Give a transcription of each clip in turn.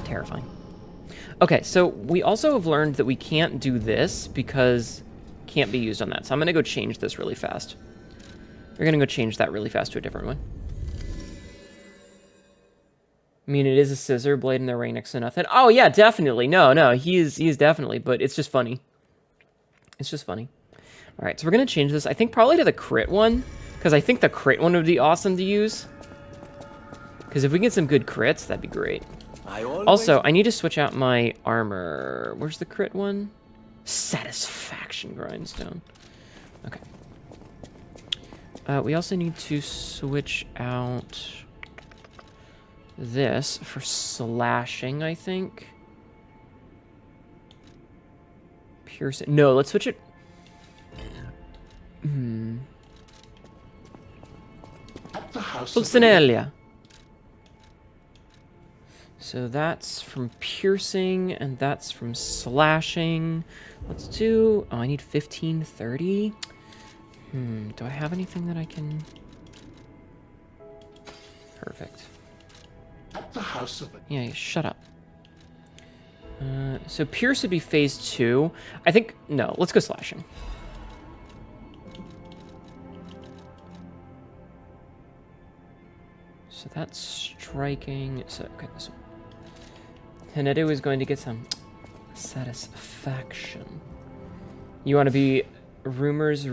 Terrifying. Okay, so we also have learned that we can't do this because it can't be used on that. So I'm going to go change this really fast. We're going to go change that really fast to a different one. I mean, it is a scissor blade and they're right next to nothing. Oh, yeah, definitely. No, he is definitely, but it's just funny. It's just funny. All right, so we're going to change this, I think, probably to the crit one, because I think the crit one would be awesome to use. Because if we get some good crits, that'd be great. Also, I need to switch out my armor. Where's the crit one? Satisfaction grindstone. Okay. We also need to switch out this for slashing, I think. Piercing. No, let's switch it. Pulcinella. So that's from piercing, and that's from slashing. Let's do... Oh, I need 1530. Do I have anything that I can... Perfect. At the house of it. Yeah, shut up. So pierce would be phase 2. I think... No, let's go slashing. So that's striking. So, okay, this one. Hnetu is going to get some satisfaction. You want to be Ryuko's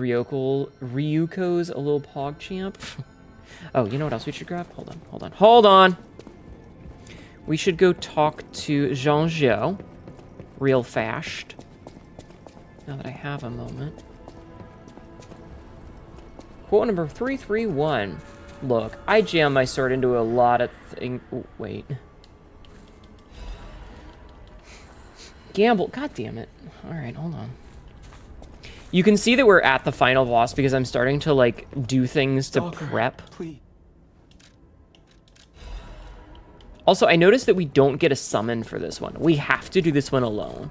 a little pog champ? Oh, you know what else we should grab? Hold on. We should go talk to Jean-Gio real fast. Now that I have a moment. Quote number 331. Look, I jam my sword into a lot of things. Wait. Gamble. God damn it. Alright, hold on. You can see that we're at the final boss because I'm starting to, like, do things to prep. Please. Also, I noticed that we don't get a summon for this one. We have to do this one alone.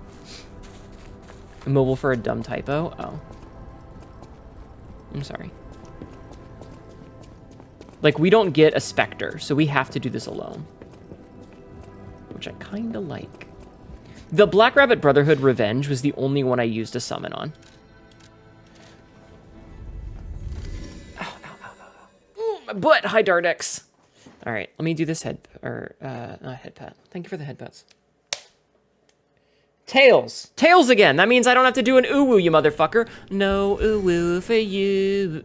Immobile for a dumb typo? Oh. I'm sorry. Like, we don't get a Spectre, so we have to do this alone. Which I kind of like. The Black Rabbit Brotherhood Revenge was the only one I used a summon on. Ow, ow, ow, ow. Ooh, my butt! Hi, Dardex. Alright, let me do this not head pat. Thank you for the headpats. Tails! Tails again! That means I don't have to do an uwu, you motherfucker. No uwu for you.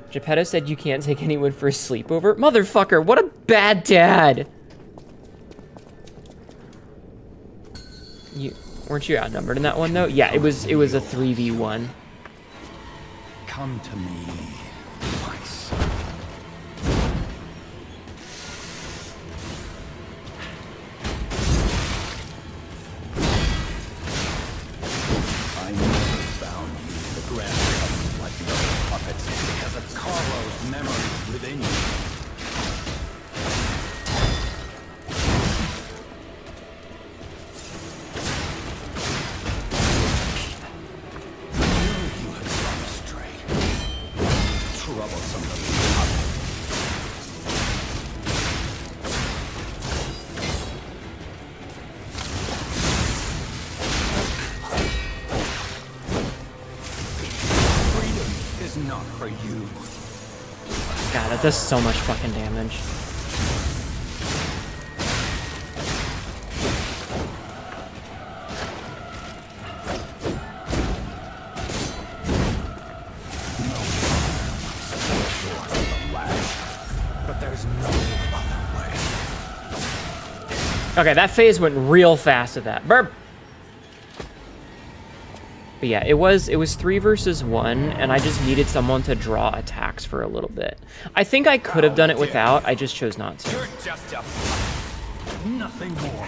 Geppetto said you can't take anyone for a sleepover. Motherfucker, what a bad dad! Weren't you outnumbered in that one, though? Yeah, it was a 3v1. Come to me, my son. I never found you the grand covenant like the other puppets because of Carlo's memories within you. God, that does so much fucking damage. Okay, that phase went real fast at that. Burp! But yeah, it was 3 versus 1, and I just needed someone to draw attacks for a little bit. I think I could have done it without, I just chose not to. You're just a nothing more.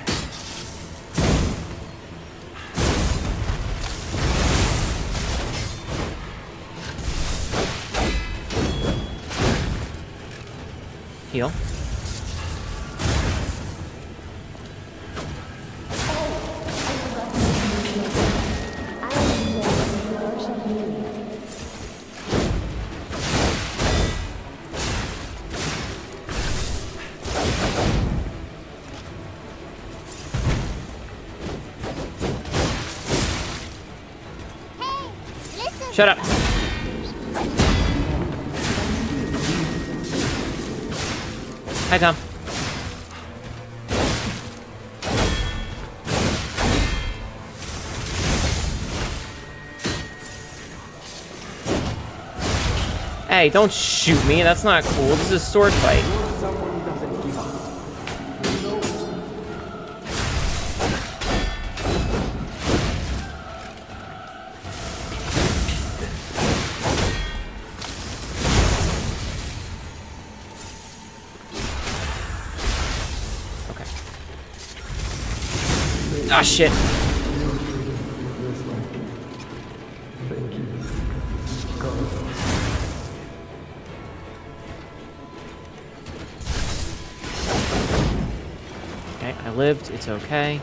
Heal. Shut up. Hi, Tom. Hey, don't shoot me. That's not cool. This is a sword fight. Someone doesn't give up. Okay. Ah, shit. Thank you. Okay, I lived. It's okay.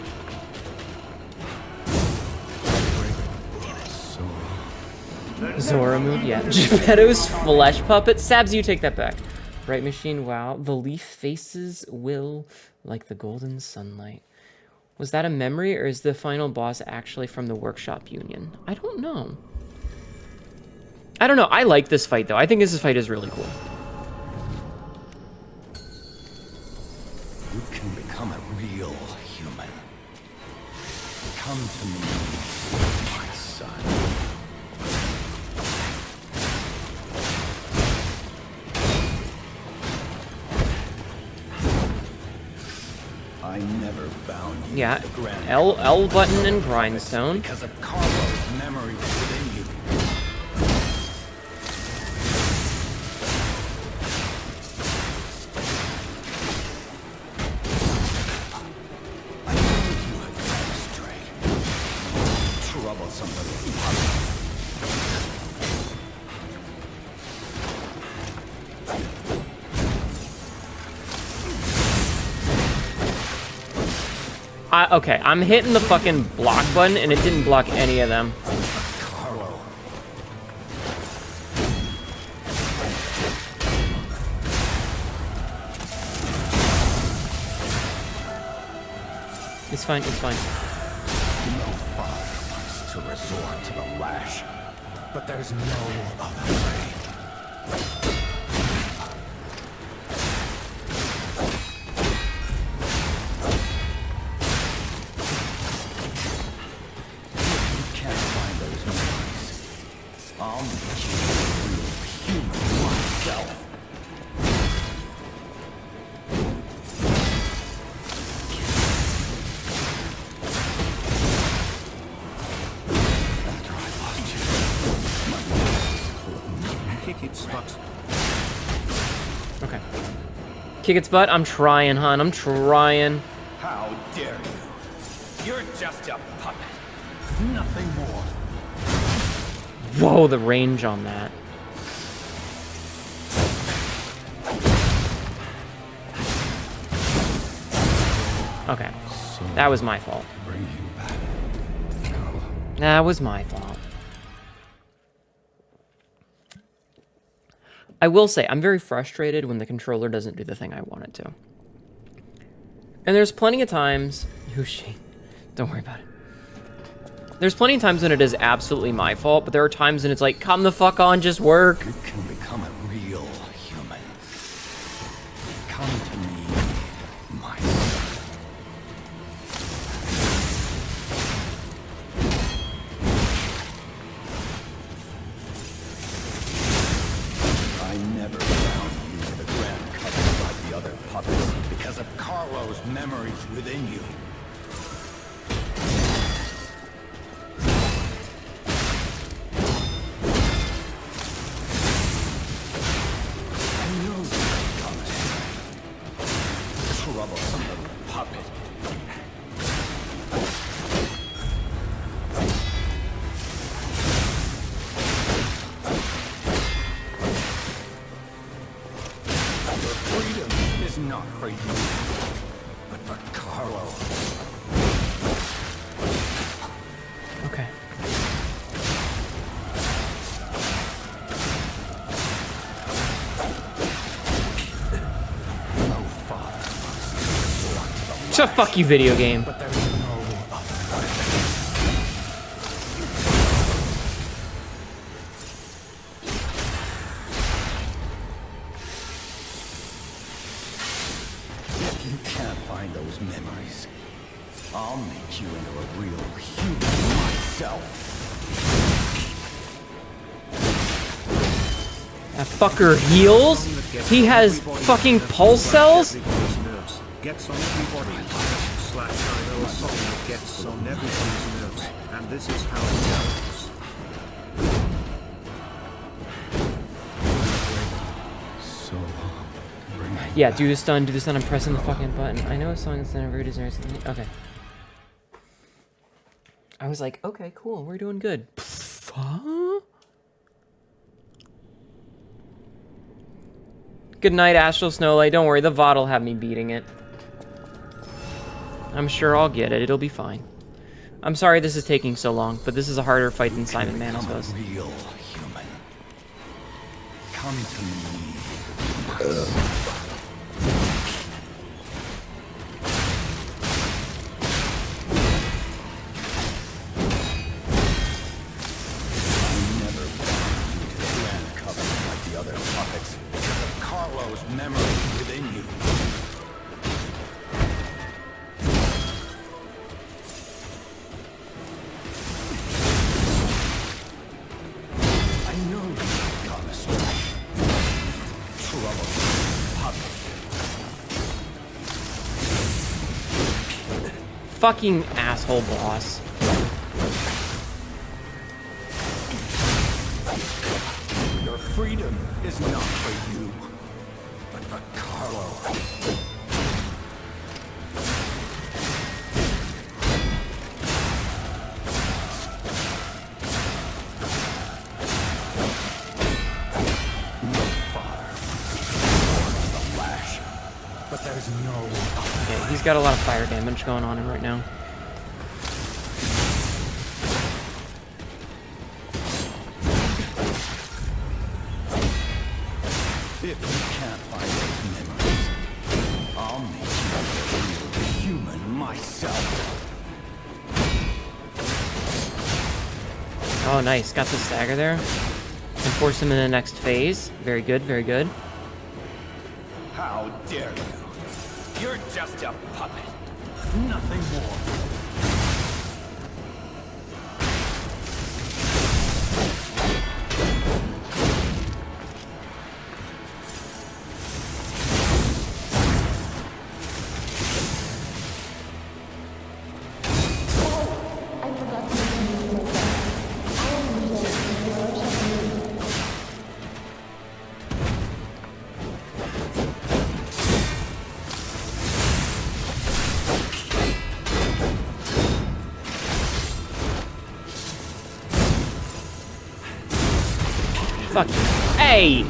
Zora move, yeah. Geppetto's flesh puppet. Sabs, you take that back. Right machine, wow. The leaf faces will like the golden sunlight. Was that a memory, or is the final boss actually from the Workshop Union? I don't know. I don't know. I like this fight, though. I think this fight is really cool. You can become a real human. Come to me, my son. I never bound you Yeah, to the grand L button and grindstone. because of Carlo's memories within you. I knew you had gone astray. Troublesome little puppet. Okay, I'm hitting the fucking block button, and it didn't block any of them. Carlo. It's fine, it's fine. No father wants to resort to the lash, but there's no other way. You can't find those memories. I'll make you a real human myself. After I lost you, my mind was full of kick its butt. Okay. Kick its butt? I'm trying, hon. I'm trying. How dare you? You're just a puppet. Nothing more. Whoa, the range on that. Okay. That was my fault. Bring you back, Carlo. That was my fault. I will say, I'm very frustrated when the controller doesn't do the thing I want it to. And there's plenty of times... Who's she? Don't worry about it. There's plenty of times when it is absolutely my fault, but there are times when it's like, come the fuck on, just work. You can become a real human. Come to me, my son. I never found you with a grand covenant like the other puppets because of Carlo's memories within you. I knew you had gone astray. Troublesome little puppet. Your freedom is not for you, but for Carlo. Okay. No father wants to resort to the So fuck you, video game. but there's no other way. find those memories, I'll make you into a real human myself. That fucker heals? He has fucking pulse cells? Gets on everybody. / I know a song that gets on everybody's nerves, and this is how it goes. So long. Yeah, do the stun, I'm pressing the fucking button. I know a song that's never deserves. Okay. I was like, okay, cool, we're doing good. Huh? Good night, Astral Snowlight. Don't worry, the VOD will have me beating it. I'm sure I'll get it. It'll be fine. I'm sorry this is taking so long, but this is a harder fight than Simon Manus was. Real human. Come to me. I never bound you to the Grand Covenant like the other puppets. Because of Carlo's memory within you. Fucking asshole boss. Your freedom is not for you, but for Carlo. No father wants the lash, but there's no. Yeah, he's got a lot of fire damage going on him right now. If you can't find those memories, I'll make you a real human myself. Oh, nice. Got the stagger there. And force him in the next phase. Very good, very good. How dare you? You're just a puppet. Nothing more. Fuck. Hey!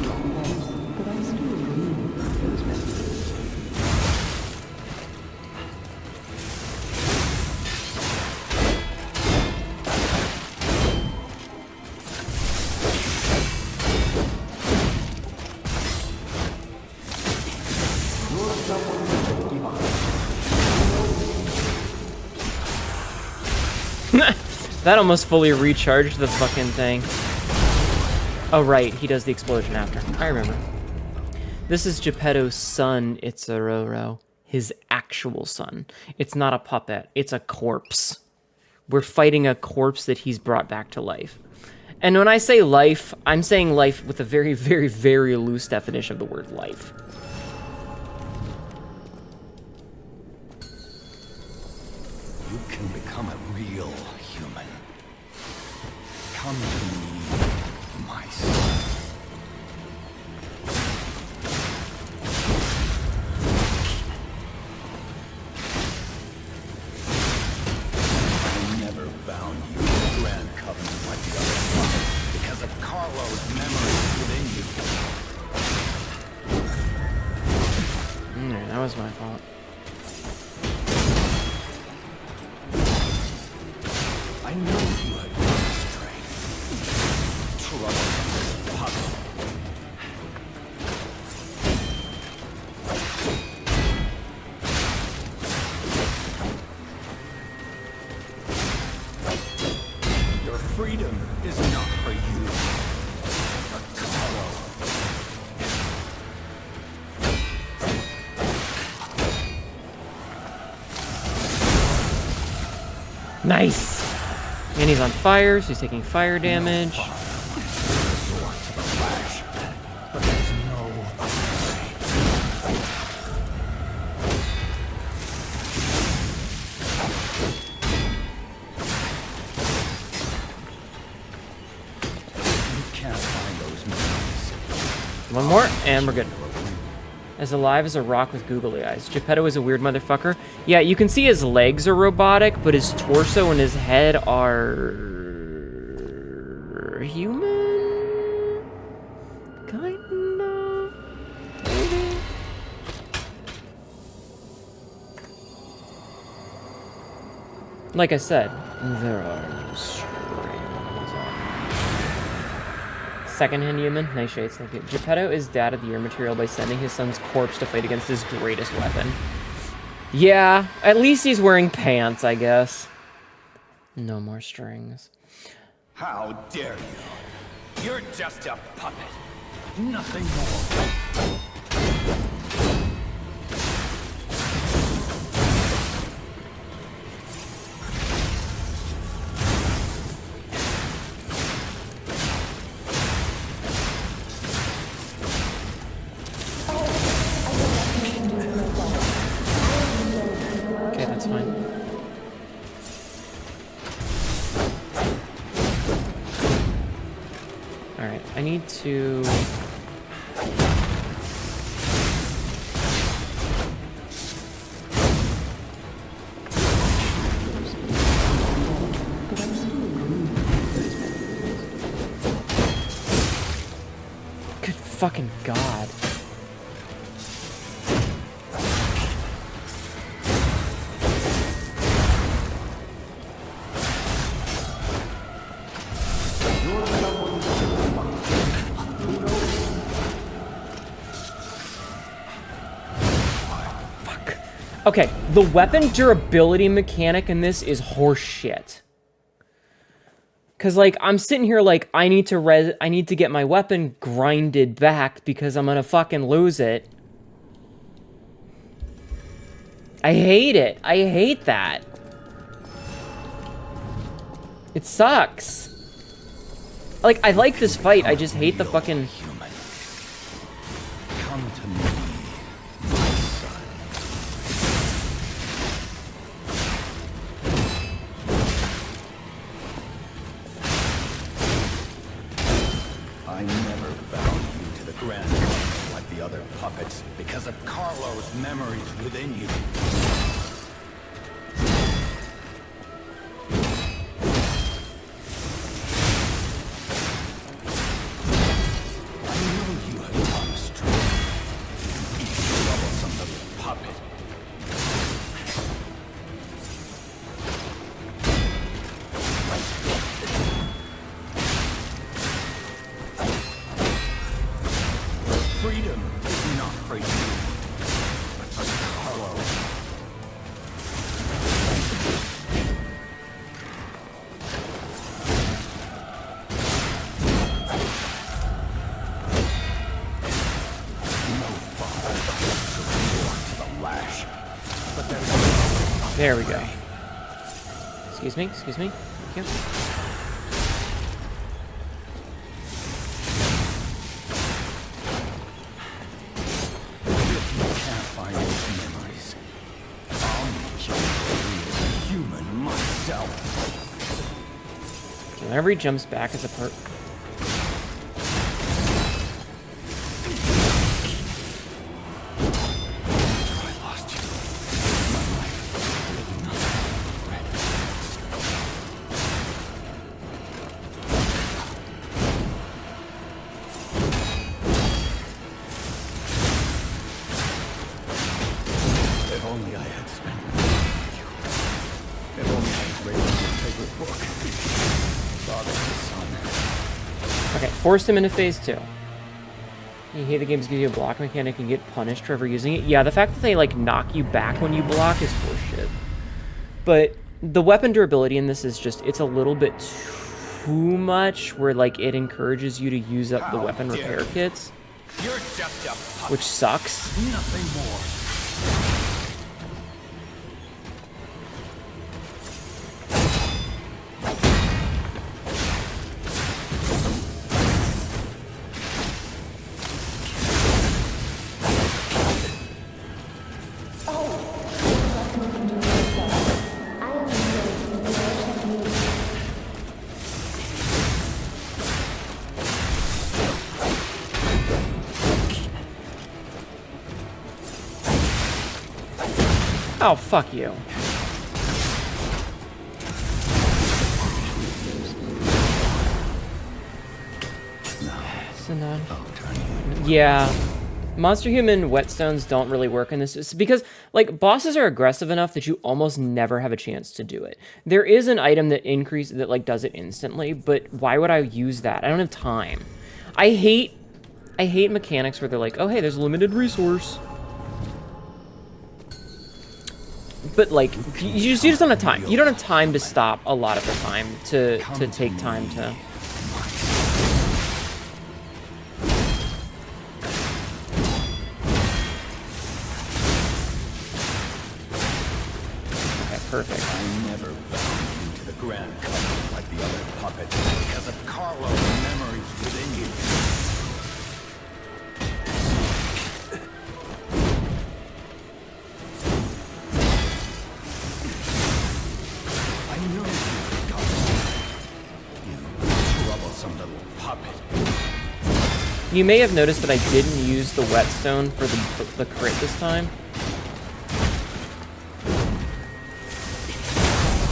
That almost fully recharged the fucking thing. Oh, right, he does the explosion after. I remember. This is Geppetto's son, Itsuroro. His actual son. It's not a puppet, it's a corpse. We're fighting a corpse that he's brought back to life. And when I say life, I'm saying life with a very, very, very loose definition of the word life. You can become a real human. Come to me, my son. I never bound you to the Grand Covenant like the other puppets because of Carlo's memories within you. That was my fault. I know you had gone astray. Trouble is puzzle. Your freedom is not for you, but Carlo. Nice! And he's on fire, so he's taking fire damage. One more, and we're good. As alive as a rock with googly eyes. Geppetto is a weird motherfucker. Yeah, you can see his legs are robotic, but his torso and his head are... human? Kinda? Maybe? Like I said, there are no strings on. Secondhand human? Nice shades, thank you. Geppetto is Dad of the Year material by sending his son's corpse to fight against his greatest weapon. Yeah, at least he's wearing pants, I guess. No more strings. How dare you? You're just a puppet. Nothing more. Okay, that's fine. Alright, I need to... Good fucking God. Okay, the weapon durability mechanic in this is horseshit. Cause like I'm sitting here like I need to get my weapon grinded back because I'm gonna fucking lose it. I hate it. I hate that. It sucks. Like I like this fight, I just hate the fucking Human. Come to me. I never bound you to the grand Puppet like the other puppets because of Carlo's memories within you. I know you have done strength. Each troublesome little puppet. Freedom is not for you, but for Carlo. No father to resort to the lash, but there's There we go. Excuse me, excuse me. Thank you. can't find those memories. I'll make you a real human myself. Whenever he jumps back as a part. I lost you. My life with nothing but If only I had spent more time with you. If only I had read your favorite book. Father to son. Okay, forced him into phase 2. You hate the games give you a block mechanic and get punished for ever using it. Yeah, the fact that they like knock you back when you block is horseshit. But the weapon durability in this is just, it's a little bit too much where like it encourages you to use up the weapon repair kits, You're just a puppet. which sucks. Nothing more. Oh, fuck you. No. Yeah. Monster Human whetstones don't really work in this. It's because, like, bosses are aggressive enough that you almost never have a chance to do it. There is an item that like, does it instantly, but why would I use that? I don't have time. I hate mechanics where they're like, oh, hey, there's a limited resource. But, like, you just don't have time. You don't have time to stop a lot of the time to take time to... Perfect. I never bound you to the Grand Covenant like the other puppets because of Carlo's memories within you. I knew you were gone. You troublesome little puppet. You may have noticed that I didn't use the whetstone for the crit this time.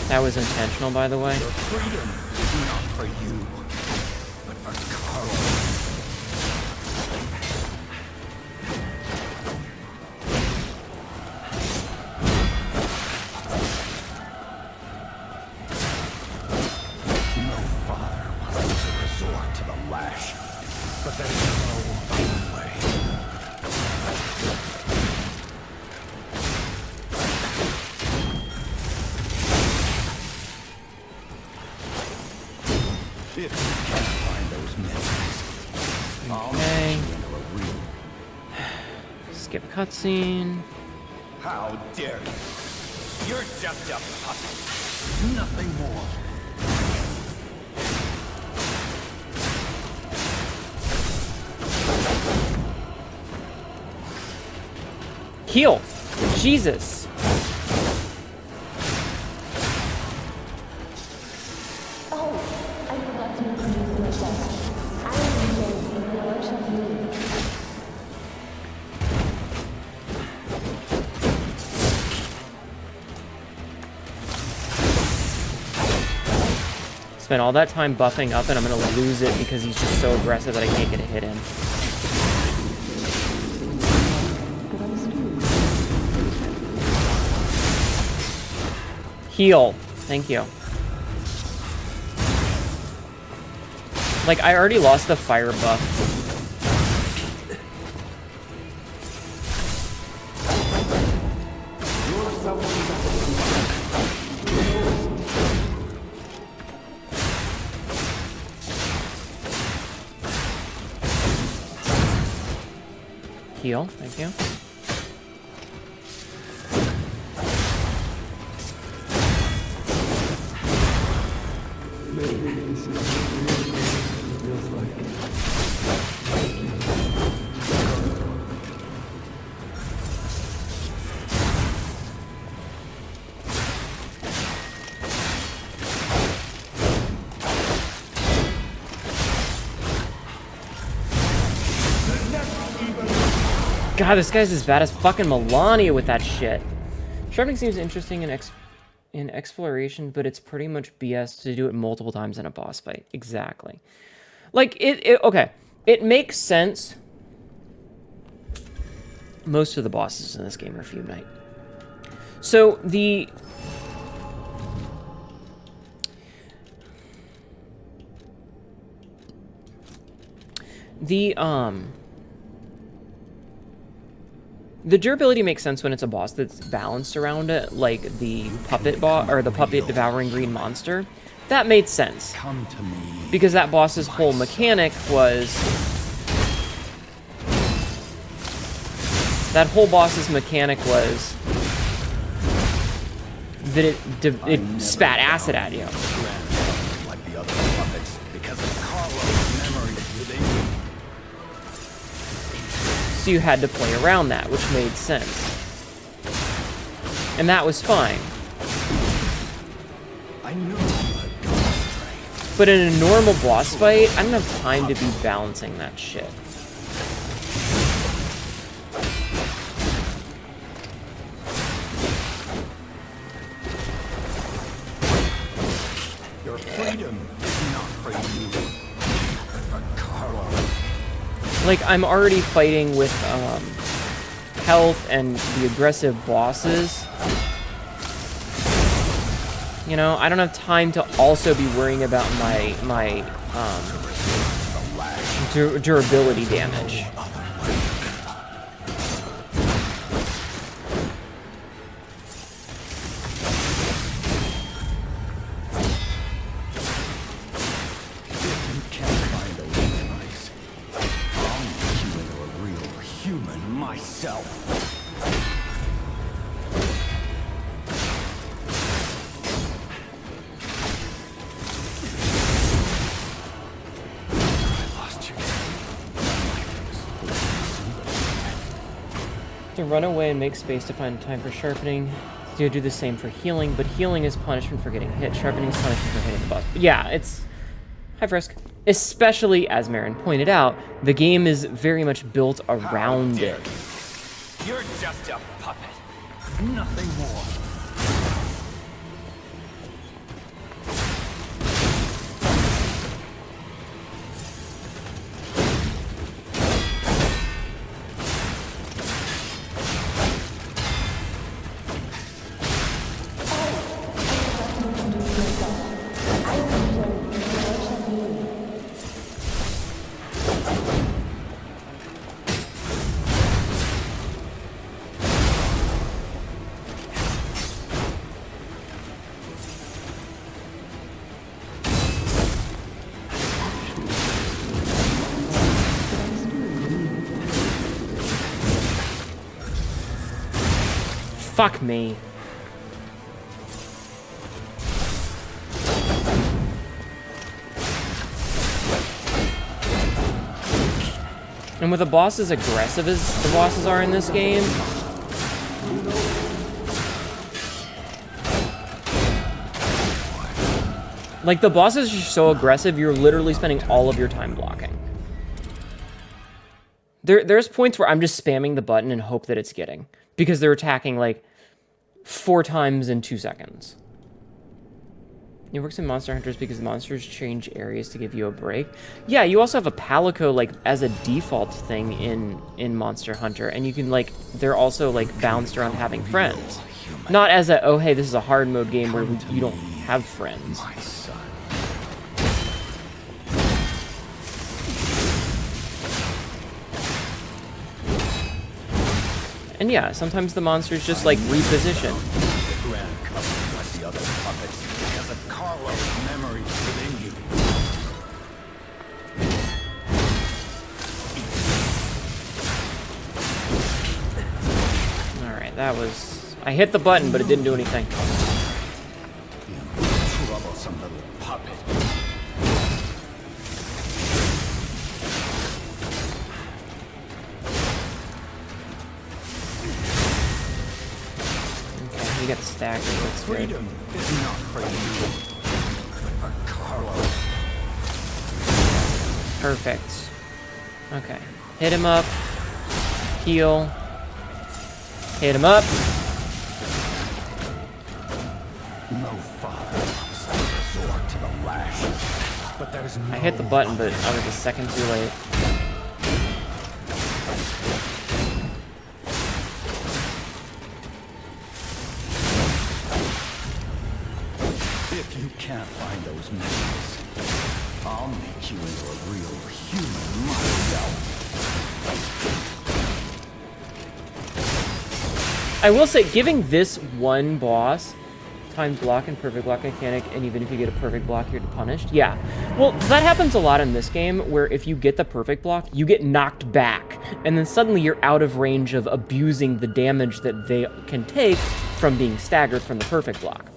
That was intentional, by the way. Your freedom is not for you, but for Carlo. No father wants to resort to the lash, but there is no other way. If you can't find those memories, I'll Okay. make you into a real. Skip cutscene. How dare you? You're just a puppet. Nothing more. Heal. Jesus. Oh, I forgot to introduce myself. I am the village of Hnetu. Spent all that time buffing up, and I'm gonna lose it because he's just so aggressive that I can't get a hit in. Heal. Thank you. Like, I already lost the fire buff. Heal. Thank you. Maybe this is what it feels like. God, this guy's as bad as fucking Melania with that shit. Sharpening seems interesting in exploration, but it's pretty much BS to do it multiple times in a boss fight. Exactly. Like, okay. It makes sense. Most of the bosses in this game are Fume-Knight. So, the durability makes sense when it's a boss that's balanced around it, like the puppet boss or the puppet devouring green monster. That made sense. Come to me. Because that boss's whole mechanic was... That whole boss's mechanic was... that it spat acid at you. Like the other puppets, because of Carlo's memories within you. So you had to play around that, which made sense. And that was fine. I knew you had gone astray. But in a normal boss fight, I don't have time to be balancing that shit. Your freedom is not for you, but for Carlos. Like, I'm already fighting with health and the aggressive bosses. You know, I don't have time to also be worrying about my durability damage. To run away and make space to find time for sharpening. You do the same for healing, but healing is punishment for getting hit. Sharpening is punishment for hitting the boss. Yeah, it's high risk. Especially, as Marin pointed out, the game is very much built around it. You're just a puppet. Nothing more. Fuck me. And with a boss as aggressive as the bosses are in this game, like, the bosses are so aggressive, you're literally spending all of your time blocking. There's points where I'm just spamming the button and hope that it's getting, because they're attacking, like, 4 times in 2 seconds. It works in Monster Hunters because the monsters change areas to give you a break. Yeah, you also have a Palico, like, as a default thing in Monster Hunter, and you can, like, they're also, like, bounced around having friends. Not as a, oh, hey, this is a hard mode game where you don't have friends. And yeah, sometimes the monsters just, like, reposition. The grand covenant, like the other puppets, has a Carlos memory within you. Alright, that was... I hit the button, but it didn't do anything. You troublesome little puppet. You got the stagger, that's good. Freedom is not for you, but for Carlos. Perfect. Okay. Hit him up. Heal. Hit him up. No father wants to resort to the lash, but there's no I hit the button, but I was a second too late. If you can't find those memories, I'll make you into a real human myself. I will say, giving this one boss timed block and perfect block mechanic, and even if you get a perfect block, you're punished. Yeah. Well, that happens a lot in this game, where if you get the perfect block, you get knocked back, and then suddenly you're out of range of abusing the damage that they can take from being staggered from the perfect block.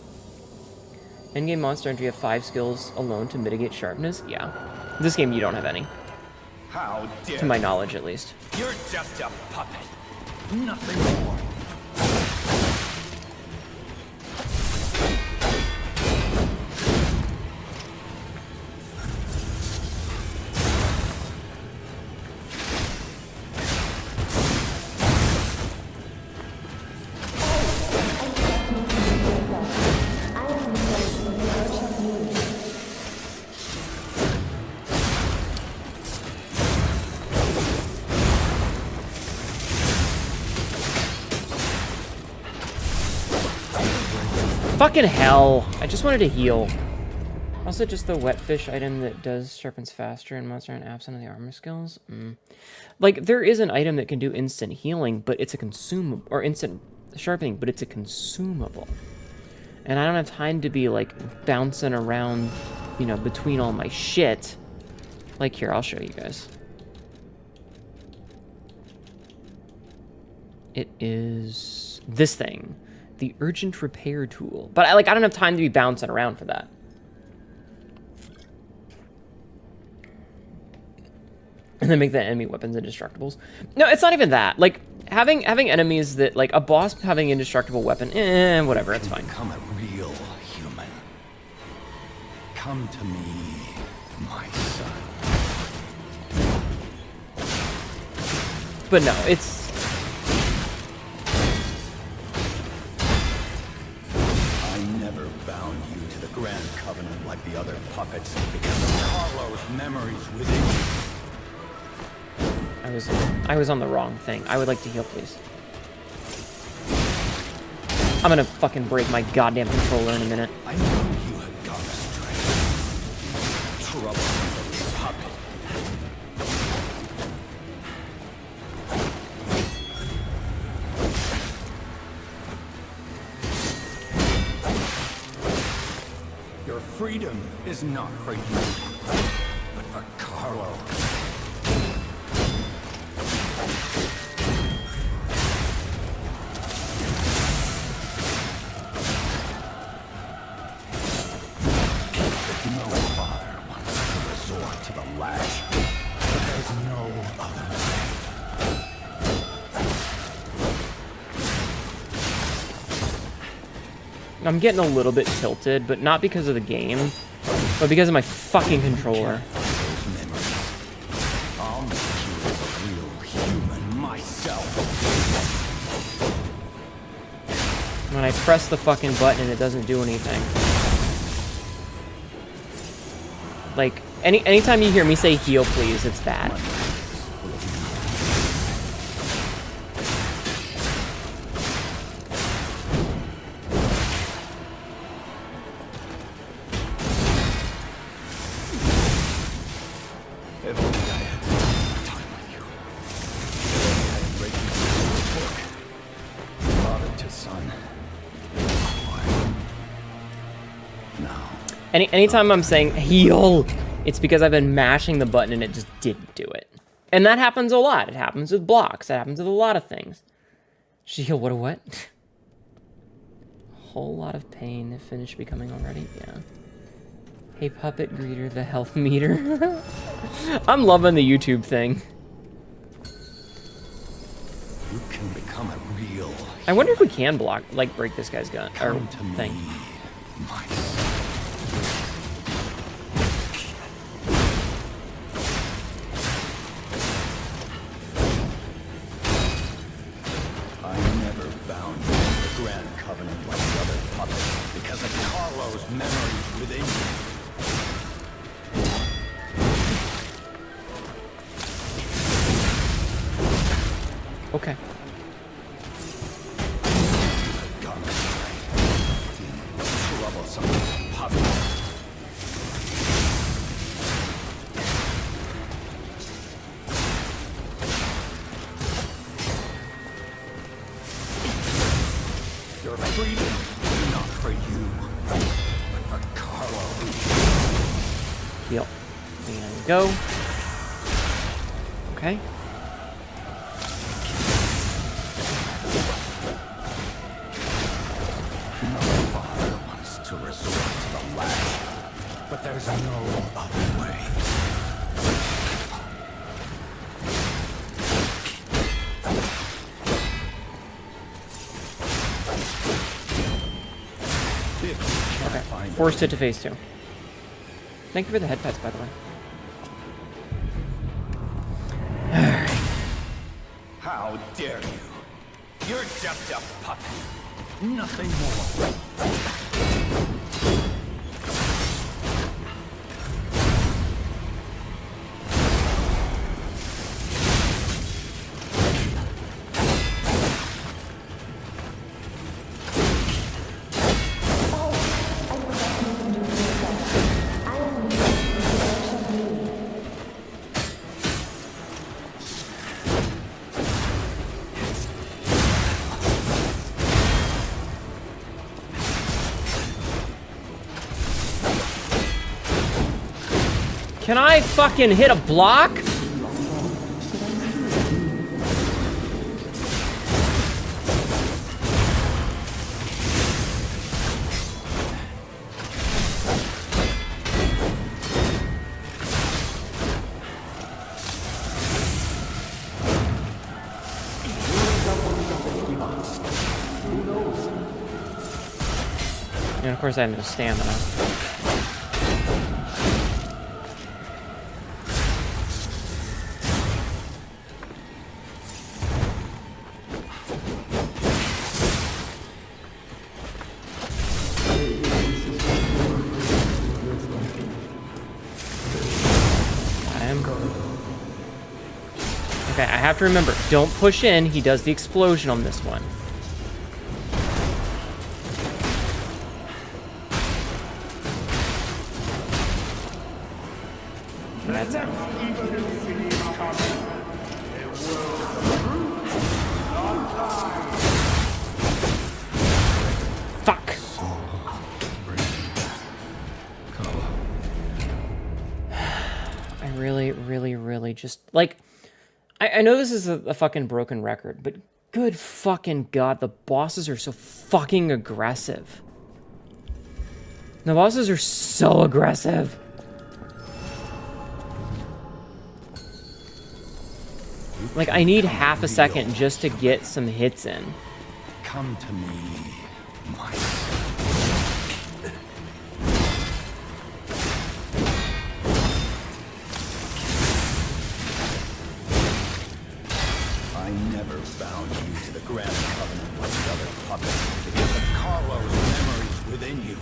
Endgame Monster Hunter, you have 5 skills alone to mitigate sharpness? Yeah. This game, you don't have any. How dare To my knowledge, at least. You're just a puppet. Nothing more. Fucking hell. I just wanted to heal. Also, just the wet fish item that does sharpens faster and monster and absent of the armor skills. Like, there is an item that can do instant healing, but it's a consumable, or instant sharpening, but it's a consumable. And I don't have time to be, like, bouncing around, you know, between all my shit. Like, here, I'll show you guys. It is this thing. The urgent repair tool. But, I don't have time to be bouncing around for that. And then make the enemy weapons indestructibles. No, it's not even that. Like, having enemies that, like, a boss having indestructible weapon, whatever, it's fine. Become a real human. Come to me, my son. But no, it's... I never bound you to the Grand Covenant like the other puppets because of Carlo's memories within you. I was on the wrong thing. I would like to heal, please. I'm gonna fucking break my goddamn controller in a minute. I knew you had gone astray. Troublesome puppet. Your freedom is not for you, but for Carlo. No father wants to resort to the lash. There's no other way. I'm getting a little bit tilted, but not because of the game, but because of my fucking controller. Those memories. I'll make you a real human myself. When I press the fucking button and it doesn't do anything. Like, anytime you hear me say heal, please, it's that. If only I had more time with you. If only I had breaking through the book. Father to son. Boy. Now. Anytime I'm saying heal, it's because I've been mashing the button and it just didn't do it. And that happens a lot. It happens with blocks. It happens with a lot of things. Heal, what? Whole lot of pain. Finished becoming already? Yeah. Hey, puppet greeter, the health meter. I'm loving the YouTube thing. You can become a real. I wonder if we can block, like, break this guy's gun, or Come to thing. me, my son. I never bound you to the Grand Covenant like the other puppets because of Carlo's memories within you. Okay. Gone astray. Troublesome puppet. Your freedom is not for you, but for Carlo. Heal. And go. Okay. No father wants to resort to the lash, but there's no other way. Okay. Forced it to phase 2. Thank you for the head pets, by the way. How dare you? You're just a puppet. Nothing more. Can I fucking hit a block? And of course I have no stamina. Okay, I have to remember, don't push in. He does the explosion on this one. That's it. Fuck. I really just, like, I know this is a fucking broken record, but good fucking god, the bosses are so fucking aggressive. The bosses are so aggressive. Like, I need half a second just to get some hits in. Come to me, my I never bound you to the Grand Covenant like the other puppets because of Carlo's memories within you.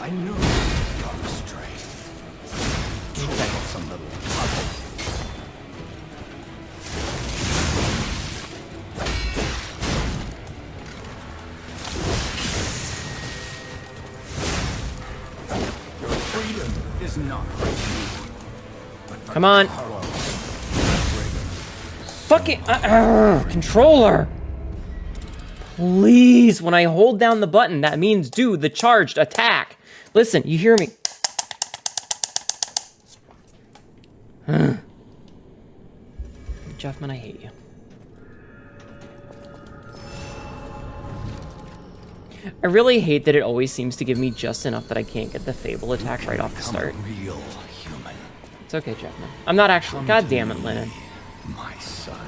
I knew you'd gone astray. Troublesome little puppet. Your freedom is not for you, but for Come on. Carlo. Fucking controller. Please, when I hold down the button, that means do the charged attack. Listen, you hear me? Jeffman, I hate you. I really hate that it always seems to give me just enough that I can't get the Fable attack right off the start. Real human. It's okay, Jeffman. I'm not actually. God damn it, Lennon. My son.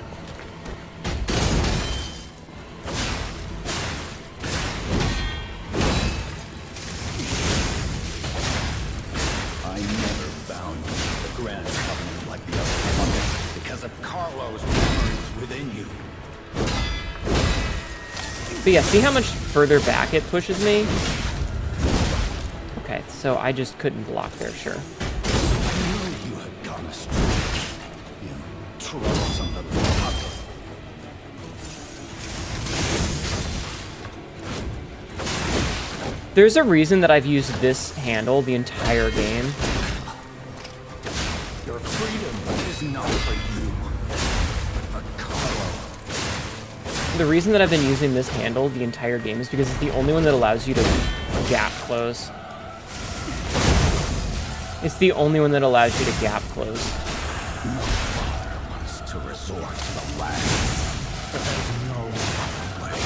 I never bound you to the Grand Covenant like the other puppets because of Carlo's memories within you. But yeah, see how much further back it pushes me? Okay, so I just couldn't block there, sure. I knew you had gone astray. You troublesome little puppet. There's a reason that I've used this handle the entire game. Your freedom is not for you, but for Carlo. The reason that I've been using this handle the entire game is because it's the only one that allows you to gap close. It's the only one that allows you to gap close. No father wants to resort to the last, but there's no other way.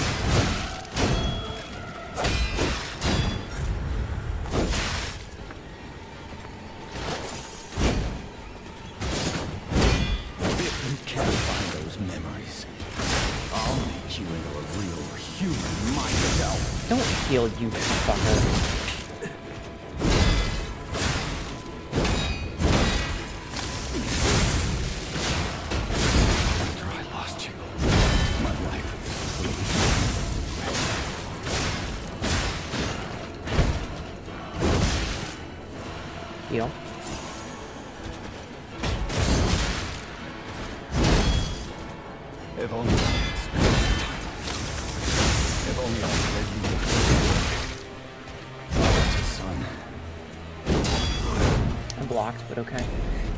If you can't find those memories, I'll make you into a real human myself. Don't heal, you fucker. After I lost you, my life was Heal. If only I had spent time. If only I had led you to father to son. I'm blocked, but okay.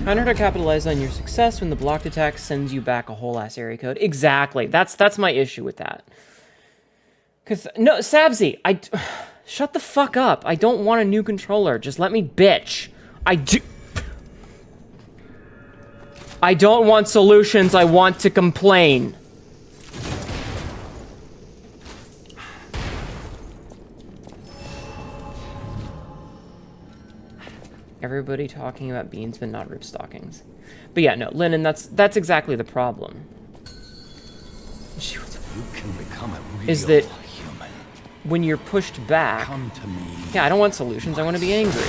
Kind of hard to capitalize on your success when the blocked attack sends you back a whole ass area code. Exactly. That's my issue with that. Cause no, Sabzi, shut the fuck up. I don't want a new controller. Just let me bitch. I don't want solutions. I want to complain. Everybody talking about beans but not rip stockings. But yeah, no, Lennon, that's exactly the problem. You can become a real Is that human. when you're pushed back... Come to me. Yeah, I don't want solutions, I want to be angry.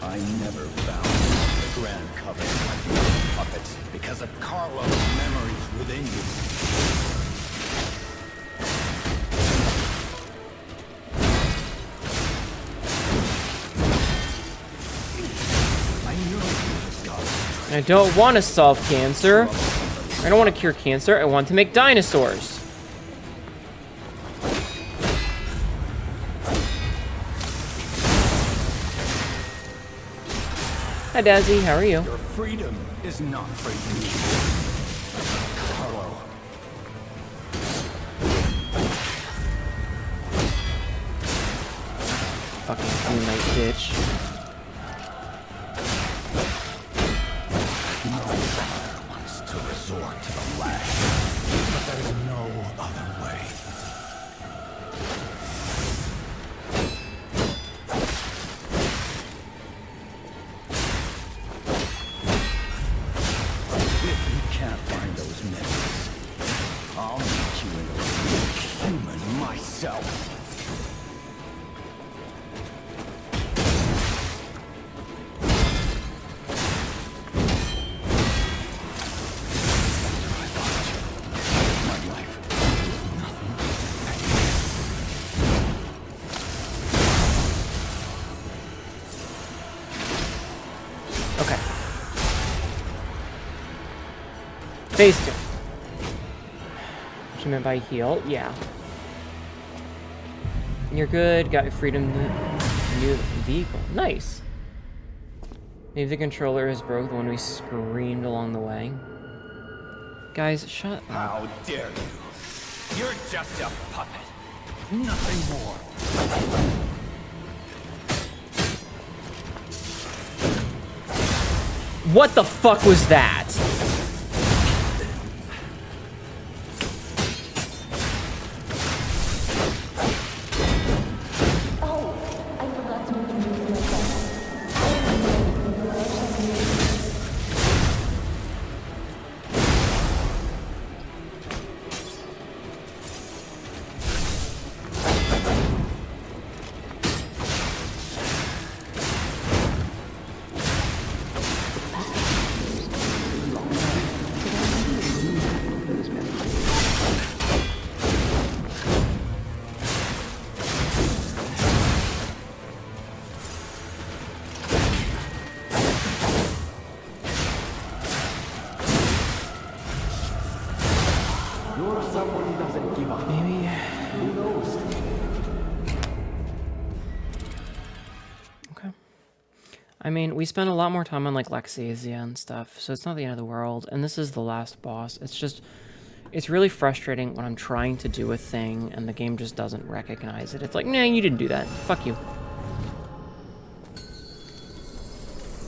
I never found the Grand Covenant like the other puppets because of Carlo's memories within you. I don't want to solve cancer. I don't want to cure cancer. I want to make dinosaurs. Hi, Dazzy. How are you? Your freedom is not for you, Carlo. Fucking teammate, bitch. Wants to resort to the lash, but there is no other way. If you can't find those memories, I'll make you into a human myself. Okay. Phase 2. What you meant by heal? Yeah. You're good. Got your freedom. New vehicle. Nice. Maybe the controller is broke, the one we screamed along the way. Guys, shut up. How dare you? You're just a puppet. Nothing more. What the fuck was that? Oh, I forgot to introduce myself. I am Hnetu, your champion. You're someone who doesn't give up. Maybe. Who knows? Okay. I mean, we spent a lot more time on like Lexasia and stuff, so it's not the end of the world. And this is the last boss. It's just, it's really frustrating when I'm trying to do a thing and the game just doesn't recognize it. It's like, nah, you didn't do that. Fuck you.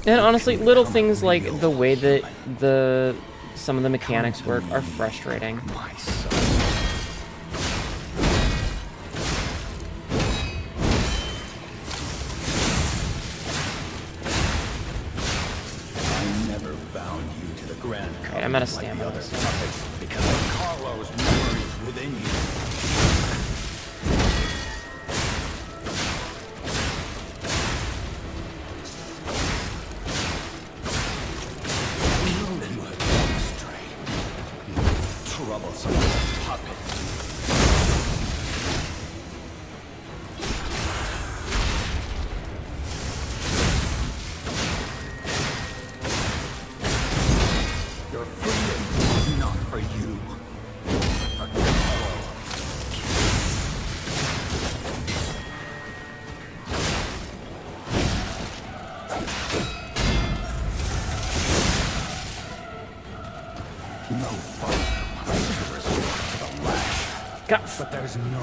And honestly, little things like the way that some of the mechanics work are frustrating. Myself. I never bound you to the Grand Covenant I'm out of like the stamina. other puppets because of Carlo's memories within you. I know you have gone astray. You troublesome puppet. Your freedom is not for you, but for God. But there's no...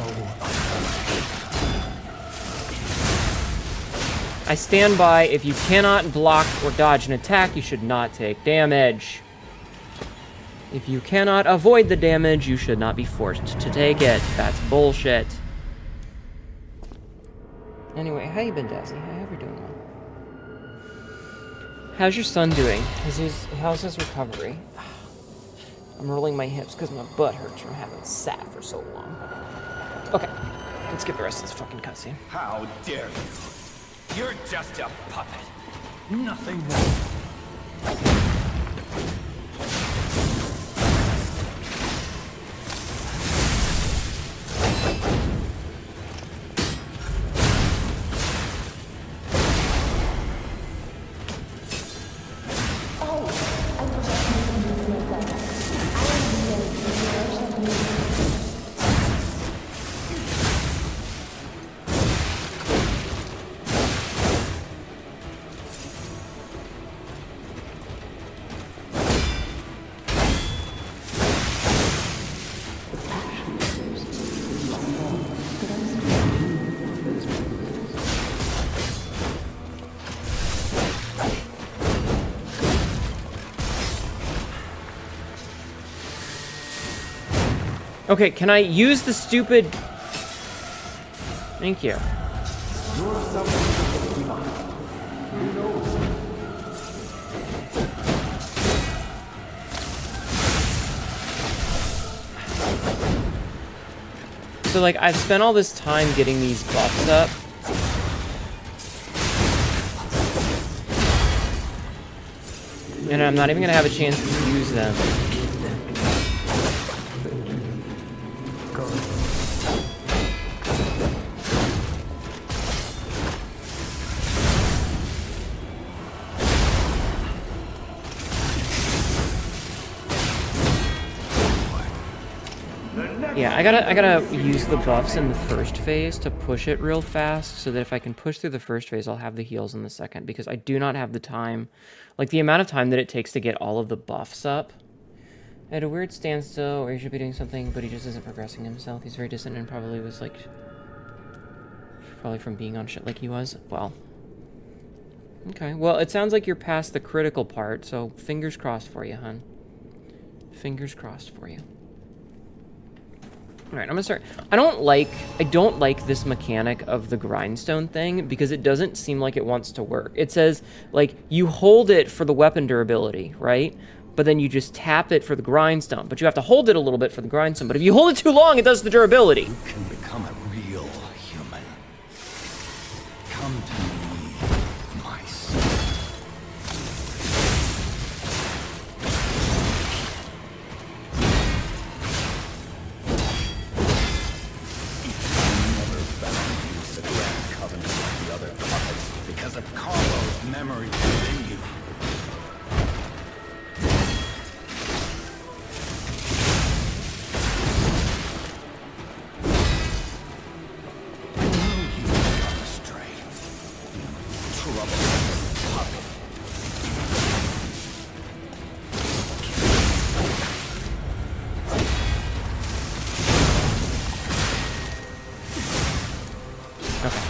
I stand by, if you cannot block or dodge an attack, you should not take damage. If you cannot avoid the damage, you should not be forced to take it. That's bullshit. Anyway, how you been, Dazzy? I hope you're doing well. How's your son doing? How's his recovery? I'm rolling my hips because my butt hurts from having sat for so long. Okay, let's get the rest of this fucking cutscene. How dare you? You're just a puppet. Nothing more. Oh, I will just introduce myself. I am Hnetu, your Hnetu. Okay, can I use the stupid... Thank you. Your suffering is divine. Who knows? So, like, I've spent all this time getting these buffs up. And I'm not even gonna have a chance to use them. Yeah, I gotta use the buffs in the first phase to push it real fast, so that if I can push through the first phase, I'll have the heals in the second, because I do not have the time. Like, the amount of time that it takes to get all of the buffs up. At a weird standstill, where he should be doing something, but he just isn't progressing himself. He's very distant and probably was, like... Probably from being on shit like he was. Well. Okay, well, it sounds like you're past the critical part, so fingers crossed for you, hun. Fingers crossed for you. Alright, I'm gonna start. I don't like this mechanic of the grindstone thing, because it doesn't seem like it wants to work. It says, like, you hold it for the weapon durability, right? But then you just tap it for the grindstone. But you have to hold it a little bit for the grindstone. But if you hold it too long, it does the durability. You can become a real human. Come to me, my son. Never found you the grand covenant like the other puppets because of Carlo's memory within you.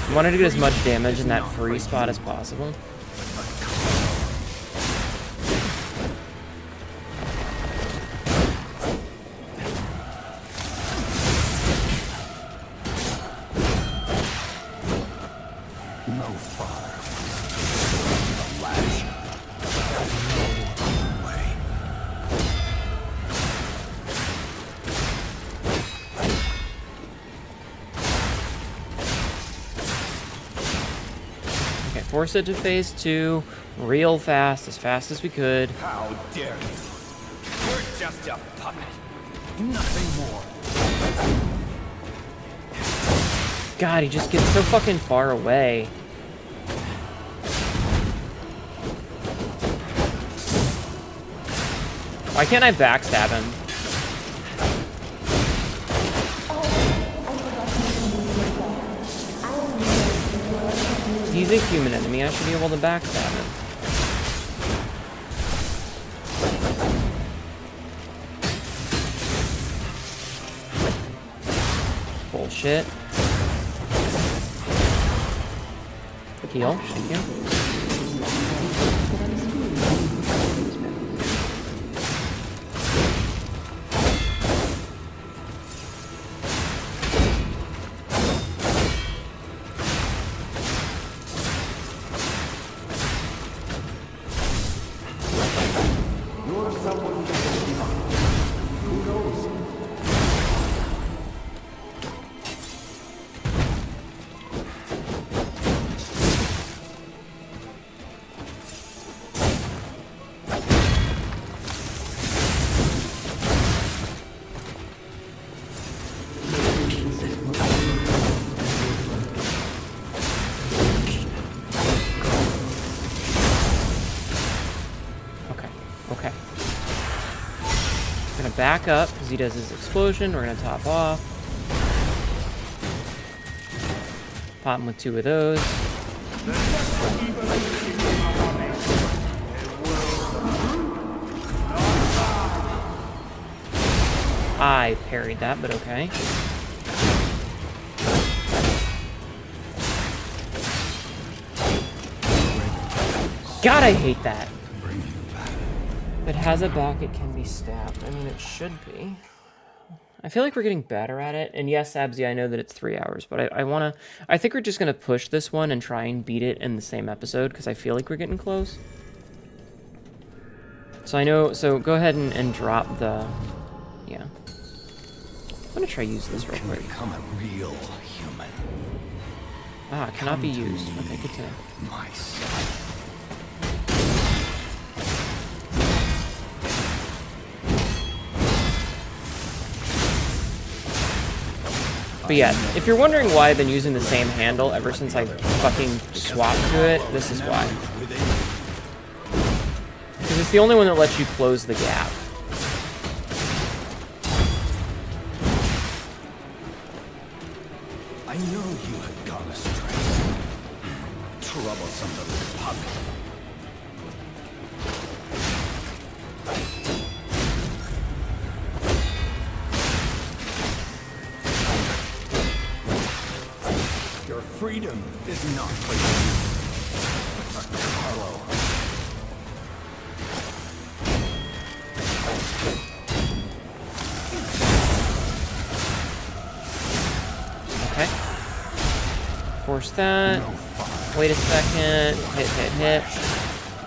I wanted to get as much damage in that free spot as possible. No father. The lash. No way. Okay, force it to phase 2 real fast as we could. How dare you? You're just a puppet. Nothing more. God, he just gets so fucking far away. Why can't I backstab him? He's a human enemy, I should be able to backstab him. shit. Heal, thank you. You're someone who knows. Okay. We're gonna back up because he does his explosion. We're gonna top off. Pop him with 2 of those. I parried that, but okay. God, I hate that. If it has a back, it can be stabbed. I mean, it should be. I feel like we're getting better at it. And yes, Absy, I know that it's 3 hours, but I think we're just going to push this one and try and beat it in the same episode because I feel like we're getting close. So go ahead and drop the, yeah. I'm going to try use this real quick. Become a real human. Ah, cannot be used. Okay, good to know. My son. But yeah, if you're wondering why I've been using the same handle ever since I fucking swapped to it, this is why. Because it's the only one that lets you close the gap. I know you had gone astray. Troublesome little puppet. Your freedom is not for you. Carlo. Okay. Force that. Wait a second. Hit.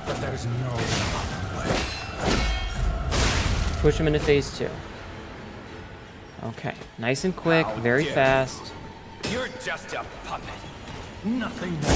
But there's no other way. Push him into phase 2. Okay. Nice and quick. How Very dare fast. You're just a puppet. Nothing more.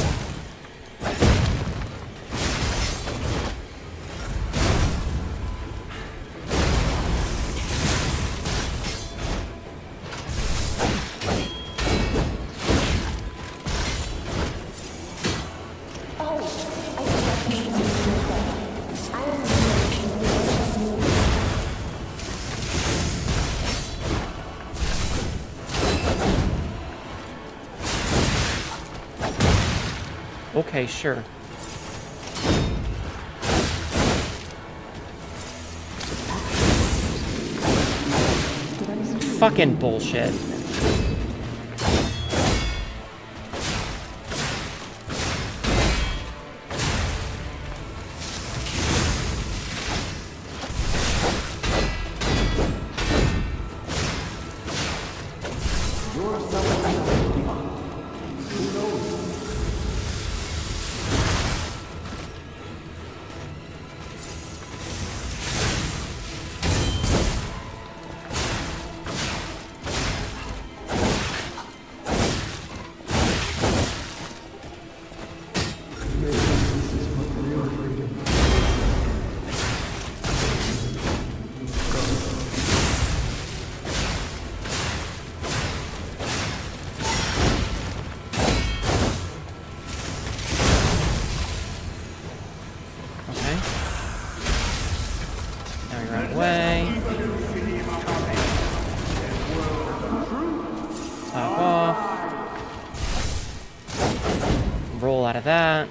Oh, I forgot to introduce myself. I am Hnetu. Okay, sure. Fucking bullshit. You're someone who knows. Okay. Now we run away. Top off. Roll out of that.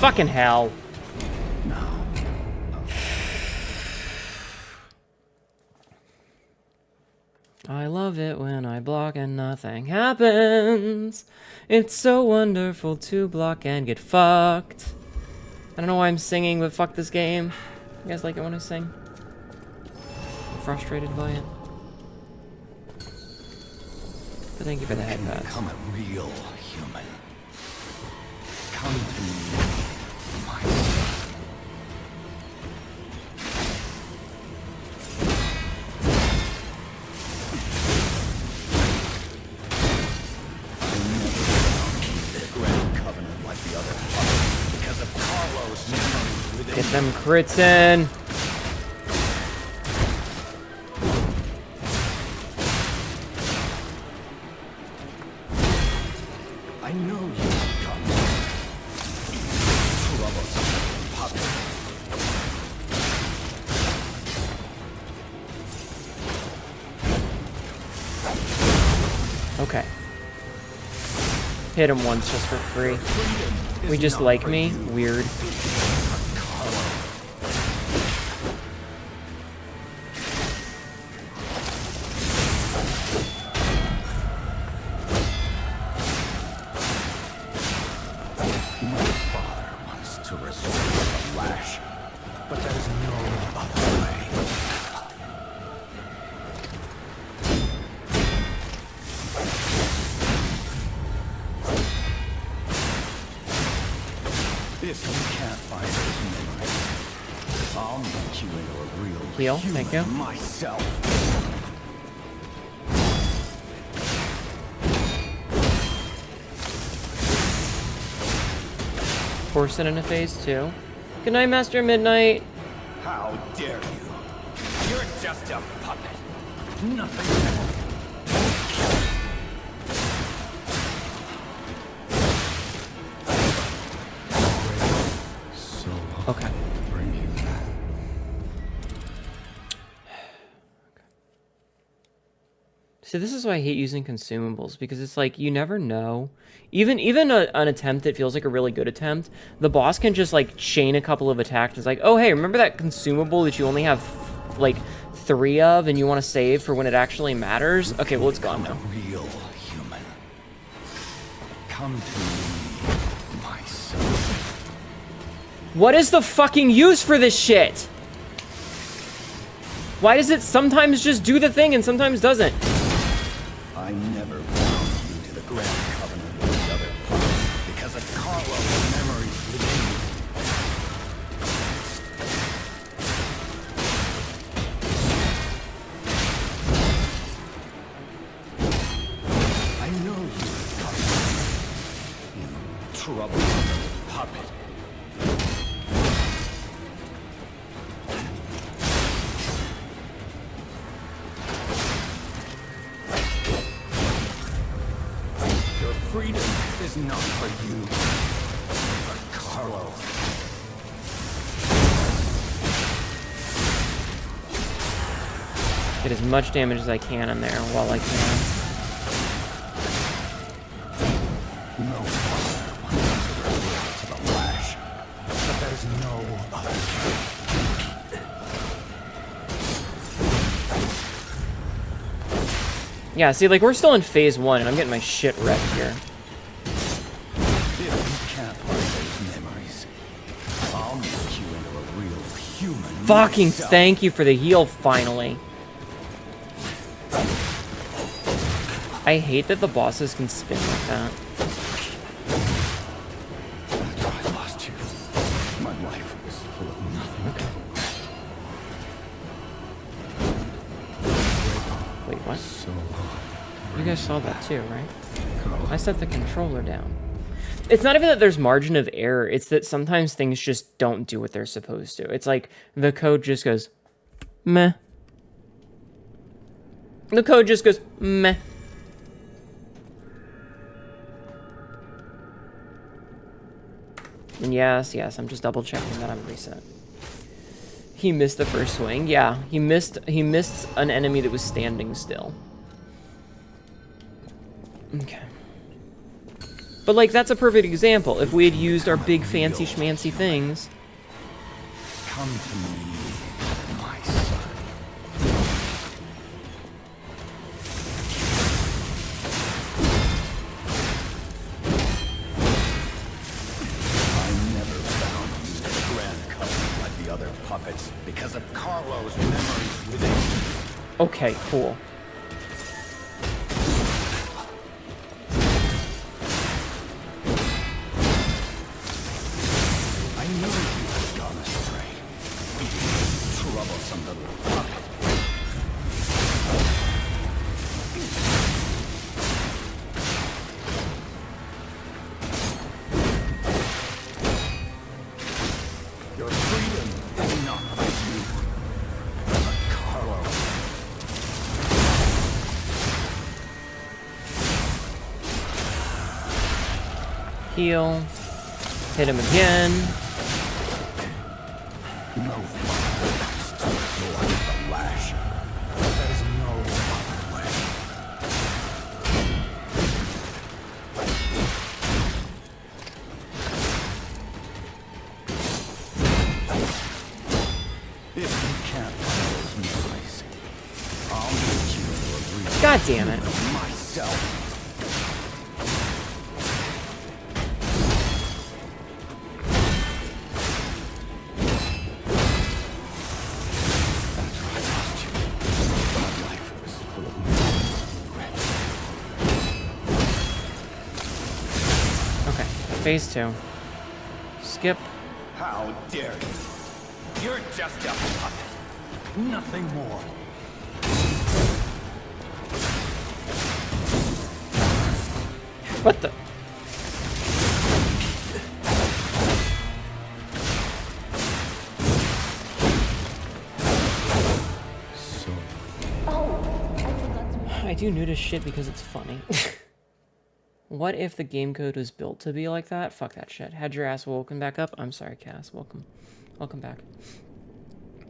fucking hell. Now, I love it when I block and nothing happens. It's so wonderful to block and get fucked. I don't know why I'm singing, but fuck this game. You guys like it when I sing? I'm frustrated by it. But thank you for the head pat. become a real human. Come to me, my son. I never found you the grand covenant like the other puppets because of Carlos' memories within Get them crits in. I know you come troubles puppet. Okay. Hit him once just for free. Freedom We is just not like for me? you. Weird. My father wants to resort to the lash, but there's no other way. If you can't find those memories, I'll make you into a real Heal, human thank you. myself. Force it into phase 2. Good night, Master Midnight. How dare you? You're just a puppet. Nothing more. So Okay. bring you that. See, this is why I hate using consumables, because it's like, you never know. Even an attempt that feels like a really good attempt, the boss can just, like, chain a couple of attacks. It's like, oh, hey, remember that consumable that you only have, like, 3 of and you want to save for when it actually matters? Okay, well, it's gone now. Real human. Come to me, my son. What is the fucking use for this shit? Why does it sometimes just do the thing and sometimes doesn't? I never bound you to the grand covenant with the other puppets because of Carlos' memories within you. I know you're coming. You troublesome puppet. Your freedom is not for you, but Carlos. Get as much damage as I can in there while I can. No father wants to resort to the lash, but there's no other Yeah, see, like, we're still in phase 1 and I'm getting my shit wrecked here. If you can't find those memories, I'll make you into a real human. Fucking myself. thank you for the heal, finally. I hate that the bosses can spin like that. After I lost you, my life was full of nothing. Wait, what? So hard. You guys saw that too, right? I set the controller down. It's not even that there's margin of error, it's that sometimes things just don't do what they're supposed to. It's like, the code just goes, meh. The code just goes, meh. And yes, I'm just double checking that I'm reset. He missed the first swing. Yeah, he missed an enemy that was standing still. Okay. But, like, that's a perfect example. If we had used our big fancy schmancy things... Come to me, my son. I never found you the grand cousin like the other puppets because of Carlo's memories within you. Okay, cool. I know you have gone astray, being a troublesome little puppet. Your freedom is not by you, but Carlo. Heal. Hit him again. No father stops the lash. There's no other way. If you can't find those memories, I'll make you into a real God damn it. myself. After I lost you, my life was full of regret. Okay, phase 2. Skip. How dare you? You're just a puppet. Nothing more. What the? So Oh, I forgot to. I do nudist shit because it's funny. What if the game code was built to be like that? Fuck that shit. Had your ass woken back up? I'm sorry, Cass. Welcome. Welcome back.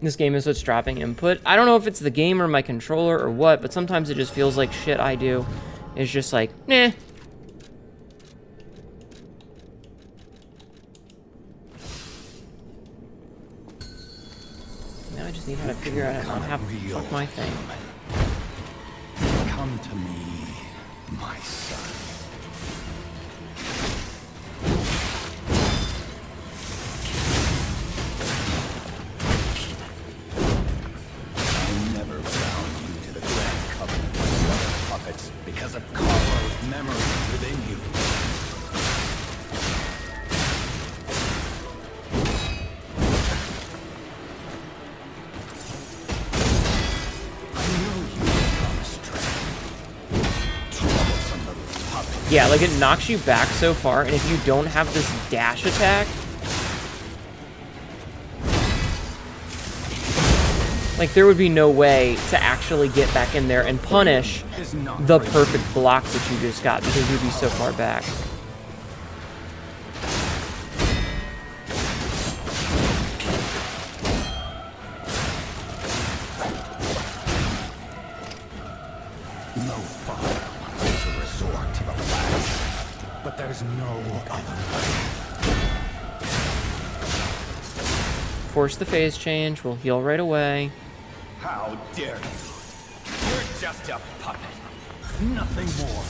This game is what's dropping input. I don't know if it's the game or my controller or what, but sometimes it just feels like shit I do is just like, nah. Now I just need how to figure out how to have fuck my thing. come to me, my son. I never bound you to the grand covenant of the other puppets because of Carlo's memories within you. Yeah, like it knocks you back so far, and if you don't have this dash attack, like there would be no way to actually get back in there and punish the perfect block that you just got because you'd be so far back. No father wants to resort to the lash, but there's no other way. Force the phase change, we'll heal right away. How dare you? You're just a puppet. Nothing more.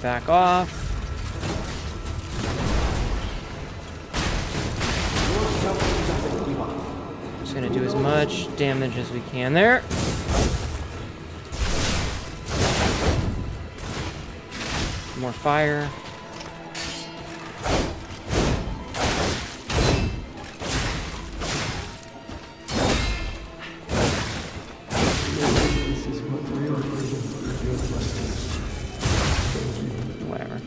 Back off. Just gonna do as much damage as we can there. More fire. Whatever.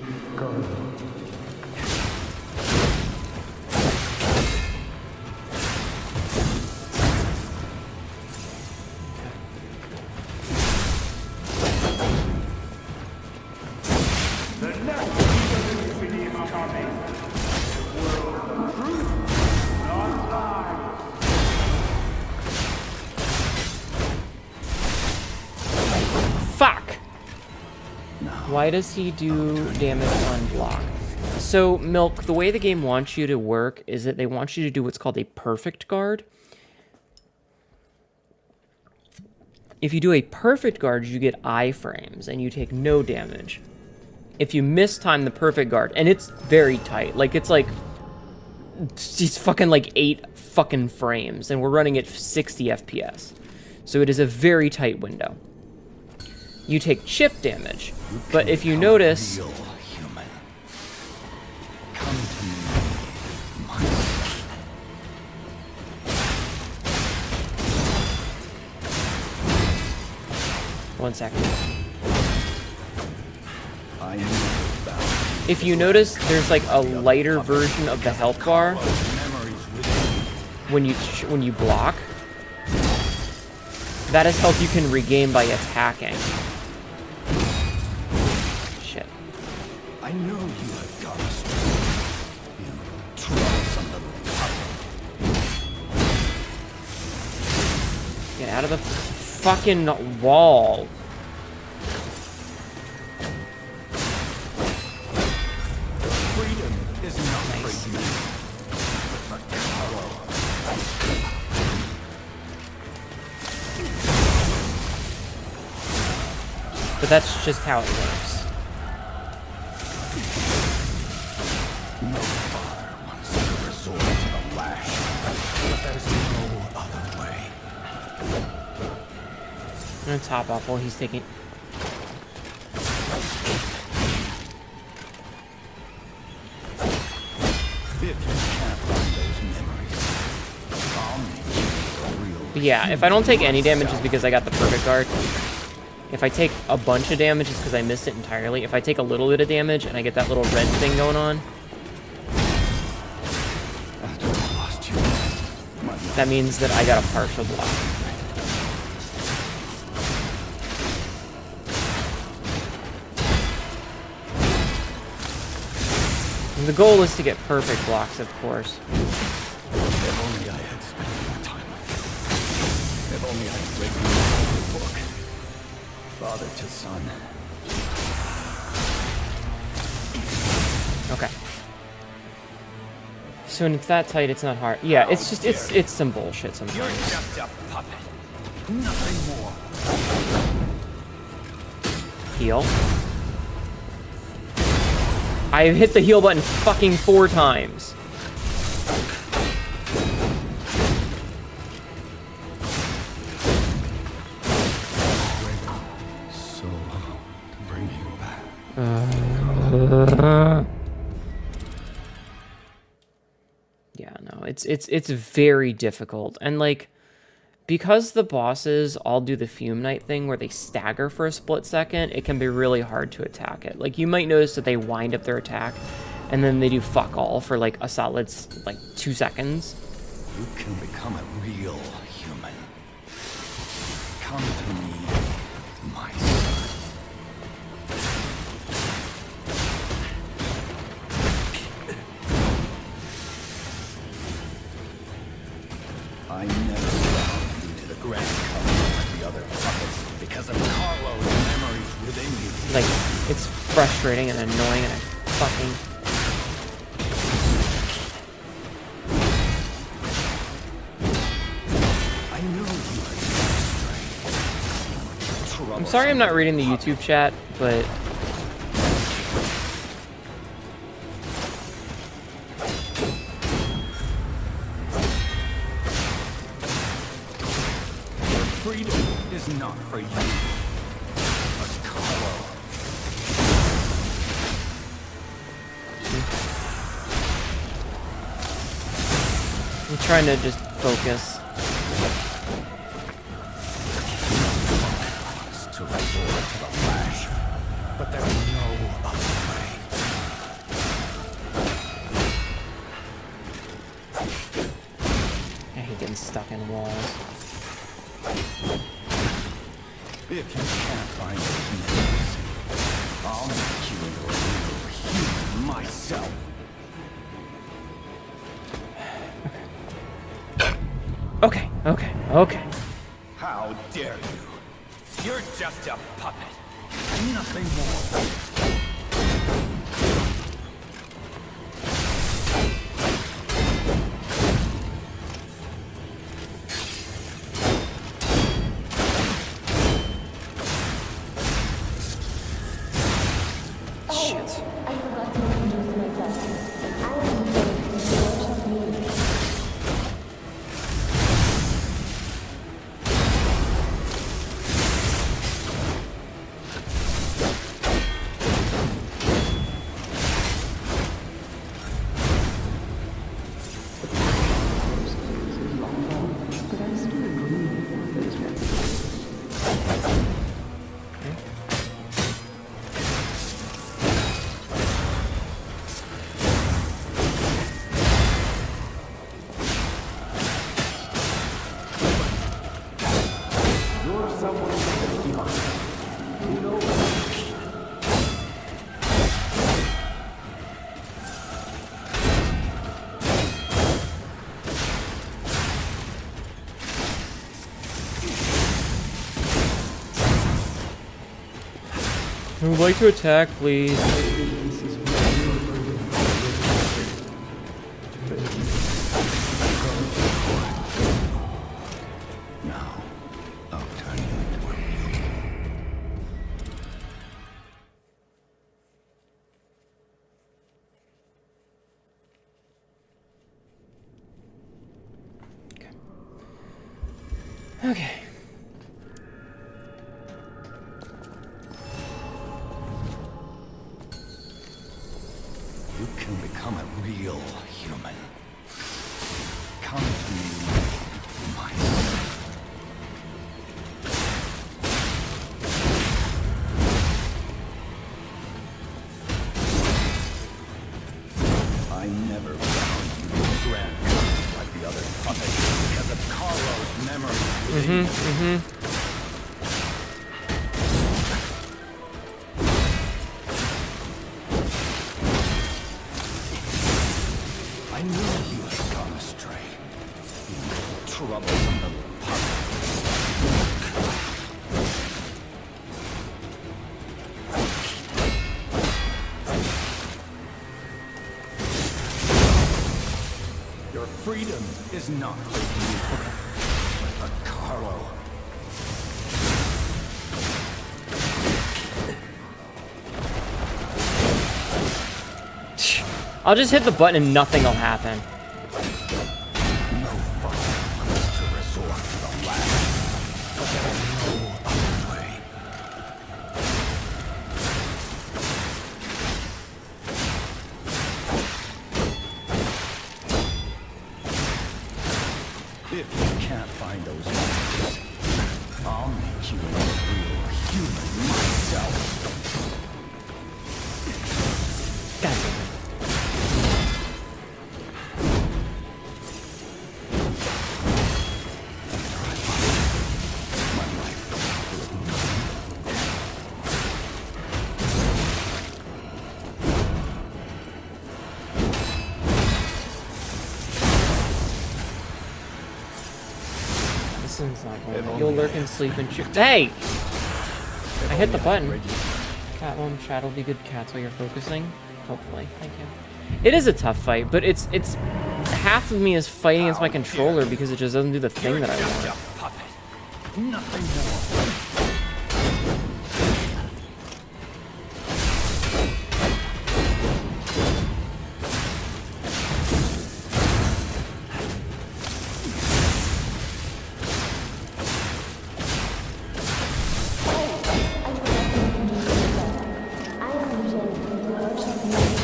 Fuck! Why does he do damage on block? So, Milk, the way the game wants you to work is that they want you to do what's called a perfect guard. If you do a perfect guard, you get iframes, and you take no damage. If you mistime the perfect guard, and it's very tight, like, it's fucking like 8 fucking frames, and we're running at 60 FPS. So it is a very tight window. You take chip damage, but if you notice... Real human. Come to me, my son. 1 second. I never found If you notice, there's like a lighter version of the health bar memories within you. when you block. That is health you can regain by attacking. Shit. I know you have gone astray. You troublesome little puppet. Get out of the fucking wall. Freedom is not for you, but for Carlo. But that's just how it works. No father wants to resort to the lash, but there's no other way. I'm gonna top off while he's taking... If you can't find those memories, I'll make you a real. But yeah, if I don't take any damage, it's because I got the perfect guard. If I take a bunch of damage, it's because I missed it entirely. If I take a little bit of damage and I get that little red thing going on, After I lost you, my life that means that I got a partial block. And the goal is to get perfect blocks, of course. If only I had spent more time with you. If only I had read you the book. Father to son. Okay. So when it's that tight, it's not hard. Yeah, it's just, it's some bullshit You're sometimes. just a puppet. Nothing more. Heal. I hit the heal button fucking 4 times. So long to bring you back. Yeah, no, it's very difficult. And like, because the bosses all do the Fume Knight thing where they stagger for a split second, it can be really hard to attack it. Like, you might notice that they wind up their attack, and then they do fuck all for like a solid, like, 2 seconds. You can become a real human. Come to me, my son. I never bound you to the grand covenant like the other puppets because of Carlo's memories within you. Like, it's frustrating and annoying, and I fucking... I know you are I'm sorry I'm not reading the YouTube chat, but... Freedom is not for you, but Carlo. I'm trying to just focus. To resort to the lash, but there's no other way. I hate getting stuck in walls. If you can't find those names, I'll make you into a real human myself. Okay, okay, okay. How dare you? You're just a puppet, and nothing more. Shit. I forgot to introduce myself. I am Hnetu, the Lord of Hnetu. But I still agree with those methods. You're someone left behind. Who knows? Who would like to attack, please? This is what you're learning. Now, I'll turn you into a mutant. Okay. You can become a real human. Come to me, my son. I never found you a grand like the other puppets because of Carlo's memory. I knew you had gone astray. You troublesome little puppet. Your freedom is not for you, but for Carlo. I'll just hit the button and nothing will happen. No fun unless to resort to the last. But there is no other way. If you can't find those answers, I'll make you a real human myself. God damn it. My life will have This one's not going. You'll lurk and sleep and shoot. Hey! I hit the button. Catwoman chat will be good cats while you're focusing. Hopefully. Thank you. It is a tough fight, but it's half of me is fighting against my controller because it just doesn't do the thing that I just want. a puppet. Nothing more. I am Hnetu, the Lord of Hnetu.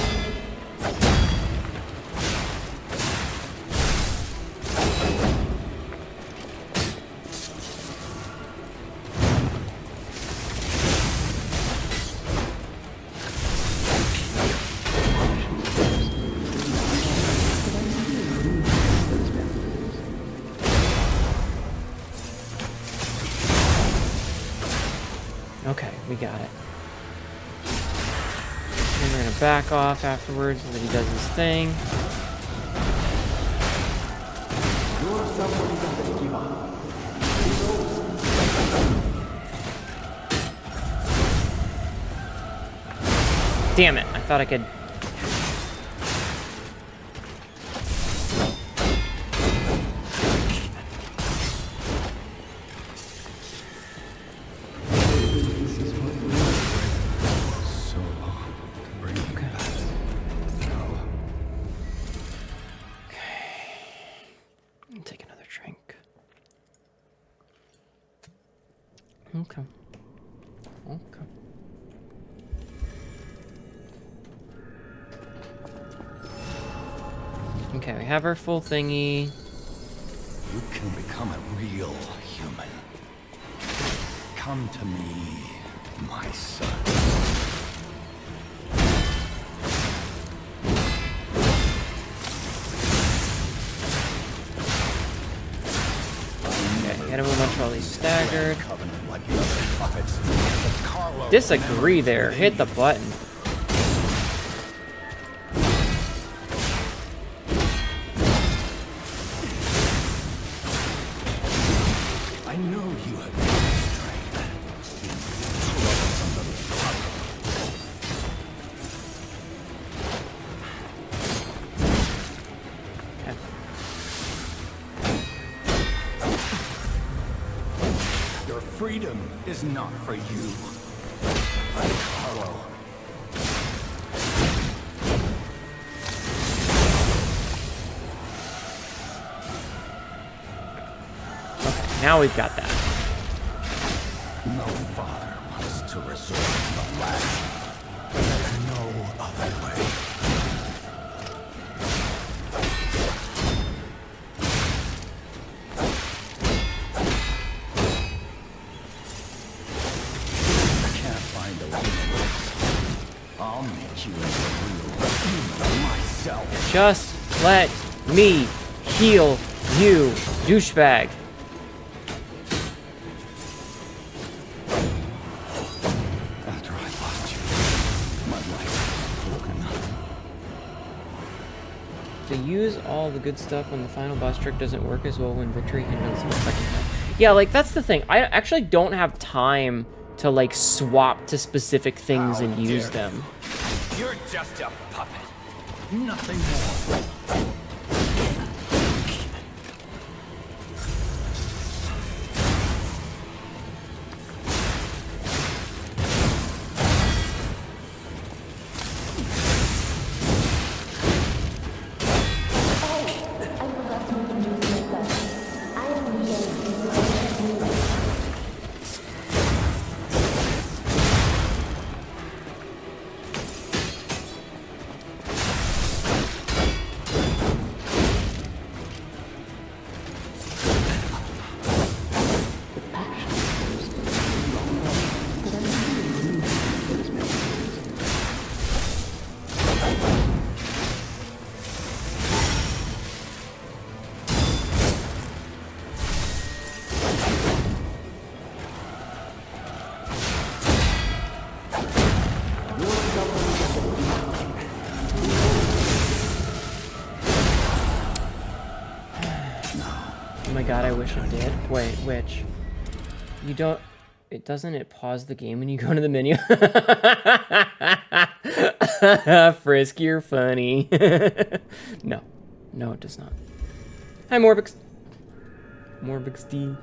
got it. And we're gonna back off afterwards so that he does his thing. You're someone who doesn't give up. Damn it, I thought I could... So long to bring you back. No. Let me take another drink. Okay. Okay. Okay, we have our full thingy. You can become a real human. Come to me, my son. Okay, hit him a bunch while he's staggered. Covenant like the other puppets. But Carlos Disagree there. Hit the button. I know you have been strength. Troubles under the puppet. Okay. Your freedom is not for you. Carlo. Okay, now we've got that. No father wants to resort to the lash. There's no other way. I can't find a way to this. I'll make you into a real human myself. Just let me heal you, douchebag. After I lost you, my life was broken. To use all the good stuff when the final boss trick doesn't work as well when victory hinders the second time. Yeah, like, that's the thing. I actually don't have time to, like, swap to specific things and use dare them. You're just a puppet. Nothing more. I forgot to introduce myself. I am Hnetu. Oh my god, I wish it did. Wait, which? You don't... It doesn't it pause the game when you go to the menu? Frisk, you're funny. No. No, it does not. Hi, Morbix. Morbix D.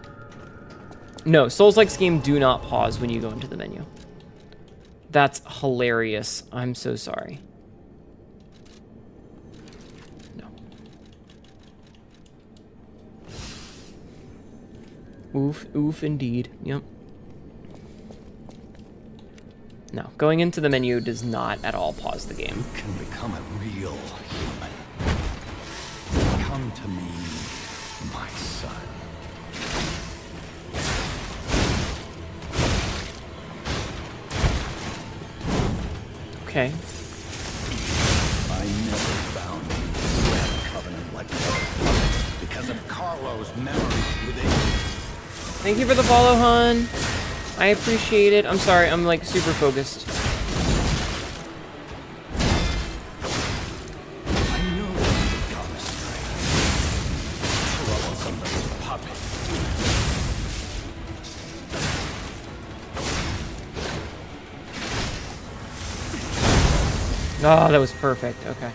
No, Souls-like game do not pause when you go into the menu. That's hilarious. I'm so sorry. No. Oof, oof, indeed. Yep. No, going into the menu does not at all pause the game. You can become a real human. Come to me, my son. Okay. I never found you to have a covenant like that because of Carlo's memories within you. Thank you for the follow, hon. I appreciate it. I'm sorry, I'm like super focused. I know you've gone astray. Troublesome little puppet. Oh, that was perfect. Okay.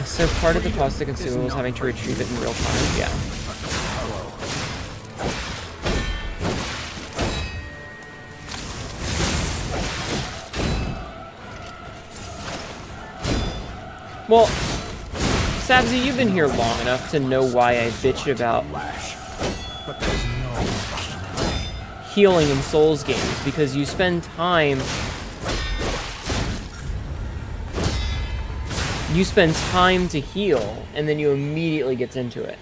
So part of the cost of consumables having to retrieve it in real time. Yeah. Well, Sabzi, you've been here long enough to know why I bitch about But there's no healing in Souls games, because you spend time to heal, and then you immediately get into it.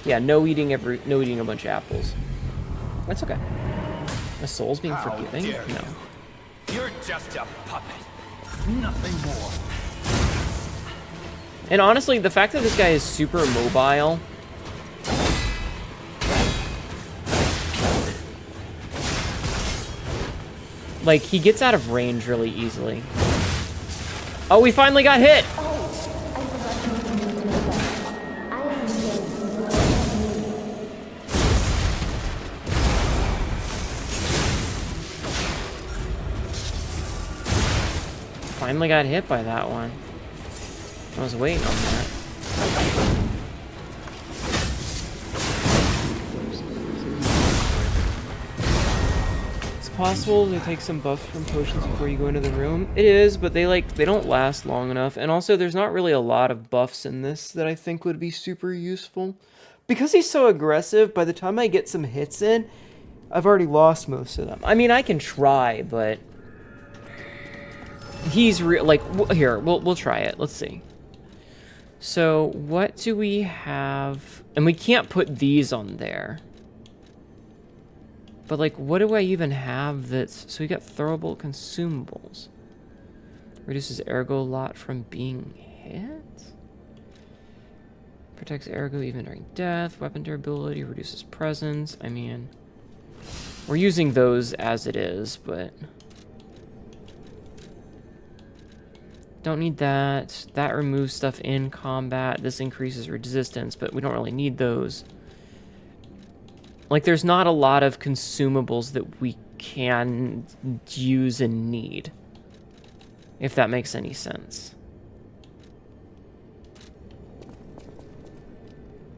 Yeah, no eating a bunch of apples. That's okay. A Souls being How forgiving? dare No. You're just a puppet. Nothing more. And honestly, the fact that this guy is super mobile, like, he gets out of range really easily. Oh, we finally got hit! Finally got hit by that one. I was waiting on that. It's possible to take some buffs from potions before you go into the room. It is, but they don't last long enough. And also, there's not really a lot of buffs in this that I think would be super useful. Because he's so aggressive, by the time I get some hits in, I've already lost most of them. I mean, I can try, but he's here, we'll try it. Let's see. So, what do we have? And we can't put these on there. But, like, what do I even have that's... So, we got throwable consumables. Reduces ergo lot from being hit? Protects ergo even during death. Weapon durability. Reduces presence. I mean... We're using those as it is, but... Don't need that. That removes stuff in combat. This increases resistance, but we don't really need those. Like, there's not a lot of consumables that we can use and need. If that makes any sense.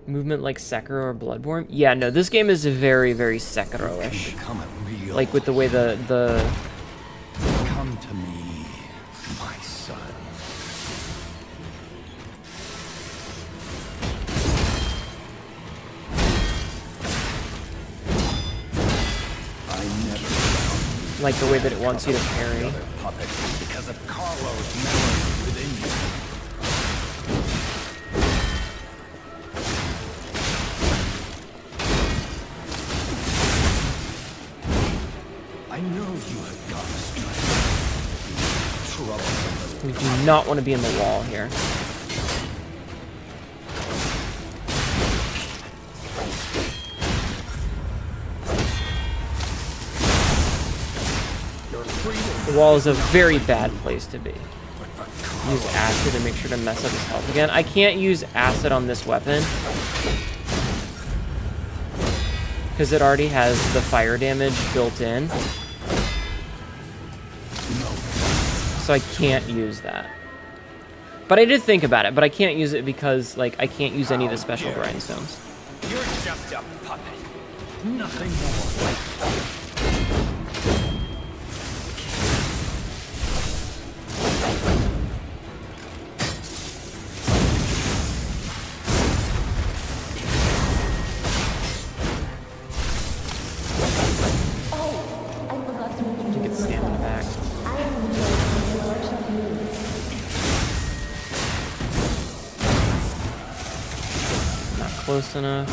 Movement like Sekiro or Bloodborne? Yeah, no, this game is very, very Sekiro-ish. Like, with the way the... Come to me, my son. Like the way that it wants you to parry. Puppet, because of Carlo's memory within you. I know you have gone astray. Troublesome. We do not want to be in the wall here. The wall is a very bad place to be. Use acid to make sure to mess up his health again. I can't use acid on this weapon because it already has the fire damage built in. So I can't use that. But I did think about it, but I can't use it because, like, I can't use any of the special grindstones. You're just a puppet. Nothing more. Close enough.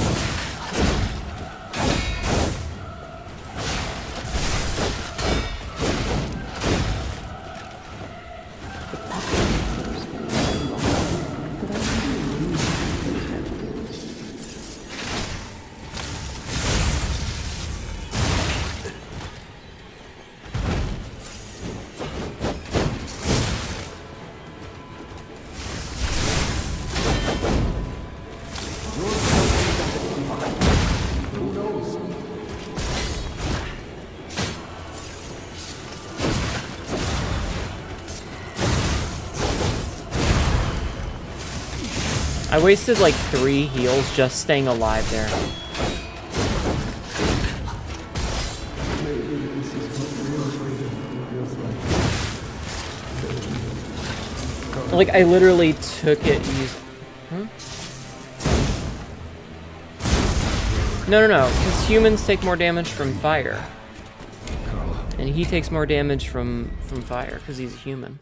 I wasted like 3 heals just staying alive there. Maybe this is what real freedom feels like. Like, I literally took it and used... Huh? No, because humans take more damage from fire. And he takes more damage from fire, because he's a human.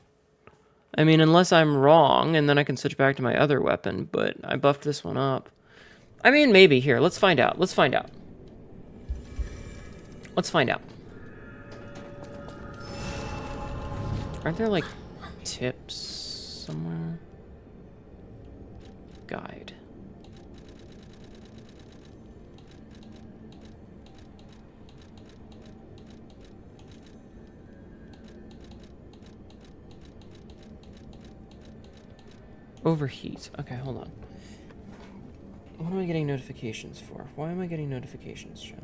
I mean, unless I'm wrong, and then I can switch back to my other weapon, but I buffed this one up. I mean, maybe. Here, let's find out. Let's find out. Let's find out. Aren't there, like, tips somewhere? Guide. Overheat. Okay, hold on. What am I getting notifications for? Why am I getting notifications, Joe?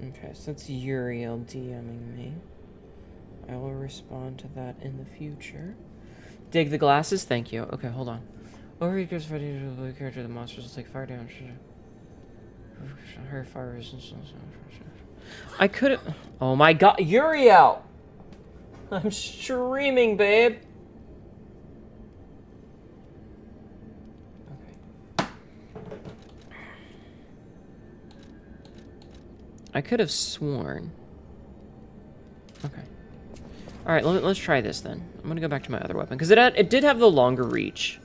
Okay, so that's Uriel DMing me. I will respond to that in the future. Dig the glasses? Thank you. Okay, hold on. Overheat gives ready to the character. The monsters will take fire damage. Her fire resistance. I could have... Oh my god, Uriel! I'm streaming, babe! Okay. I could have sworn... Okay. Alright, let's try this then. I'm gonna go back to my other weapon, because it did have the longer reach.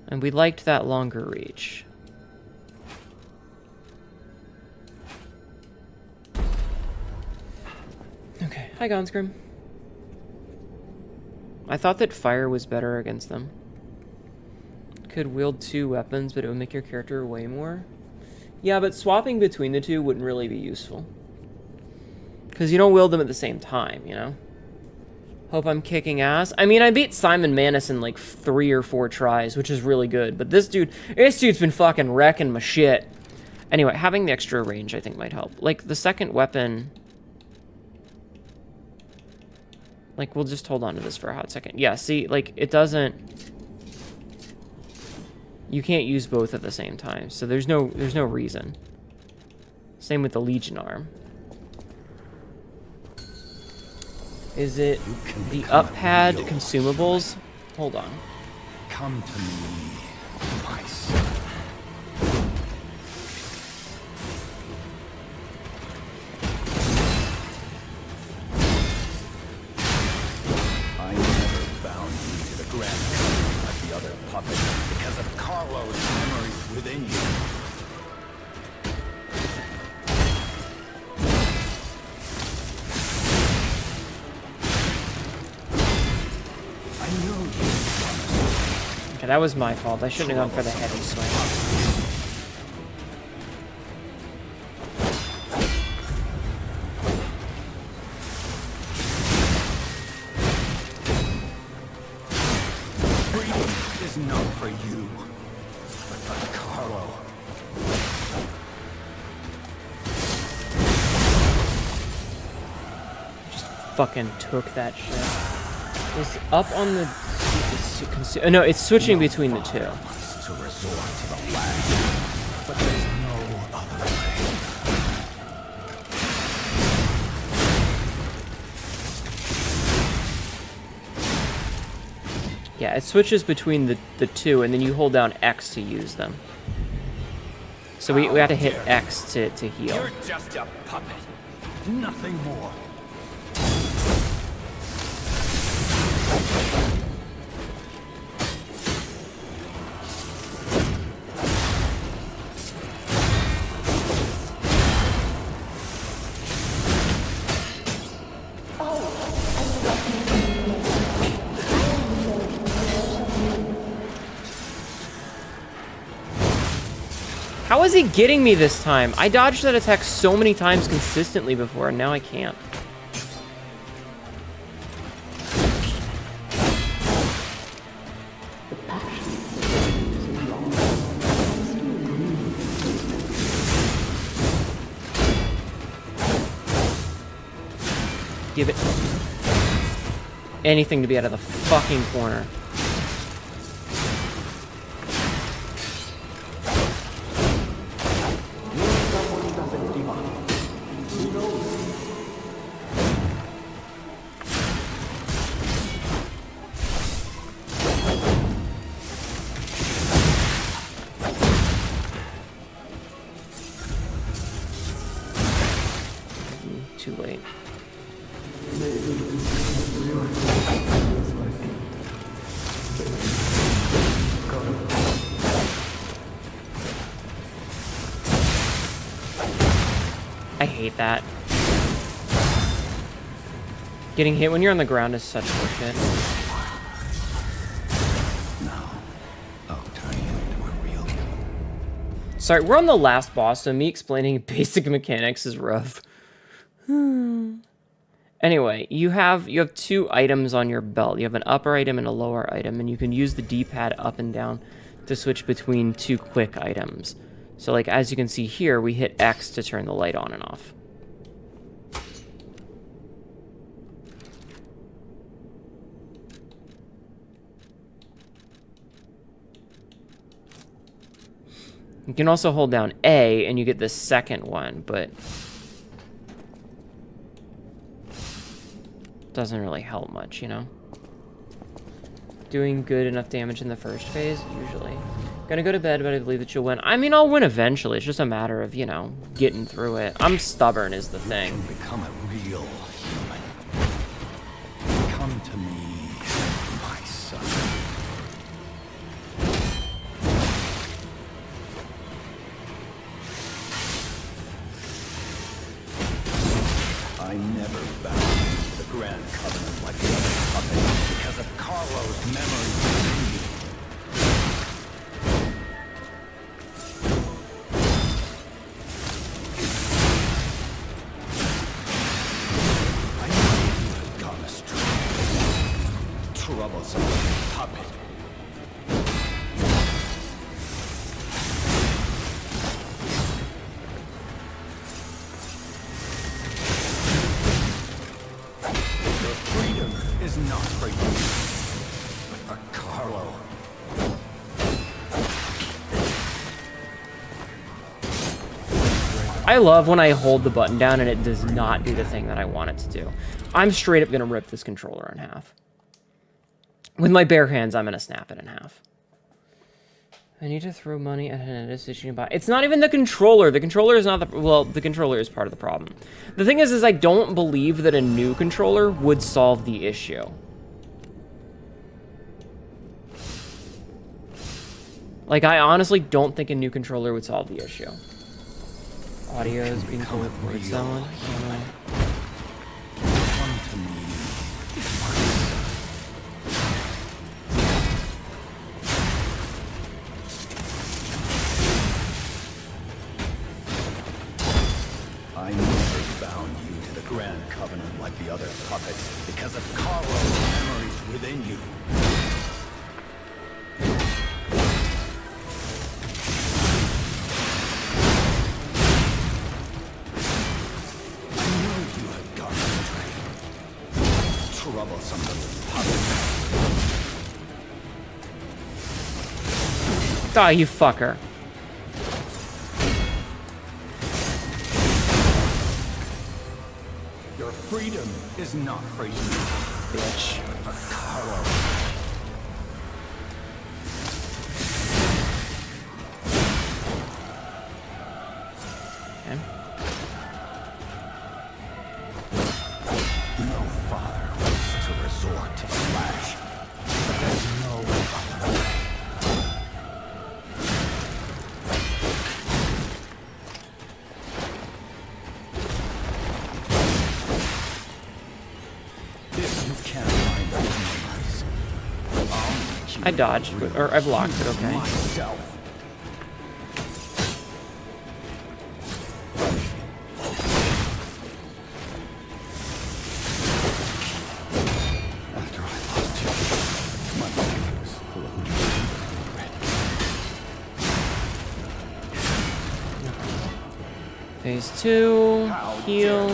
And we liked that longer reach. Okay, hi Gonsgrim. I thought that fire was better against them. Could wield 2 weapons, but it would make your character way more. Yeah, but swapping between the 2 wouldn't really be useful. Because you don't wield them at the same time, you know? Hope I'm kicking ass. I mean, I beat Simon Manus in like 3 or 4 tries, which is really good. But this dude's been fucking wrecking my shit. Anyway, having the extra range I think might help. Like, the second weapon... Like, we'll just hold on to this for a hot second. Yeah, see, like, it doesn't... You can't use both at the same time, so there's no reason. Same with the Legion arm. Is it the up pad consumables? Hold on. Come to me, my son. I never bound you to the grand company like the other puppets because of Carlo's memories within you. Okay, that was my fault. I shouldn't have gone for the heavy swing. Freedom is not for you, but for Carlo. Just fucking took that shit. Is up on the... No, it's switching between the 2. To resort to the flag, but there's no other way. Yeah, it switches between the 2, and then you hold down X to use them. So we have to hit X to heal. You're just a puppet, nothing more. How is he getting me this time? I dodged that attack so many times consistently before, and now I can't. give it anything to be out of the fucking corner. Someone doesn't divine. Who knows? Too late. I hate that. Getting hit when you're on the ground is such bullshit. Now, I'll turn you into a real human. Sorry, we're on the last boss, so me explaining basic mechanics is rough. Anyway, you have 2 items on your belt. You have an upper item and a lower item, and you can use the D-pad up and down to switch between 2 quick items. So like as you can see here, we hit X to turn the light on and off. You can also hold down A and you get the second one, but doesn't really help much, you know? Doing good enough damage in the first phase, usually. Gonna go to bed, but I believe that you'll win. I mean, I'll win eventually. It's just a matter of, you know, getting through it. I'm stubborn is the thing. Become a real human. Come to me, my son. I never bound the Grand Covenant like the other puppets because of Carlo's memory within you. I knew you had gone astray. Troublesome puppet. Your freedom is not for you, but for Carlo. I love when I hold the button down and it does not do the thing that I want it to do. I'm straight up gonna rip this controller in half. With my bare hands, I'm gonna snap it in half. I need to throw money at an decision you buy. It's not even the controller. The controller is not the... Well, the controller is part of the problem. The thing is I don't believe that a new controller would solve the issue. Like, I honestly don't think a new controller would solve the issue. Audio is being pulled with someone. Come to me. I never bound you to the Grand Covenant like the other puppets because of Carlo's memories within you. I knew you had gone astray. Troublesome little puppet. Ah, you fucker. Your freedom is not for you, bitch, but for Carlo. Okay. No father wants to resort to the lash, but there's no other way. If you can't find compromise, I'll make you I dodged, but, or I blocked it, okay. myself. After I lost you, my life was full of regret. Phase 2, heal.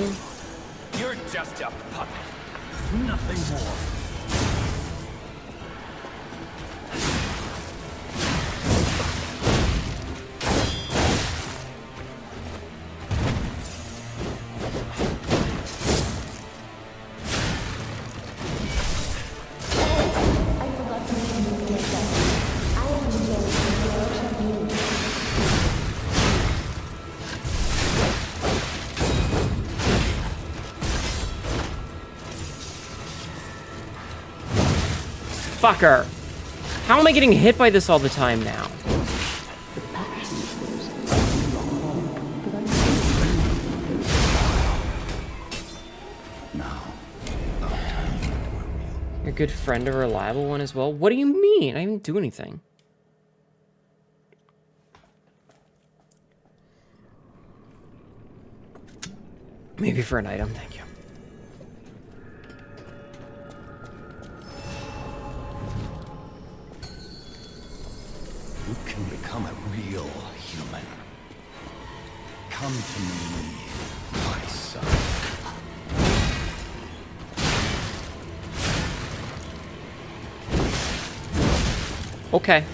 You're just a puppet. Nothing more. I forgot to introduce myself. I am the direction of you. Fucker. How am I getting hit by this all the time now? Now, You're a good friend, a reliable one as well. What do you mean? I didn't do anything. Maybe for an item, thank you. you can become a real human. Come to me, my son. Okay.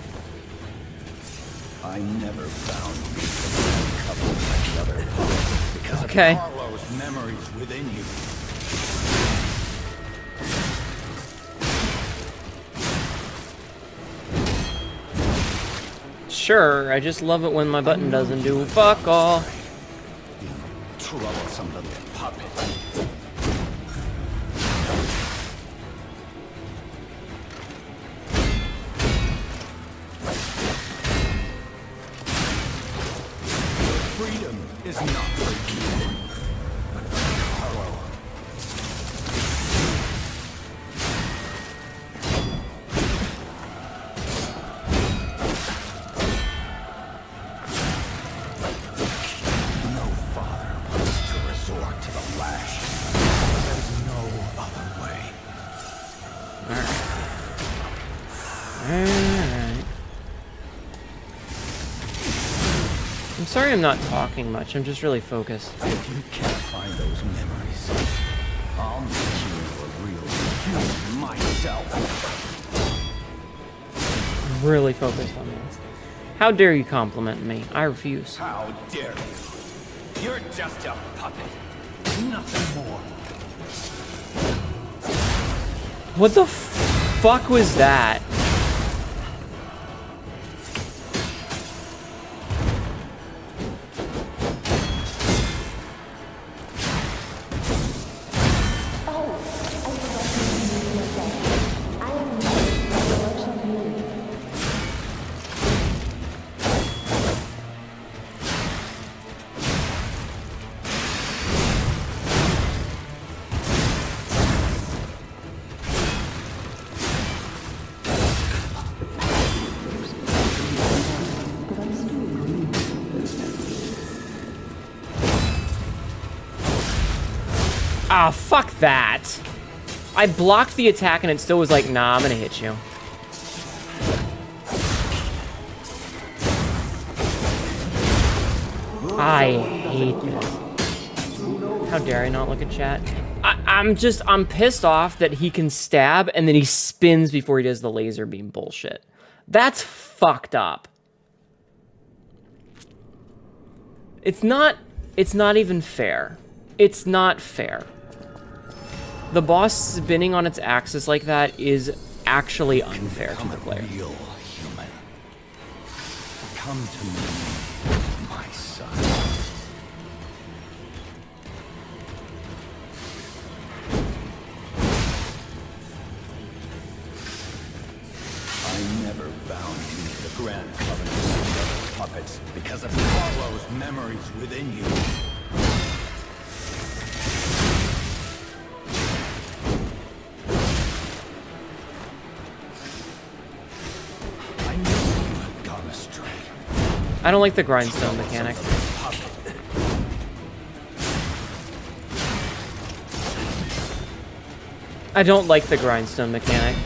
I never found you a couple like the other puppets because Okay. of Carlo's memories within you. Sure, I just love it when my button doesn't do fuck all. You troublesome little puppet. Freedom is not for you, but for Carlo. No father wants to resort to the lash. There's no other way. Alright. I'm sorry I'm not talking much, I'm just really focused. If you can't find those memories, I'll make you a real human myself. I'm really focused on this. How dare you compliment me? I refuse. How dare you? You're just a puppet. Nothing more. What the fuck was that? Oh, I forgot to introduce myself. I am the direction of you. Ah, fuck that. I blocked the attack and it still was like, nah, I'm gonna hit you. I hate this. How dare I not look at chat? I'm pissed off that he can stab and then he spins before he does the laser beam bullshit. That's fucked up. It's not even fair. It's not fair. The boss spinning on its axis like that is actually unfair to the player. Real human. Come to me, my son. I never bound you to the grand covenant of puppets because of Carlo's memories within you. I knew you had gone astray. I don't like the grindstone mechanic. I don't like the grindstone mechanic.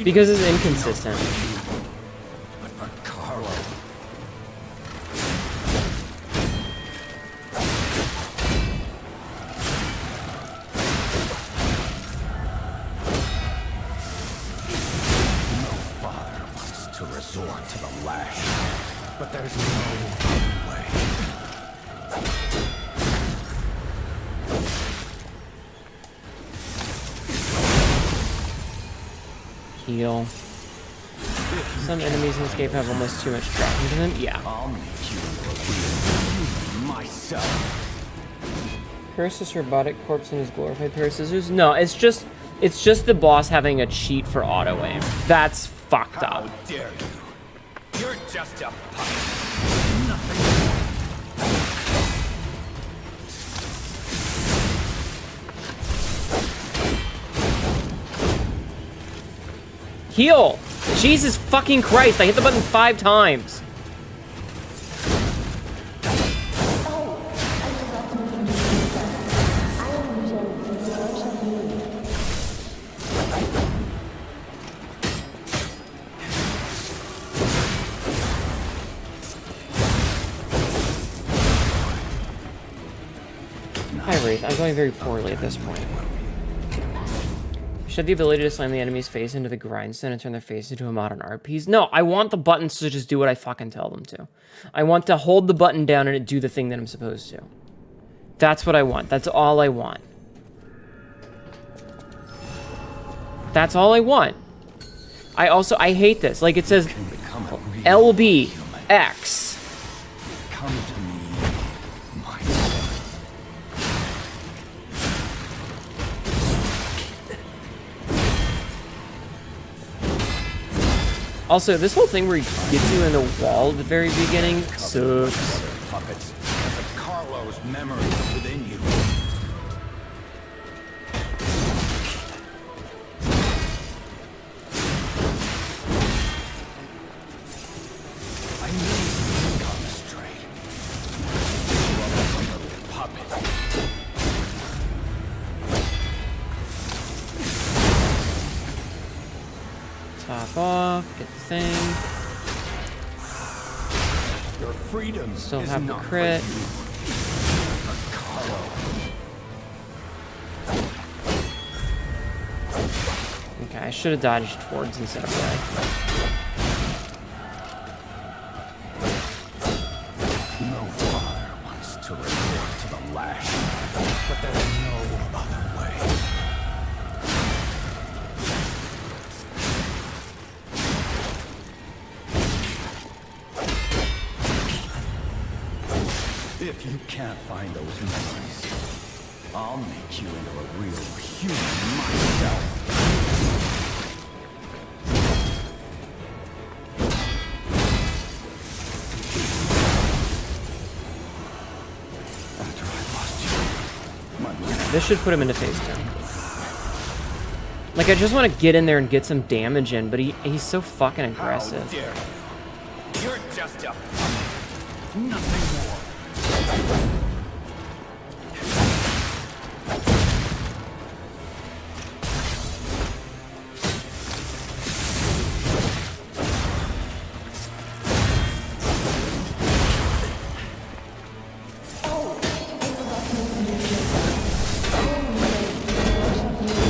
Because it's inconsistent. But for Carlo, But there's no other way. Heal. Some enemies in this game have almost too much tracking to them. Yeah. I'll make you a real human myself. Persis robotic corpse in his glorified pair of scissors? No, it's just the boss having a cheat for auto aim. That's fucked How up. dare you? You're just a puppet. Nothing Heal! Jesus fucking Christ, I hit the button 5 times. Oh, I forgot to introduce myself. I am Hnetu, the workshop lead. Hi Wraith, I'm going very poorly at this point. Should have the ability to slam the enemy's face into the grindstone and turn their face into a modern art piece? No, I want the buttons to just do what I fucking tell them to. I want to hold the button down and it do the thing that I'm supposed to. That's what I want. That's all I want. That's all I want. I hate this. Like it says can become a real LB human. X. Come to me, my son. Also, this whole thing where he gets you in the wall at the very beginning sucks. Other puppets, but Carlo's memory is within you. I knew you'd come straight. You are like a puppet. Top off, get the thing. Your freedom Still is have the not for crit. you, but Carlo. Okay, I should have dodged towards instead of away. No father wants to resort to the lash, but there's no other way. If you can't find those memories, I'll make you into a real human myself. After I lost you, my life. This should put him into phase 10. Like, I just want to get in there and get some damage in, but he's so fucking aggressive. How dare you? You're just a puppet. Nothing more. Oh, I forgot to introduce myself. I am Hnetu, the workshop lead.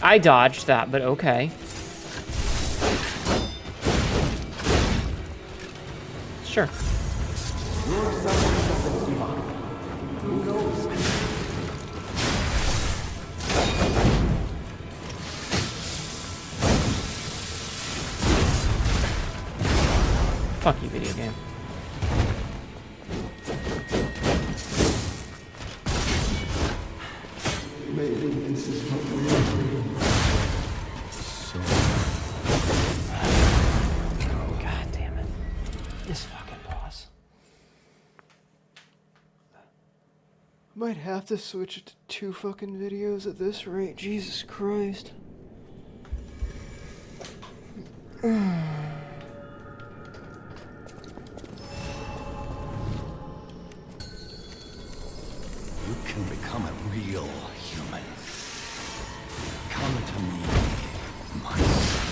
I dodged that, but okay. Sure. Your suffering has been defined. Who knows? Fuck you, video game. Maybe this is what we are doing. God damn it. This fucking boss. Might have to switch it to 2 fucking videos at this rate. Jesus Christ. can become a real human. Come to me, my son.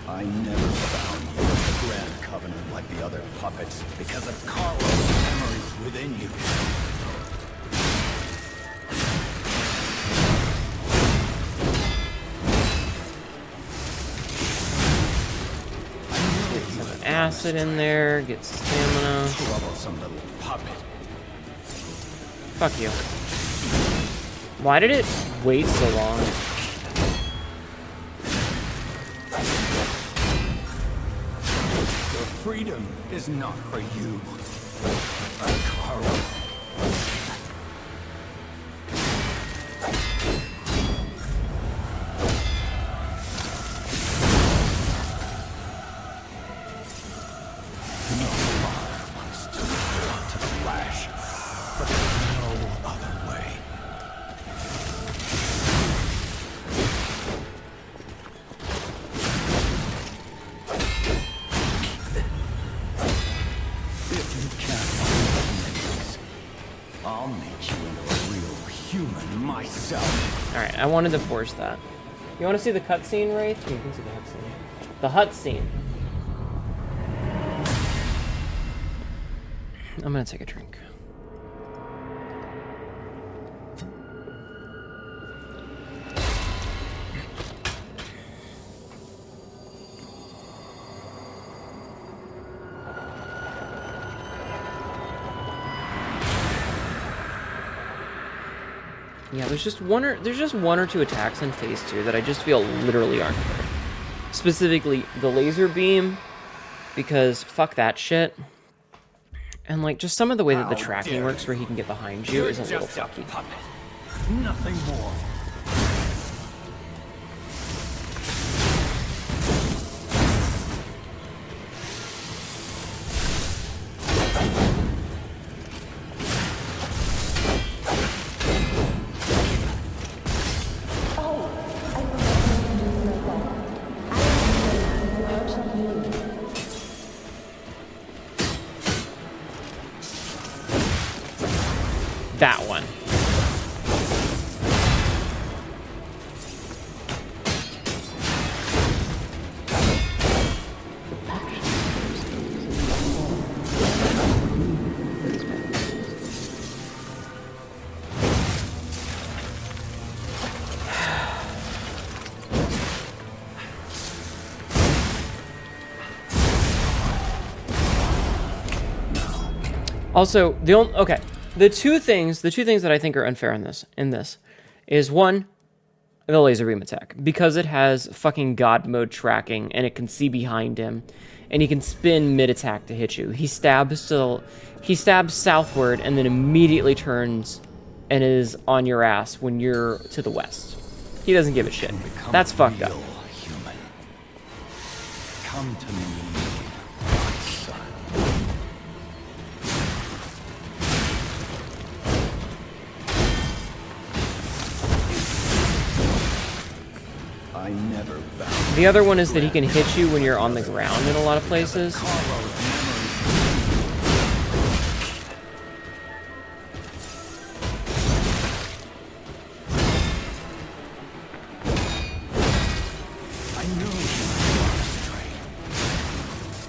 I never found you in the Grand Covenant like the other puppets because of Carlos' memories within you. Acid in there, get stamina. Troublesome little puppet. Fuck you. Why did it wait so long? Your freedom is not for you, Carlos. I'll make you into a real human myself. Alright, I wanted to force that. You want to see the cutscene, Wraith? You can see the cutscene. The hut scene. I'm gonna take a drink. Yeah, there's just one or two attacks in phase 2 that I just feel literally aren't fair. Specifically, the laser beam, because fuck that shit. And like just some of the way that the tracking works where he can get behind you is a little fucky. Puppet. Nothing more. That one. Also, the two things that I think are unfair in this is one, the laser beam attack, because it has fucking god mode tracking and it can see behind him and he can spin mid attack to hit you. He stabs southward and then immediately turns and is on your ass when you're to the west. He doesn't give a shit. That's fucked up. Human. Come to me. I never found The other one is that he can hit you when you're on the ground in a lot of places. I knew you were astray.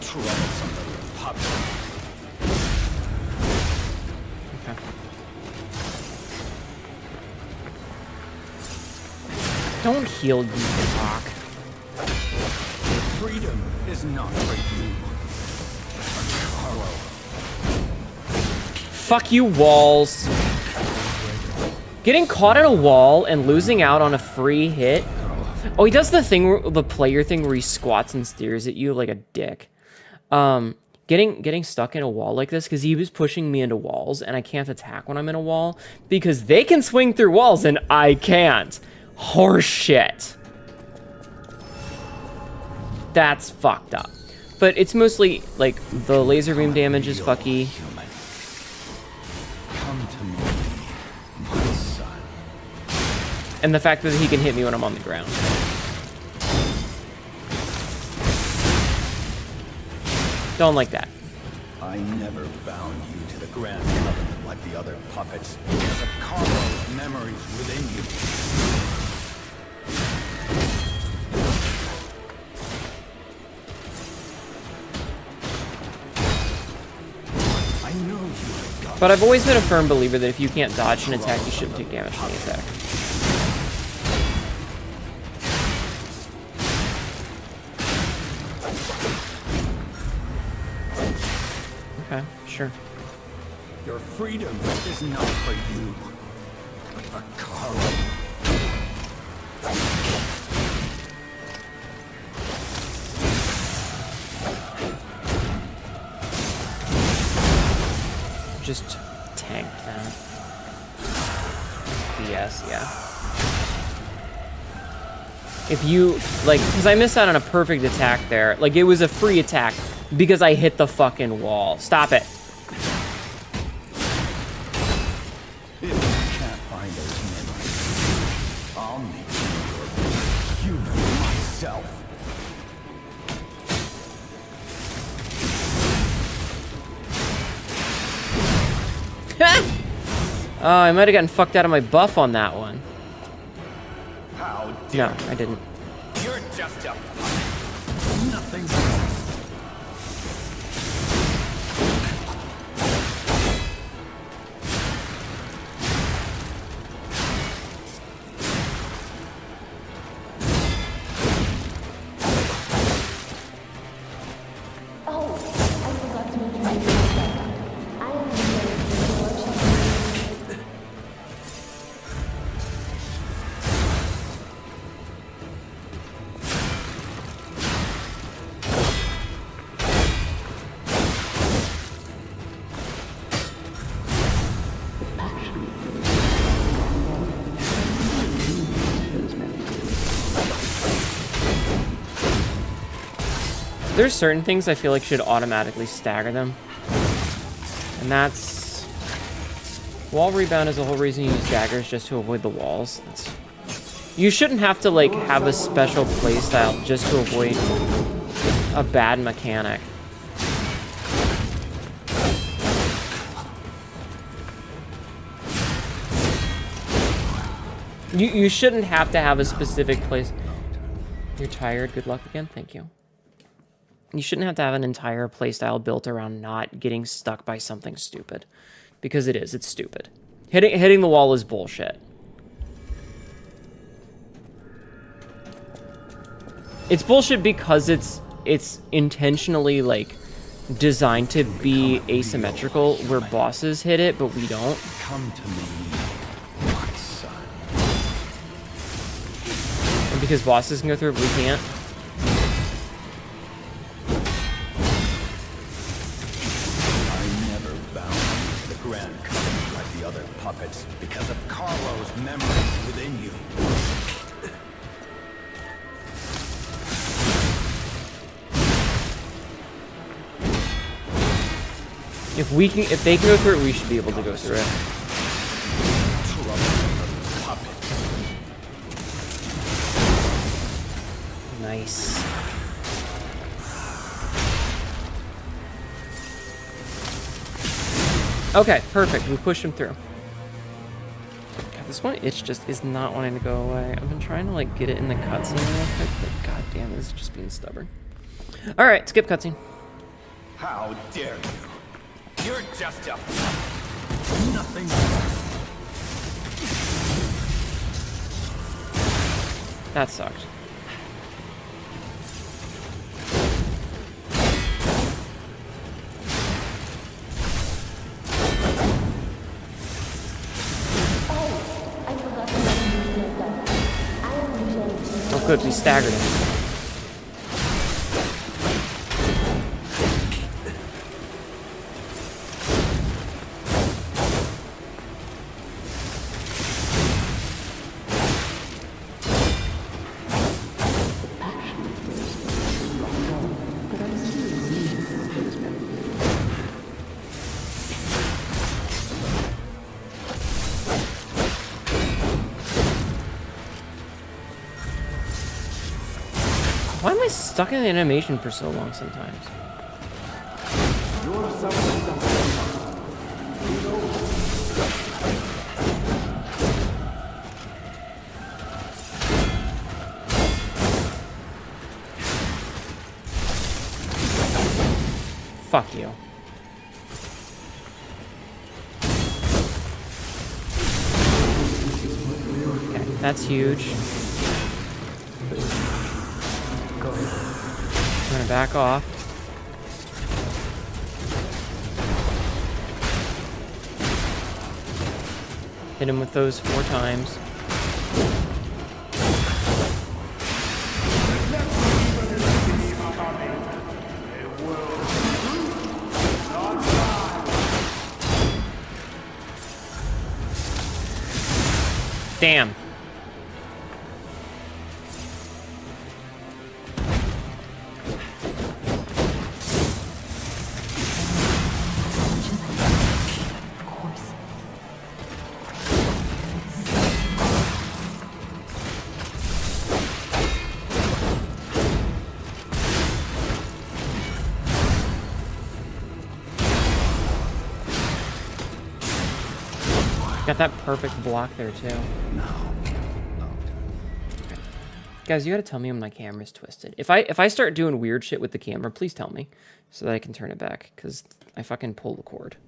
Troublesome little puppet. Okay. Don't heal, you cock. Freedom is not for you, Carlo. Fuck you, walls. Getting caught in a wall and losing out on a free hit. Oh, he does the player thing where he squats and stares at you like a dick. Getting stuck in a wall like this, because he was pushing me into walls, and I can't attack when I'm in a wall, because they can swing through walls and I can't. Horseshit. That's fucked up. But it's mostly, like, the laser beam damage is fucky. Come to me, my son. And the fact that he can hit me when I'm on the ground. Don't like that. I never bound you to the Grand Covenant like the other puppets, because of Carlo's memories within you. I know you have got. But I've always been a firm believer that if you can't dodge an attack, you shouldn't take damage from the attack. Okay, sure. Your freedom is not for you, but for Carlo. Just tank that. BS, yeah. If you, like, because I missed out on a perfect attack there. Like, it was a free attack because I hit the fucking wall. Stop it. If you can't find those memories, I'll make you your human myself. Oh, I might have gotten fucked out of my buff on that one. How dare No, I didn't. You're just a puppet. Nothing else. Oh, I forgot to introduce myself. I am the Lord Champion. There's certain things I feel like should automatically stagger them. And that's... Wall rebound is the whole reason you use daggers, just to avoid the walls. You shouldn't have to, like, have a special playstyle just to avoid a bad mechanic. You shouldn't have to have a specific place. You're tired. Good luck again. Thank you. You shouldn't have to have an entire playstyle built around not getting stuck by something stupid. Because it is. It's stupid. Hitting the wall is bullshit. It's bullshit because it's intentionally, like, designed to be asymmetrical where bosses hit it, but we don't. Come to me, my son. And because bosses can go through it, we can't. I never bound you to the Grand Covenant like the other puppets because of Carlo's memories within you. If they can go through it, we should be able to go through it. Nice. Okay, perfect. We pushed him through. God, this one itch just is not wanting to go away. I've been trying to, like, get it in the cutscene real quick, but god damn, this is just being stubborn. All right, skip cutscene. How dare you? You're just a nothing. That sucked. Oh, I forgot to introduce myself. I am the Hnetu. Oh good, we staggered him. Why am I stuck in the animation for so long sometimes? You're something of the Behemoth. Who knows? Fuck you. Okay, that's huge. I'm gonna back off. Hit him with those 4 times. Damn. Of course. Got that perfect block there too. Guys, you gotta tell me when my camera's twisted. If I start doing weird shit with the camera, please tell me so that I can turn it back, because I fucking pull the cord.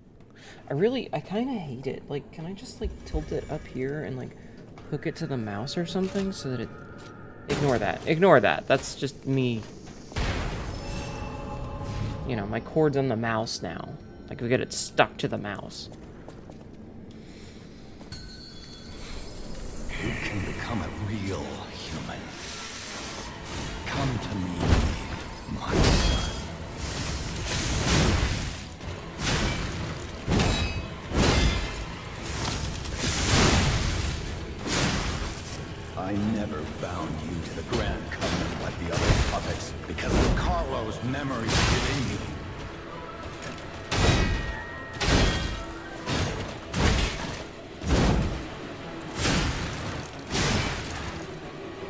I kind of hate it. Like, can I just like tilt it up here and like hook it to the mouse or something so that it... Ignore that. Ignore that. That's just me. You know, my cord's on the mouse now. Like, we get it stuck to the mouse. You can become a real human. Come to me, my son. I never bound you to the Grand Covenant like the other puppets because of Carlo's memories within you.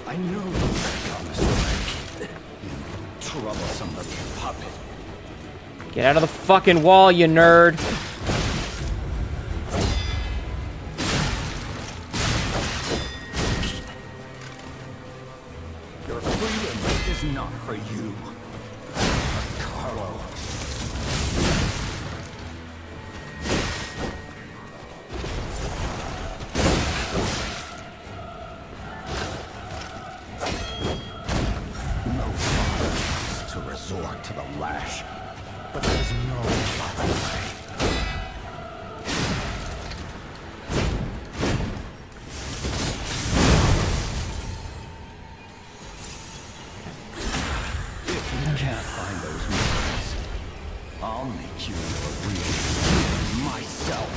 I know you've gone astray. You troublesome little puppet. Get out of the fucking wall, you nerd. Your freedom is not for you, Carlo. No father is to resort to the lash, but there's no other way. If you can't find those memories, I'll make you a real human myself.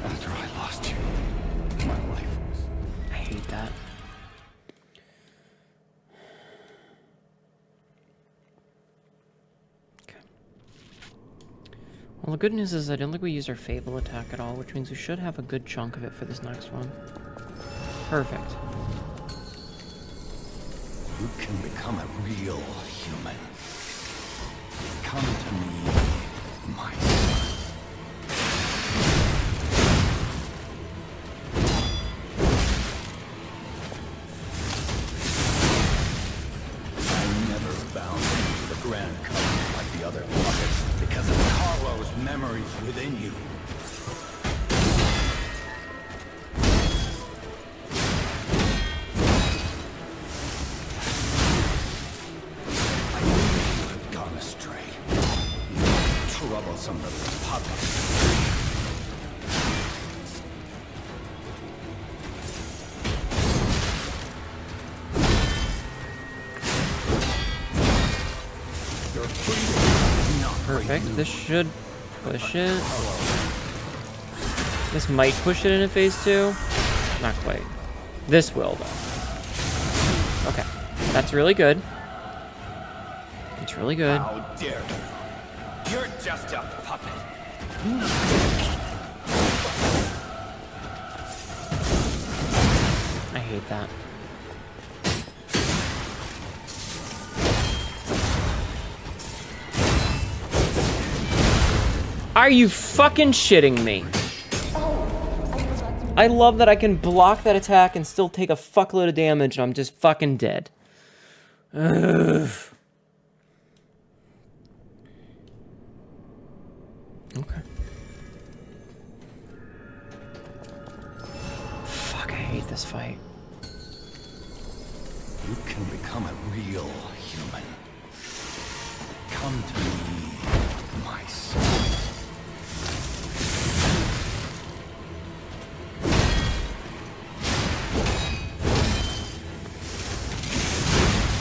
After I lost you, my life was... I hate that. Okay. Well, the good news is I don't think we used our Fable attack at all, which means we should have a good chunk of it for this next one. Perfect. You can become a real human. Come to me, my son. I never bound you to the Grand Covenant like the other puppets because of Carlo's memories within you. I knew you had gone astray. You troublesome little puppet. Your freedom is not for Perfect. you. This should push it. This might push it into phase 2. Not quite. This will, though. Okay. That's really good. It's really good. How dare you? You're just a puppet. hate that. Are you fucking shitting me? I love that I can block that attack and still take a fuckload of damage and I'm just fucking dead. Ugh. Okay. Fuck, I hate this fight. You can become a real human. Come to me, my son.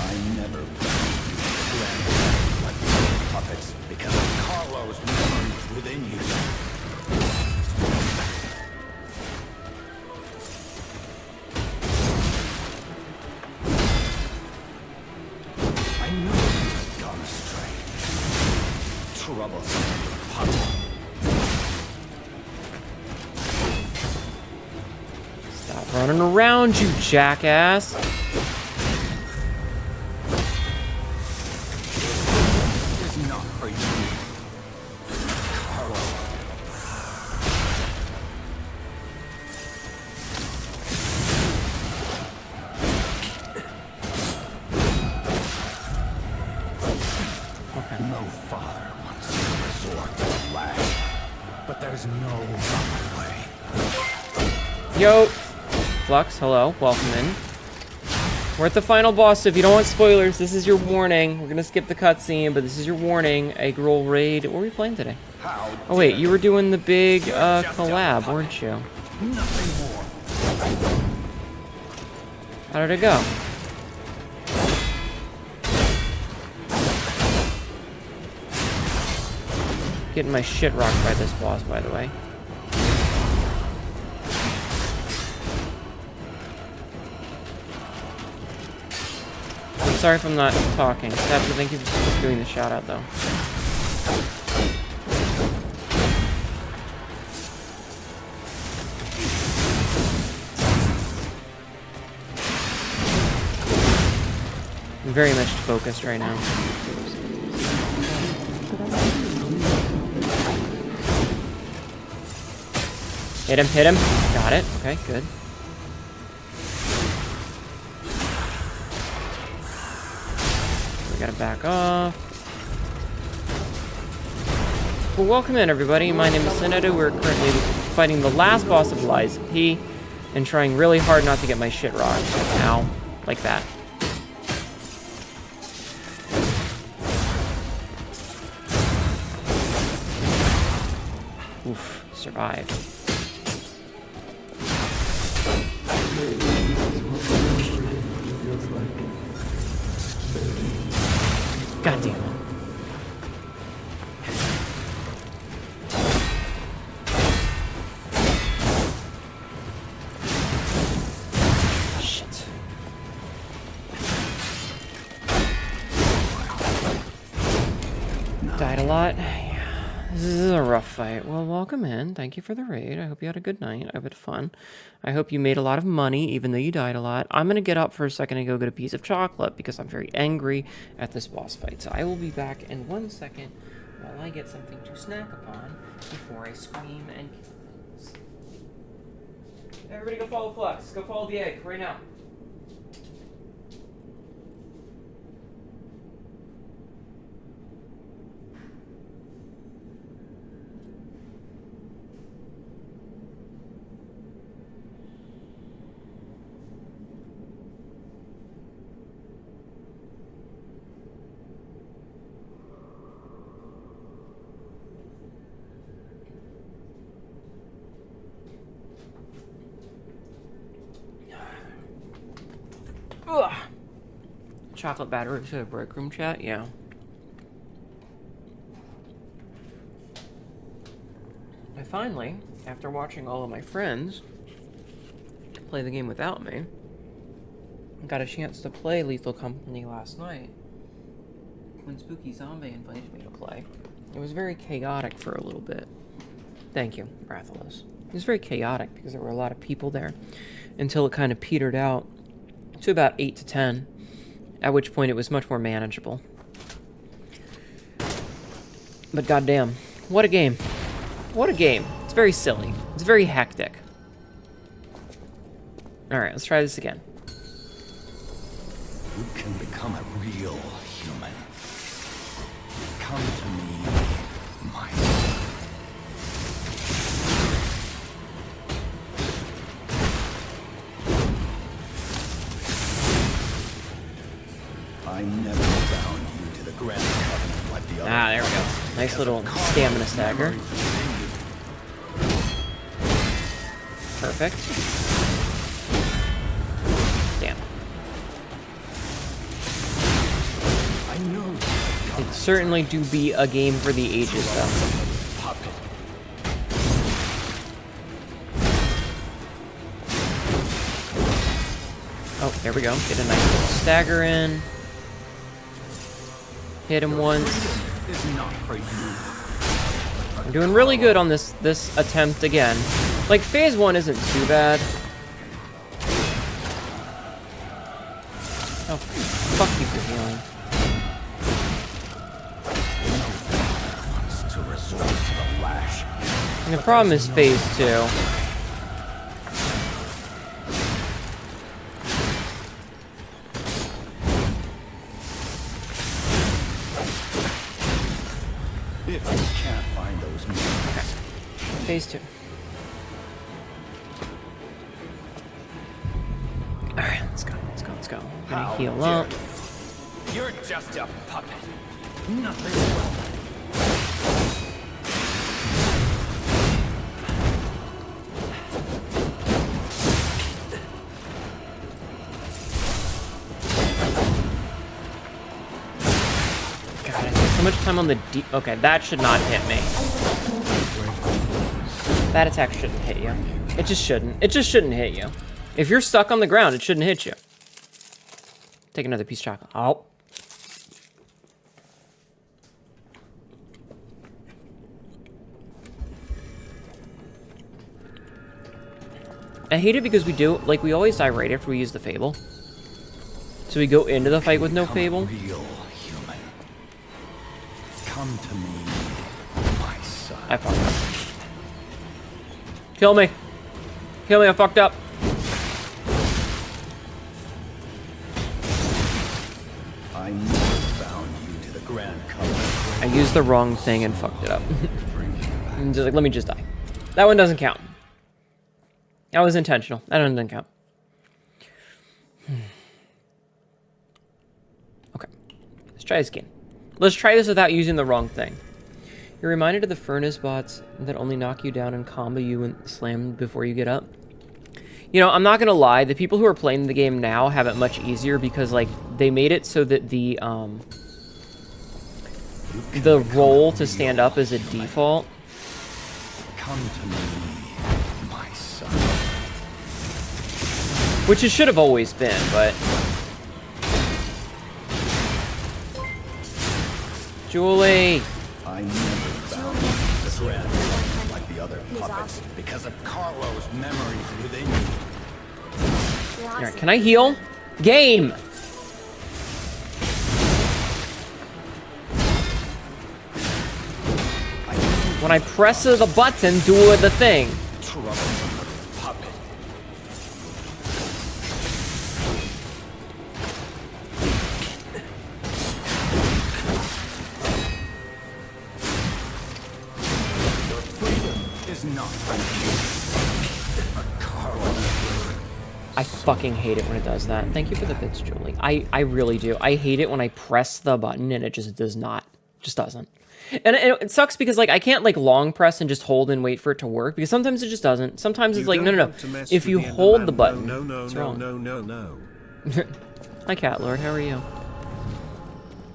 I never like puppets because of Carlo's memories within you. I knew you had gone astray. Troublesome puppet. Stop running around, you jackass. It's not for you, Carlo. No father wants to resort to the lash, but there's no other way. Yo, Flux, hello, welcome in. We're at the final boss, so if you don't want spoilers, this is your warning. We're gonna skip the cutscene, but this is your warning. A girl raid. What were we playing today? How Oh wait, dare you were doing the big collab, weren't you? nothing more. How did it go? Getting my shit rocked by this boss, by the way. I'm sorry if I'm not talking. Sapper, thank you for doing the shout out, though. I'm very much focused right now. Hit him, hit him. Got it. Okay, good. We gotta back off. Well, welcome in, everybody. My name is Hnetu. We're currently fighting the last boss of Lies P and trying really hard not to get my shit rocked. Ow. Like that. Oof. Survived. God damn it. Shit. Died a lot. This is a rough fight. Well, welcome in. Thank you for the raid. I hope you had a good night. I had fun. I hope you made a lot of money, even though you died a lot. I'm going to get up for a second and go get a piece of chocolate because I'm very angry at this boss fight. So I will be back in 1 second while I get something to snack upon before I scream and kill things. Everybody go follow Flux. Go follow the egg right now. Ugh. Chocolate battery to the break room chat, yeah. I finally, after watching all of my friends play the game without me, got a chance to play Lethal Company last night when Spooky Zombie invited me to play. It was very chaotic for a little bit. Thank you, Rathalos. It was very chaotic because there were a lot of people there until it kind of petered out to about 8 to 10, at which point it was much more manageable. But goddamn, what a game. What a game. It's very silly. It's very hectic. Alright, let's try this again. You can become a real human. Come to me, my son. I never bound you to the grand covenant like the other. Ah, there we go. Nice little stamina stagger. Perfect. Damn. I know. It certainly do be a game for the ages, though. Puppet. Oh, there we go. Get a nice little stagger in. Hit him once. Is not for you. We're doing really good on this attempt again. Like, phase 1 isn't too bad. Oh, fuck you for healing. Wants to resort to the flash. And the problem is phase 2. If you can't find those moves, Phase 2. Alright, let's go, let's go, let's go. Gonna how heal dare up. you? You're just a puppet. Nothing. God, I spent so much time on the okay, that should not hit me. That attack shouldn't hit you. It just shouldn't. It just shouldn't hit you. If you're stuck on the ground, it shouldn't hit you. Take another piece of chocolate. Oh. I hate it because we do, like, we always die right after we use the Fable. So we go into the fight with no Become a Fable. real human. Come to me, my son. I fucked up. Kill me. Kill me, I fucked up. I never bound you to the grand covenant. I used the wrong thing and fucked it up. Bring you back. And just like, let me just die. That one doesn't count. That was intentional. That one doesn't count. Okay. Let's try this again. Let's try this without using the wrong thing. You're reminded of the furnace bots that only knock you down and combo you and slam before you get up. You know, I'm not gonna lie, the people who are playing the game now have it much easier because, like, they made it so that the roll to stand up is a default. Come to me, my son. Which it should have always been, but... Julie! I never bound you to the grand covenant like the other puppets because of Carlo's memories within you. Alright, can I heal? Game! When I press the button, do the thing. Troublesome puppet. Your freedom is not from you. Carlo. I fucking hate it when it does that. Thank you for the bits, Julie. I really do. I hate it when I press the button and it just does not. Just doesn't. And it sucks because, like, I can't, like, long press and just hold and wait for it to work, because sometimes it just doesn't. Sometimes it's like, no. If you hold the button, it's wrong. No. Hi, Cat Lord. How are you?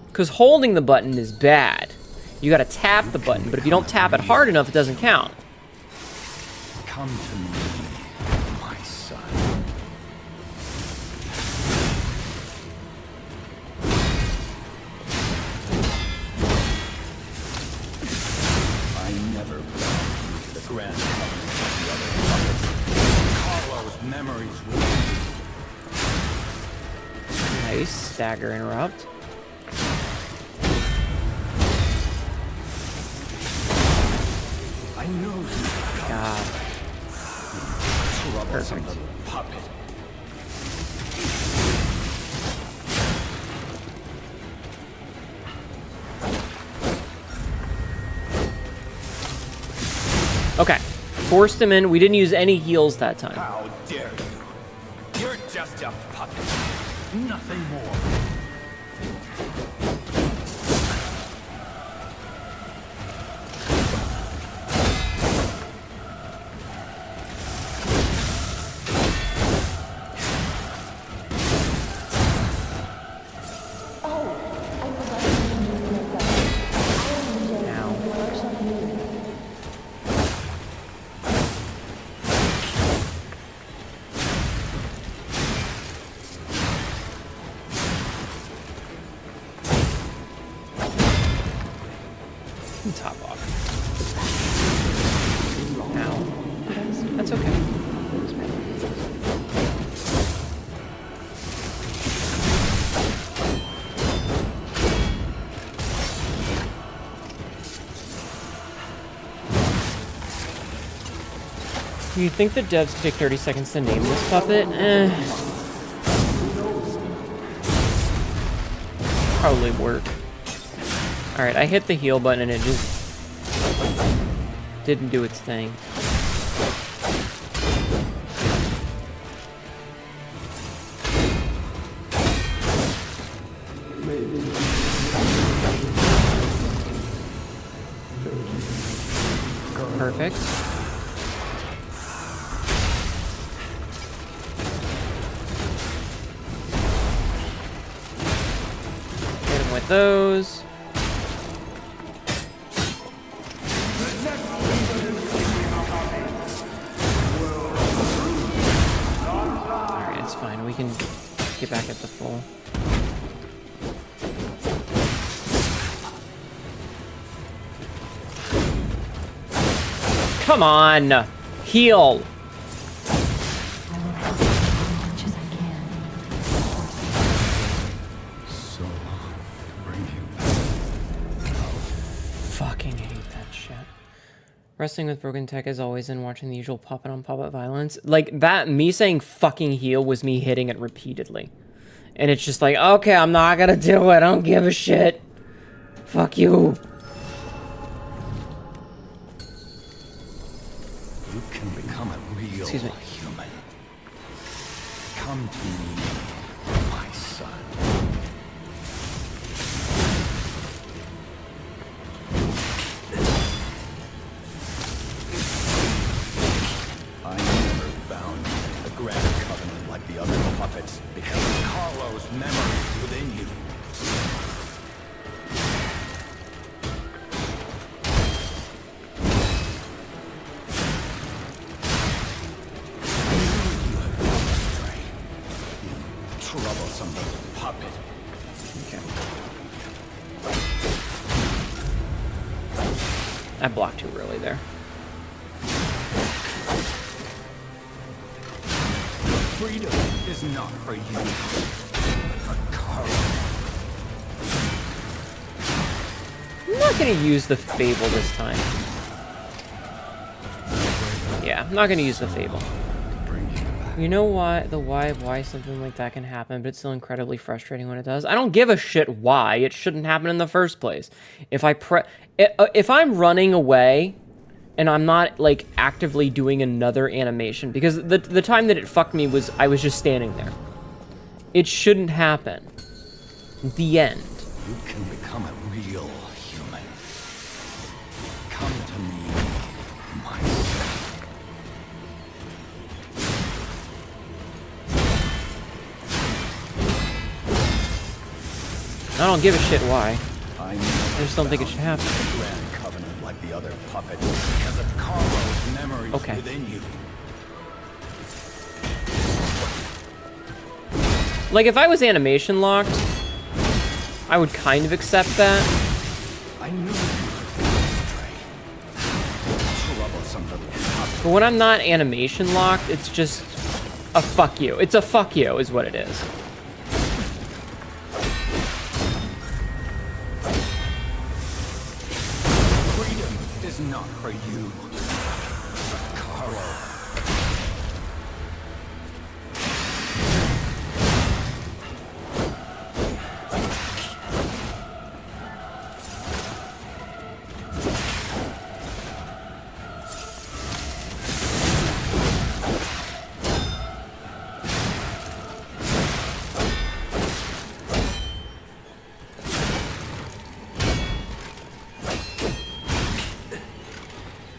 Because holding the button is bad. You gotta tap the button, but if you don't tap it hard enough, it doesn't count. Come to me, my son. I never bound you to the grand covenant of the other Carlo's memories within you. Nice. Stagger interrupt. I know you. God. Troublesome Perfect. little puppet. Okay. Forced him in. We didn't use any heals that time. How dare you? You're just a puppet. Nothing more. Oh, I forgot to introduce myself. I am Hnetu, Ow. the workshop Hnetu. Top off. Ow. That's okay. Do you think the devs could take 30 seconds to name this puppet? Probably work. Alright, I hit the heal button and it just didn't do its thing. Perfect. Hit him with those. Alright, it's fine. We can get back at the full. Come on! Heal! Much as I can. So long to bring you back. Fucking hate that shit. Wrestling with broken tech is always in watching the usual puppet on puppet violence. Like, that, me saying fucking heal was me hitting it repeatedly. And it's just like, okay, I'm not gonna do it. I don't give a shit. Fuck you. You can become a real Excuse me. human. Come to me, my son. I never found the Grand Covenant like the other puppets because of Carlo's memories within you. Troublesome little puppet. Okay. I blocked too early there. Freedom is not for you, but for Carlo. I'm not gonna use the Fable this time. Yeah, I'm not gonna use the Fable. Bring you back. You know why, the why of why something like that can happen, but it's still incredibly frustrating when it does? I don't give a shit why. It shouldn't happen in the first place. If I'm running away and I'm not, like, actively doing another animation, because the time that it fucked me was I was just standing there. It shouldn't happen. The end. You can become a real human. Come to me, my son. I don't give a shit why. I just don't think it should happen. The Grand Covenant like the other puppets because of Carlo's memories Okay. within you. Like, if I was animation locked, I would kind of accept that. I knew you were astray. Troublesome little puppet. But when I'm not animation locked, it's just a fuck you. It's a fuck you is what it is. Freedom is not for you. Carl.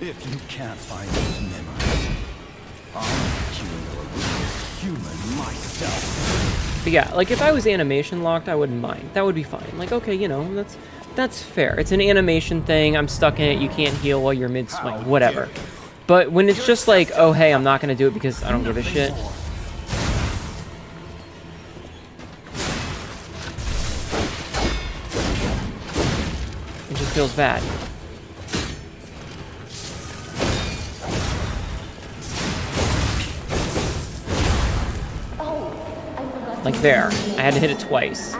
If you can't find those memories, I'll kill your human myself. But yeah, like if I was animation locked, I wouldn't mind. That would be fine. Like, okay, you know, that's fair. It's an animation thing. I'm stuck in it. You can't heal while you're mid-swing. Whatever. But when it's just like, oh, hey, I'm not going to do it because I don't give a shit. It just feels bad. Like there. I had to hit it twice.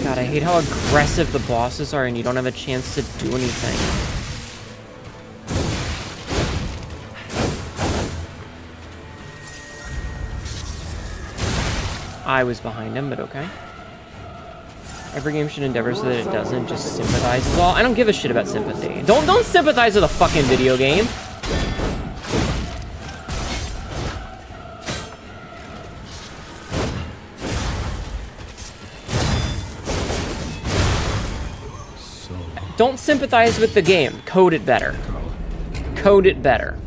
God, I hate how aggressive the bosses are and you don't have a chance to do anything. I was behind him, but okay. Every game should endeavor so that it doesn't just sympathize. Well, I don't give a shit about sympathy. Don't sympathize with a fucking video game. Don't sympathize with the game. Code it better. Code it better.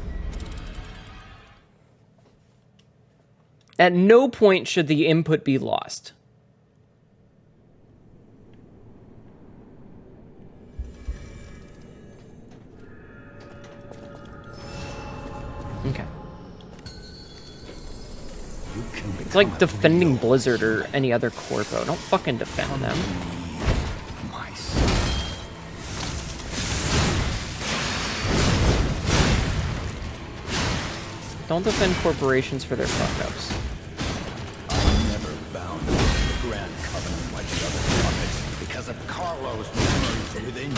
At no point should the input be lost. Okay. It's like defending Blizzard or any other corpo. Don't fucking defend them. Don't defend corporations for their fuck-ups. I'm never bound to the Grand Covenant like the other puppets because of Carlo's memories within you.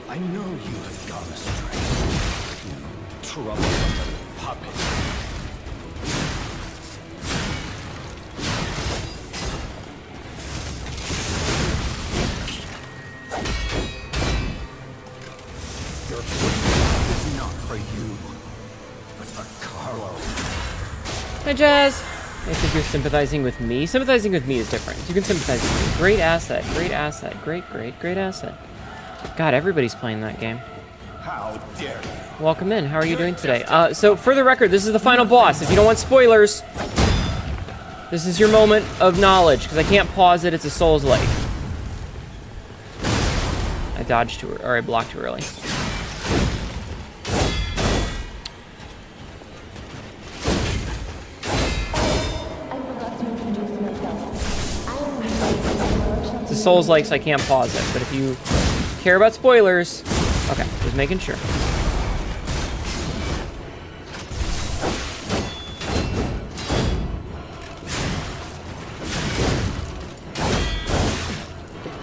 I know you have gone astray. You troublesome little puppet. Your footstep is not for you, but for Carlo. Hi, Jazz. I think you're sympathizing with me. Sympathizing with me is different. You can sympathize with me. Great asset. Great asset. Great asset. God, everybody's playing that game. How dare you? Welcome in. How are you doing today? So, for the record, this is the final boss. If you don't want spoilers, this is your moment of knowledge, because I can't pause it. It's a Souls-like. I dodged too, or I blocked too early. It's a Souls-like, so I can't pause it. But if you care about spoilers, okay, just making sure.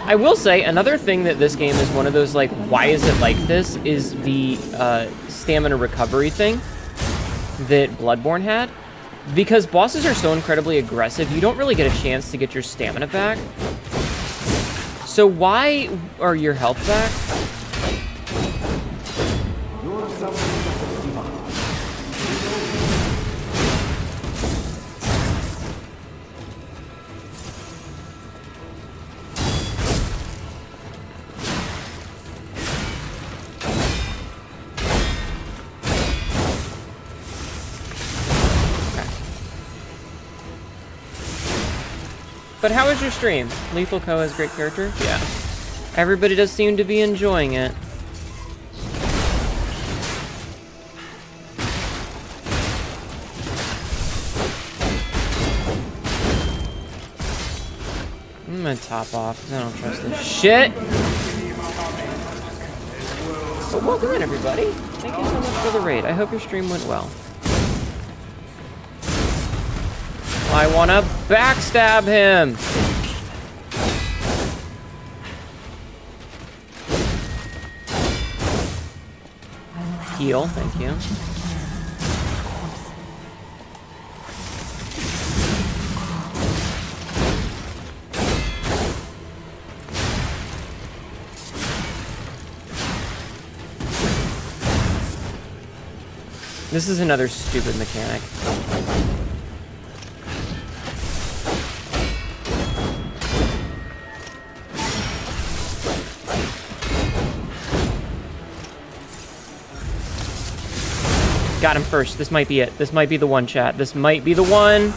I will say, another thing that this game is one of those, like, why is it like this, is the stamina recovery thing that Bloodborne had. Because bosses are so incredibly aggressive, you don't really get a chance to get your stamina back. So why are your health back? Your suffering is divine. But how was your stream? Lethal Co has great character? Yeah. Everybody does seem to be enjoying it. I'm gonna top off because I don't trust this shit. But welcome in, everybody. Thank you so much for the raid. I hope your stream went well. I wanna backstab him. Heal, thank you. This is another stupid mechanic. Got him first. This might be it. This might be the one, chat. This might be the one.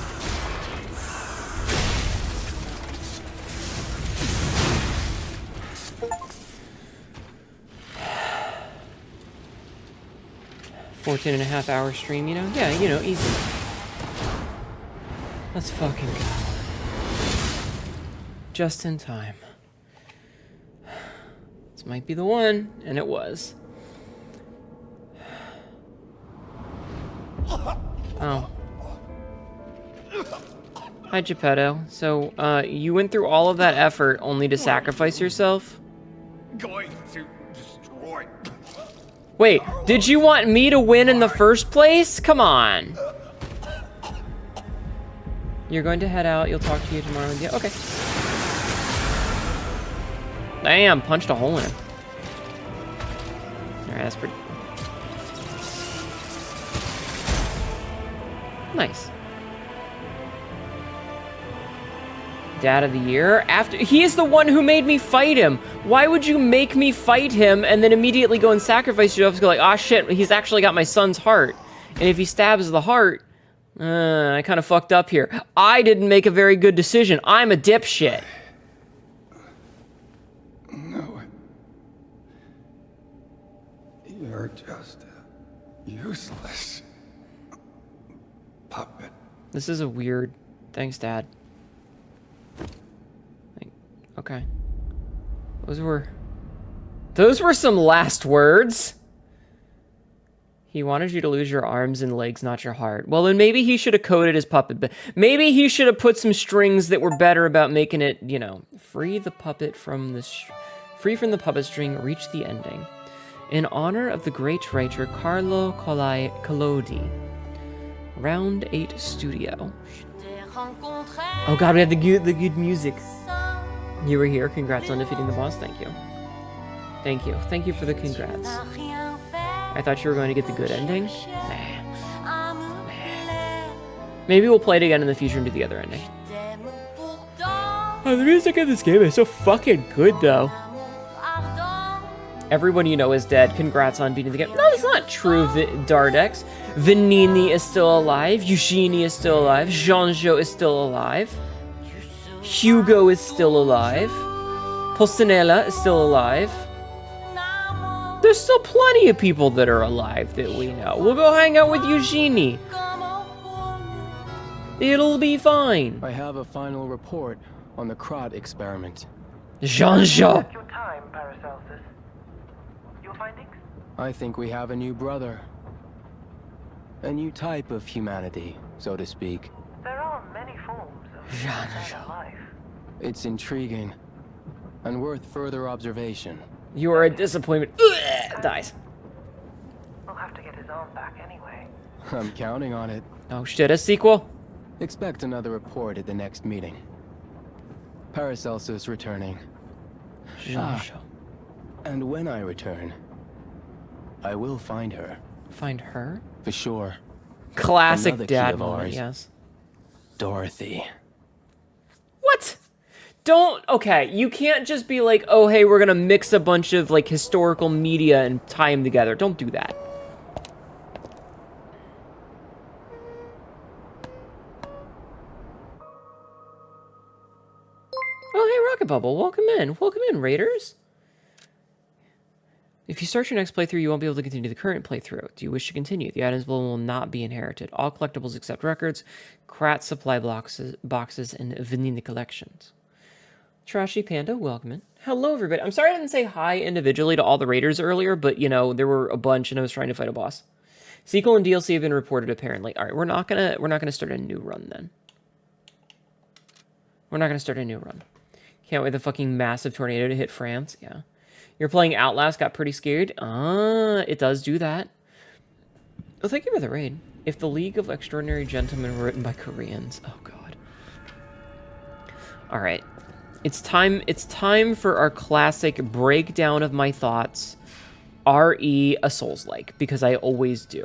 $14.5-hour stream, you know? Yeah, you know, easy. Let's fucking go. Just in time. This might be the one, and it was. Oh. Hi, Geppetto. So, you went through all of that effort only to sacrifice yourself? Going to destroy. Wait, did you want me to win in the first place? Come on. You're going to head out. You'll talk to you tomorrow. Yeah, okay. Damn, punched a hole in him. Alright, that's pretty cool. Nice. Dad of the year? After he is the one who made me fight him. Why would you make me fight him and then immediately go and sacrifice yourself? Go like, ah, shit, he's actually got my son's heart. And if he stabs the heart, I kind of fucked up here. I didn't make a very good decision. I'm a dipshit. No. You're just a useless puppet. This is a weird... Thanks, Dad. Okay. Those were some last words. He wanted you to lose your arms and legs, not your heart. Well, then maybe he should have coded his puppet, but maybe he should have put some strings that were better about making it, you know, free from the puppet string, reach the ending. In honor of the great writer Carlo Collodi. Round 8 Studio. Oh god, we have the good music. You were here. Congrats on defeating the boss. Thank you. Thank you. Thank you for the congrats. I thought you were going to get the good ending. Nah. Maybe we'll play it again in the future and do the other ending. Oh, the music in this game is so fucking good, though. Everyone you know is dead. Congrats on beating the game. No, that's not true, Dardex. Vanini is still alive. Eugenie is still alive. Jean-Jo is still alive. Hugo is still alive. Pulcinella is still alive. There's still plenty of people that are alive that we know. We'll go hang out with Eugenie. It'll be fine. I have a final report on the Krat experiment. Jean-Jo. Your time, Paracelsus. Your findings? I think we have a new brother. A new type of humanity, so to speak. There are many forms of life. It's intriguing and worth further observation. You are a disappointment. Ugh, dies. We'll have to get his arm back anyway. I'm counting on it. Oh shit, a sequel? Expect another report at the next meeting. Paracelsus returning. Jean-Jo. And when I return, I will find her. Find her? For sure. Classic Another key dad of moment, ours. yes. Dorothy. What? Don't, okay, you can't just be like, oh, hey, we're gonna mix a bunch of, like, historical media and tie them together. Don't do that. Rocket Bubble, welcome in. Welcome in, Raiders. If you start your next playthrough, you won't be able to continue the current playthrough. Do you wish to continue? The items will not be inherited. All collectibles except records, Krat supply boxes, and vanilla collections. Trashy Panda, welcome in. Hello, everybody. I'm sorry I didn't say hi individually to all the raiders earlier, but, you know, there were a bunch and I was trying to fight a boss. Sequel and DLC have been reported, apparently. All right, we're not gonna start a new run, then. We're not gonna start a new run. Can't wait the fucking massive tornado to hit France. Yeah. You're playing Outlast, got pretty scared. It does do that. Oh, thank you for the raid. If the League of Extraordinary Gentlemen were written by Koreans. Oh, God. All right. It's time for our classic breakdown of my thoughts. RE a Souls-like, because I always do.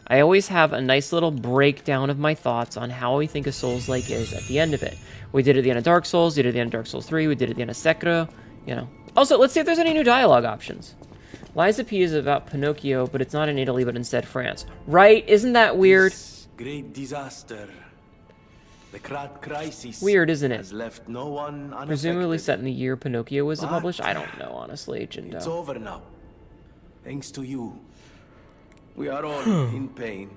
I always have a nice little breakdown of my thoughts on how I think a Souls-like is at the end of it. We did it at the end of Dark Souls, we did it at the end of Dark Souls 3, we did it at the end of Sekiro, you know. Also, let's see if there's any new dialogue options. Liza P is about Pinocchio, but it's not in Italy, but instead France. Right? Isn't that weird? This great disaster. The Krat crisis. Weird, isn't it? Has left no one unaffected. Presumably set in the year Pinocchio was But published? I don't know, honestly, It's Jindo. over now. Thanks to you. We are all in pain.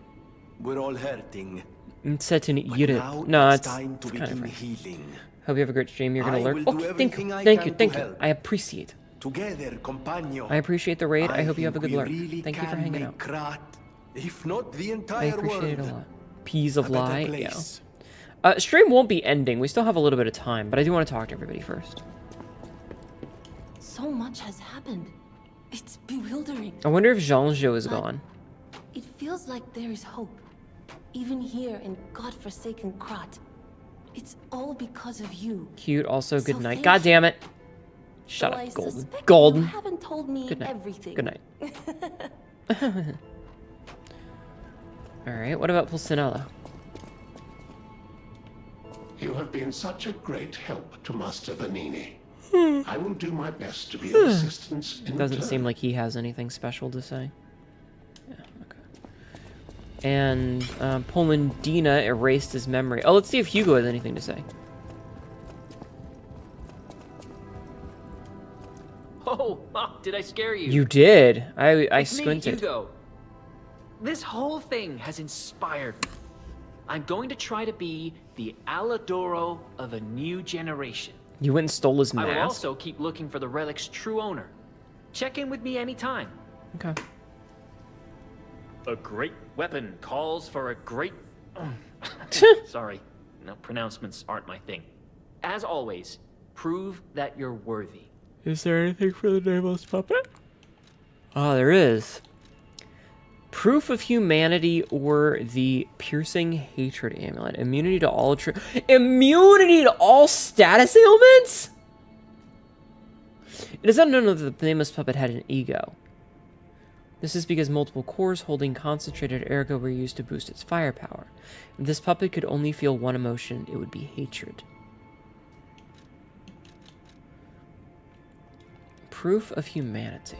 We're all hurting. It's set in But Europe. now No, it's it's time to kind of begin French. healing. Hope you have a great stream. You're gonna I learn. will do Okay, thank everything you, I thank you, can thank to you. help. I appreciate. Together, companion. I appreciate the raid. I hope you have a good think lurk. we really Thank you for can hanging make out. Krat, if not the I entire appreciate it a world, lot. Peas of a better lie. Yeah. place. Stream won't be ending. We still have a little bit of time, but I do want to talk to everybody first. So much has happened. It's bewildering. I wonder if Jean-Jo is gone. It feels like there is hope. Even here in godforsaken Krat. It's all because of you. Cute. Also, good So night. thank God you. damn it. Shut Though up, I Golden. suspect Golden. You haven't told me Good night. everything. Good night. All right. What about Pulcinella? You have been such a great help to Master Vanini. I will do my best to be of assistance in Doesn't return. seem like he has anything special to say. Yeah, okay. And Polandina erased his memory. Oh, let's see if Hugo has anything to say. Oh, did I scare you? You did. I It's me, squinted. Hugo. This whole thing has inspired me. I'm going to try to be the Aladoro of a new generation. You went and stole his I will mask. also keep looking for the relic's true owner. Check in with me anytime. Okay. A great weapon calls for a great... Sorry, no, pronouncements aren't my thing. As always, prove that you're worthy. Is there anything for the nameless puppet? Oh, there is. Proof of humanity or the piercing hatred amulet. Immunity to all immunity to all status ailments? It is unknown that the nameless puppet had an ego. This is because multiple cores holding concentrated ergo were used to boost its firepower. If this puppet could only feel one emotion, it would be hatred. Proof of humanity.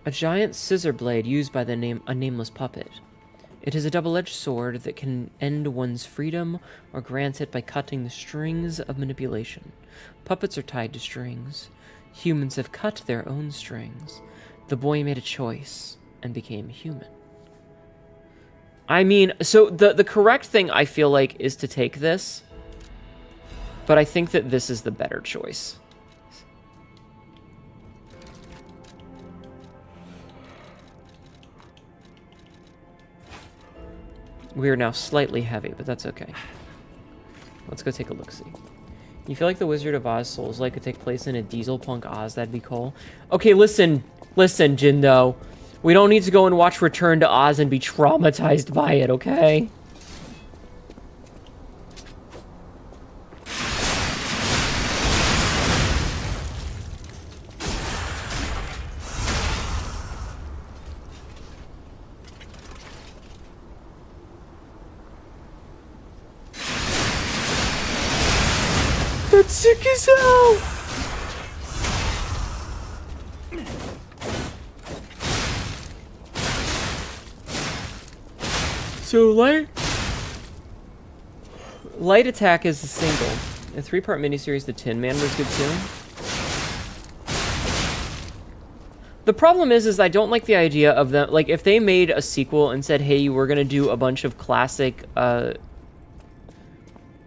A giant scissor blade used by a nameless puppet. It is a double-edged sword that can end one's freedom or grant it by cutting the strings of manipulation. Puppets are tied to strings. Humans have cut their own strings. The boy made a choice and became human. I mean, so the correct thing I feel like is to take this, but I think that this is the better choice. We are now slightly heavy, but that's okay. Let's go take a look-see. You feel like the Wizard of Oz Souls-like could take place in a diesel punk Oz? That'd be cool. Okay, listen, Jindo. We don't need to go and watch Return to Oz and be traumatized by it, okay? That's sick as hell! So light attack is a single. The 3-part miniseries, The Tin Man, was good too. The problem is I don't like the idea of them, like, if they made a sequel and said, hey, we're gonna do a bunch of classic, no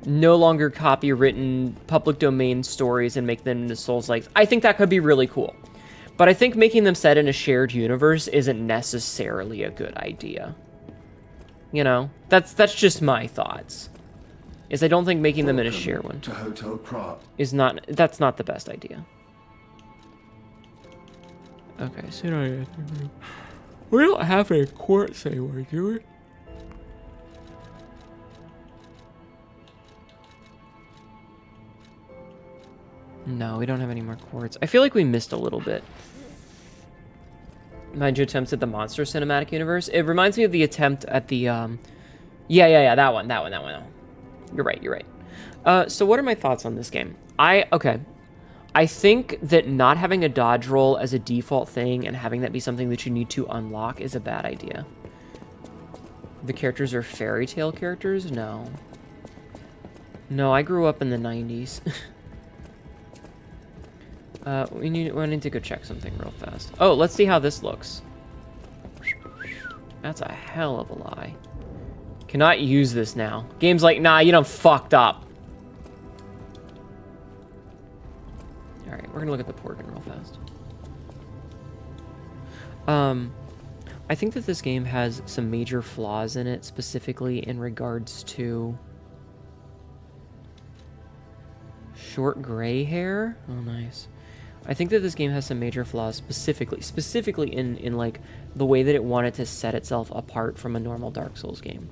longer copywritten, public domain stories and make them into Souls-like, I think that could be really cool. But I think making them set in a shared universe isn't necessarily a good idea. You know? That's just my thoughts. Is I don't think making them in a shared one to Hotel Krat. is not, that's not the best idea. Okay, so we don't have a quartz anymore, do we? No, we don't have any more quartz. I feel like we missed a little bit. Mind you, attempts at the Monster Cinematic Universe. It reminds me of the attempt at the, yeah, that one. You're right. So what are my thoughts on this game? Okay. I think that not having a dodge roll as a default thing and having that be something that you need to unlock is a bad idea. The characters are fairy tale characters? No. No, I grew up in the 90s. We need to go check something real fast. Oh, let's see how this looks. That's a hell of a lie. Cannot use this now. Game's like, nah, you done fucked up. Alright, we're gonna look at the Porgan real fast. I think that this game has some major flaws in it, specifically in regards to short gray hair. Oh, nice. I think that this game has some major flaws, specifically in like the way that it wanted to set itself apart from a normal Dark Souls game.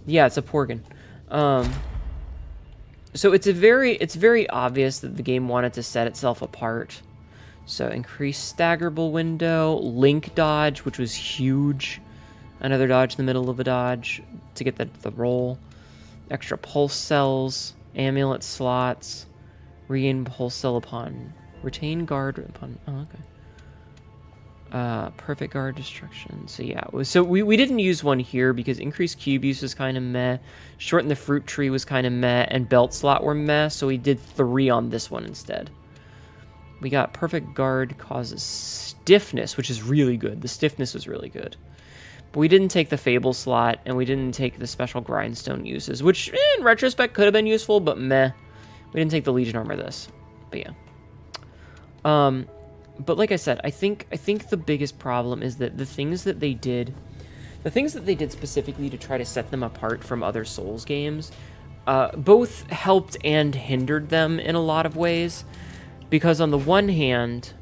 Yeah, it's a Porgan. So it's very obvious that the game wanted to set itself apart. So increased staggerable window, link dodge, which was huge. Another dodge in the middle of a dodge to get the roll. Extra pulse cells, amulet slots, regain pulse cell upon retain guard upon. Oh, okay. Perfect guard destruction. So yeah, so we didn't use one here because increased cube use was kind of meh. Shorten the fruit tree was kind of meh, and belt slot were meh. So we did 3 on this one instead. We got perfect guard causes stiffness, which is really good. The stiffness was really good. But we didn't take the fable slot, and we didn't take the special grindstone uses, which in retrospect could have been useful, but meh. We didn't take the Legion armor this. But yeah. But like I said, I think the biggest problem is that the things that they did specifically to try to set them apart from other Souls games, both helped and hindered them in a lot of ways. Because on the one hand,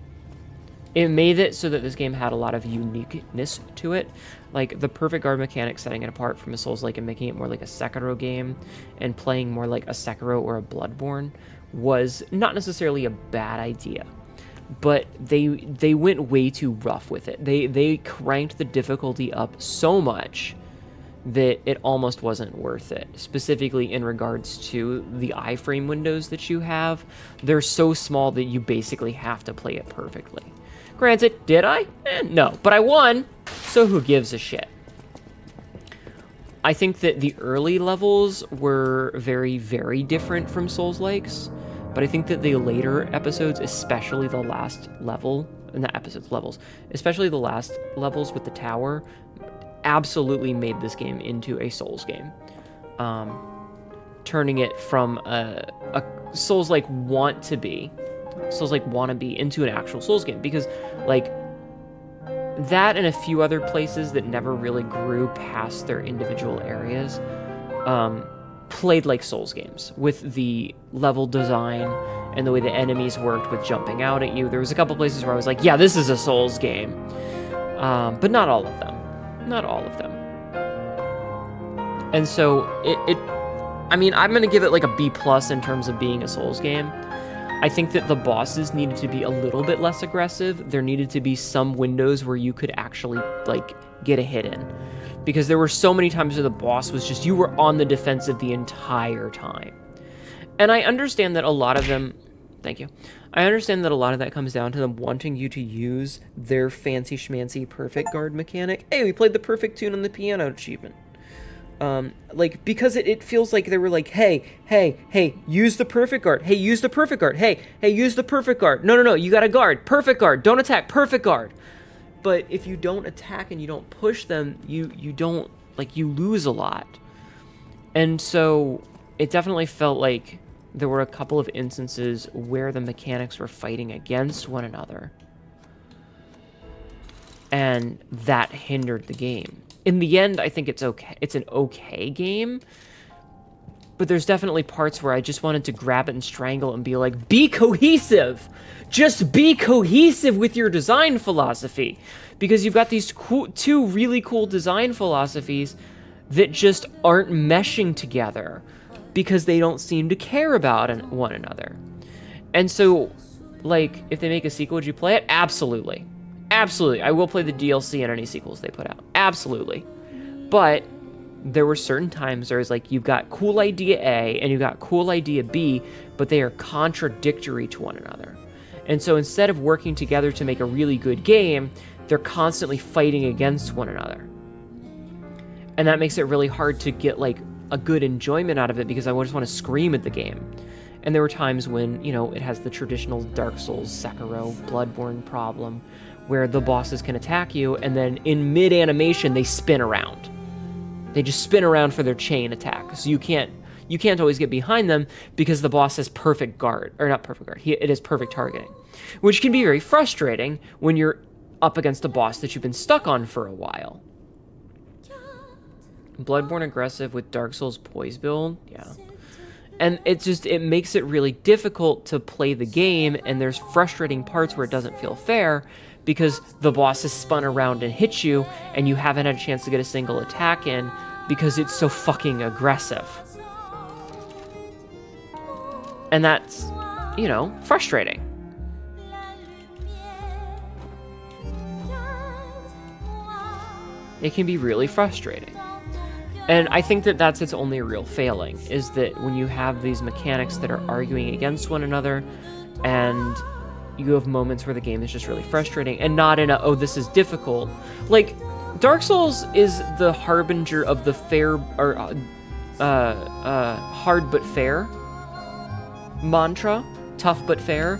it made it so that this game had a lot of uniqueness to it. Like the perfect guard mechanic setting it apart from a Souls-like and making it more like a Sekiro game and playing more like a Sekiro or a Bloodborne was not necessarily a bad idea. But they went way too rough with it. They cranked the difficulty up so much that it almost wasn't worth it. Specifically in regards to the iframe windows that you have. They're so small that you basically have to play it perfectly. Granted, did I? No, but I won, so who gives a shit? I think that the early levels were very, very different from Souls-likes. But I think that the later episodes, especially the last level, not episodes, levels, especially the last levels with the tower, absolutely made this game into a Souls game. Turning it from a Souls-like wannabe into an actual Souls game. Because, like, that and a few other places that never really grew past their individual areas, played like Souls games with the level design and the way the enemies worked with jumping out at you. There was a couple places where I was like, yeah, this is a Souls game. But not all of them. Not all of them. And so I mean, I'm going to give it like a B+ in terms of being a Souls game. I think that the bosses needed to be a little bit less aggressive. There needed to be some windows where you could actually, like, get a hit in. Because there were so many times where the boss was just, you were on the defensive the entire time. And I understand that a lot of them, thank you. I understand that a lot of that comes down to them wanting you to use their fancy schmancy perfect guard mechanic. Hey, we played the perfect tune on the piano achievement. Like, because it feels like they were like, hey, use the perfect guard. Hey, use the perfect guard. Hey, use the perfect guard. No, you got a guard. Perfect guard. Don't attack. Perfect guard. But if you don't attack and you don't push them, you don't, like, you lose a lot. And so it definitely felt like there were a couple of instances where the mechanics were fighting against one another. And that hindered the game. In the end, I think it's okay. It's an okay game. But there's definitely parts where I just wanted to grab it and strangle and be like, be cohesive! Just be cohesive with your design philosophy! Because you've got these two really cool design philosophies that just aren't meshing together because they don't seem to care about one another. And so, like, if they make a sequel, would you play it? Absolutely. Absolutely. I will play the DLC and any sequels they put out. Absolutely. But there were certain times where it's like, you've got cool idea A and you've got cool idea B, but they are contradictory to one another. And so instead of working together to make a really good game, they're constantly fighting against one another. And that makes it really hard to get, like, a good enjoyment out of it because I just want to scream at the game. And there were times when, you know, it has the traditional Dark Souls, Sekiro, Bloodborne problem where the bosses can attack you and then in mid-animation they spin around. They just spin around for their chain attack. So you can't always get behind them because the boss has perfect guard, or not perfect guard, it has perfect targeting, which can be very frustrating when you're up against a boss that you've been stuck on for a while. Bloodborne aggressive with Dark Souls poise build, yeah. And it makes it really difficult to play the game, and there's frustrating parts where it doesn't feel fair because the boss has spun around and hit you, and you haven't had a chance to get a single attack in because it's so fucking aggressive. And that's, you know, frustrating. It can be really frustrating. And I think that that's its only real failing, is that when you have these mechanics that are arguing against one another, and you have moments where the game is just really frustrating, and not in a, oh, this is difficult. Like, Dark Souls is the harbinger of the fair, or hard but fair mantra, tough but fair,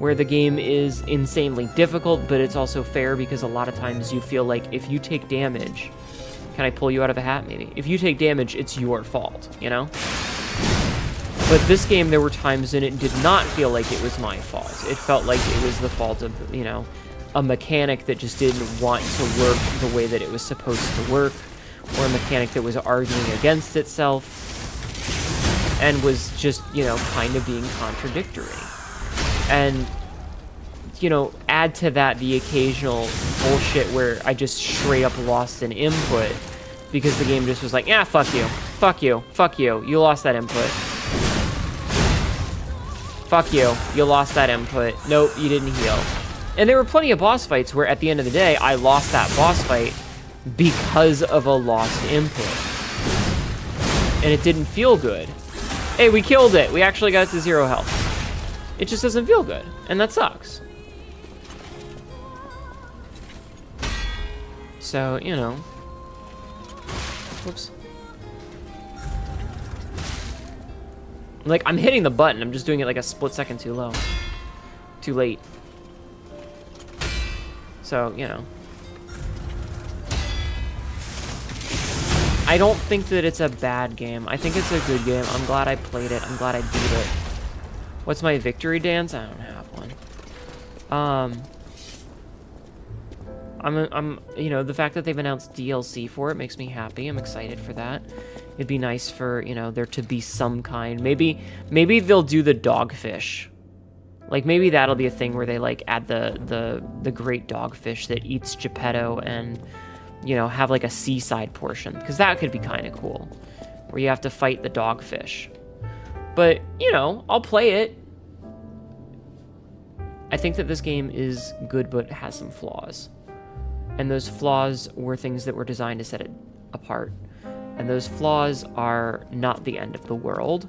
where the game is insanely difficult, but it's also fair because a lot of times you feel like if you take damage... Can I pull you out of the hat? Maybe. If you take damage, it's your fault, you know? But this game, there were times when it did not feel like it was my fault. It felt like it was the fault of, you know, a mechanic that just didn't want to work the way that it was supposed to work, or a mechanic that was arguing against itself, and was just, you know, kind of being contradictory. And, you know, add to that the occasional bullshit where I just straight up lost an input because the game just was like, yeah, fuck you, you lost that input. Fuck you lost that input. Nope, you didn't heal. And there were plenty of boss fights where at the end of the day, I lost that boss fight because of a lost input. And it didn't feel good. Hey, we killed it. We actually got it to 0 health. It just doesn't feel good, and that sucks. So, you know. Whoops. Like, I'm hitting the button. I'm just doing it like a split second too low. Too late. So, you know. I don't think that it's a bad game. I think it's a good game. I'm glad I played it. I'm glad I beat it. What's my victory dance? I don't have one. I'm, you know, the fact that they've announced DLC for it makes me happy. I'm excited for that. It'd be nice for, you know, there to be some kind. Maybe they'll do the dogfish. Like, maybe that'll be a thing where they, like, add the great dogfish that eats Geppetto and, you know, have, like, a seaside portion. Because that could be kind of cool. Where you have to fight the dogfish. But, you know, I'll play it. I think that this game is good, but has some flaws. And those flaws were things that were designed to set it apart. And those flaws are not the end of the world.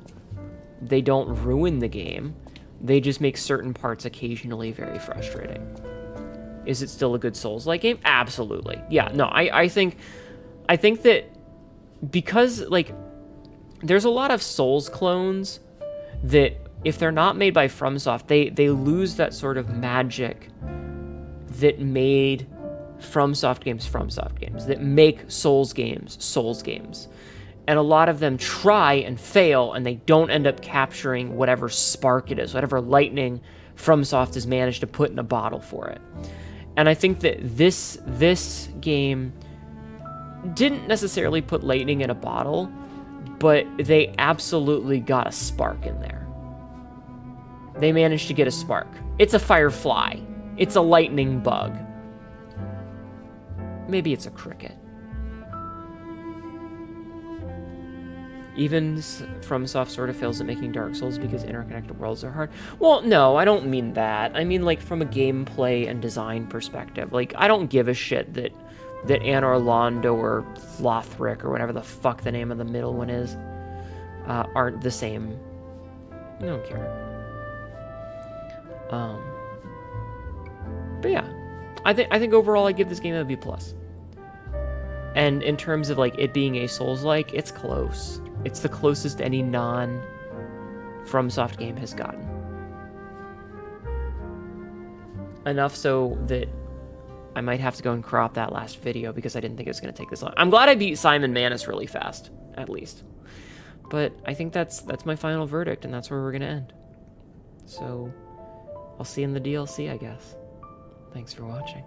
They don't ruin the game. They just make certain parts occasionally very frustrating. Is it still a good Souls-like game? Absolutely. Yeah, no, I think that because, like, there's a lot of Souls clones that, if they're not made by FromSoft, they lose that sort of magic that made FromSoft games, that make Souls games. And a lot of them try and fail, and they don't end up capturing whatever spark it is, whatever lightning FromSoft has managed to put in a bottle for it. And I think that this game didn't necessarily put lightning in a bottle, but they absolutely got a spark in there. They managed to get a spark. It's a firefly. It's a lightning bug. Maybe it's a cricket. Even FromSoft sort of fails at making Dark Souls because interconnected worlds are hard. Well, no, I don't mean that. I mean, like, from a gameplay and design perspective. Like, I don't give a shit that Anor Londo or Lothric or whatever the fuck the name of the middle one is aren't the same. I don't care. But yeah, I think overall I give this game a B+. And in terms of, like, it being a Souls-like, it's close. It's the closest any non-FromSoft game has gotten. Enough so that I might have to go and crop that last video because I didn't think it was going to take this long. I'm glad I beat Simon Manus really fast, at least. But I think that's my final verdict, and that's where we're going to end. So, I'll see you in the DLC, I guess. Thanks for watching.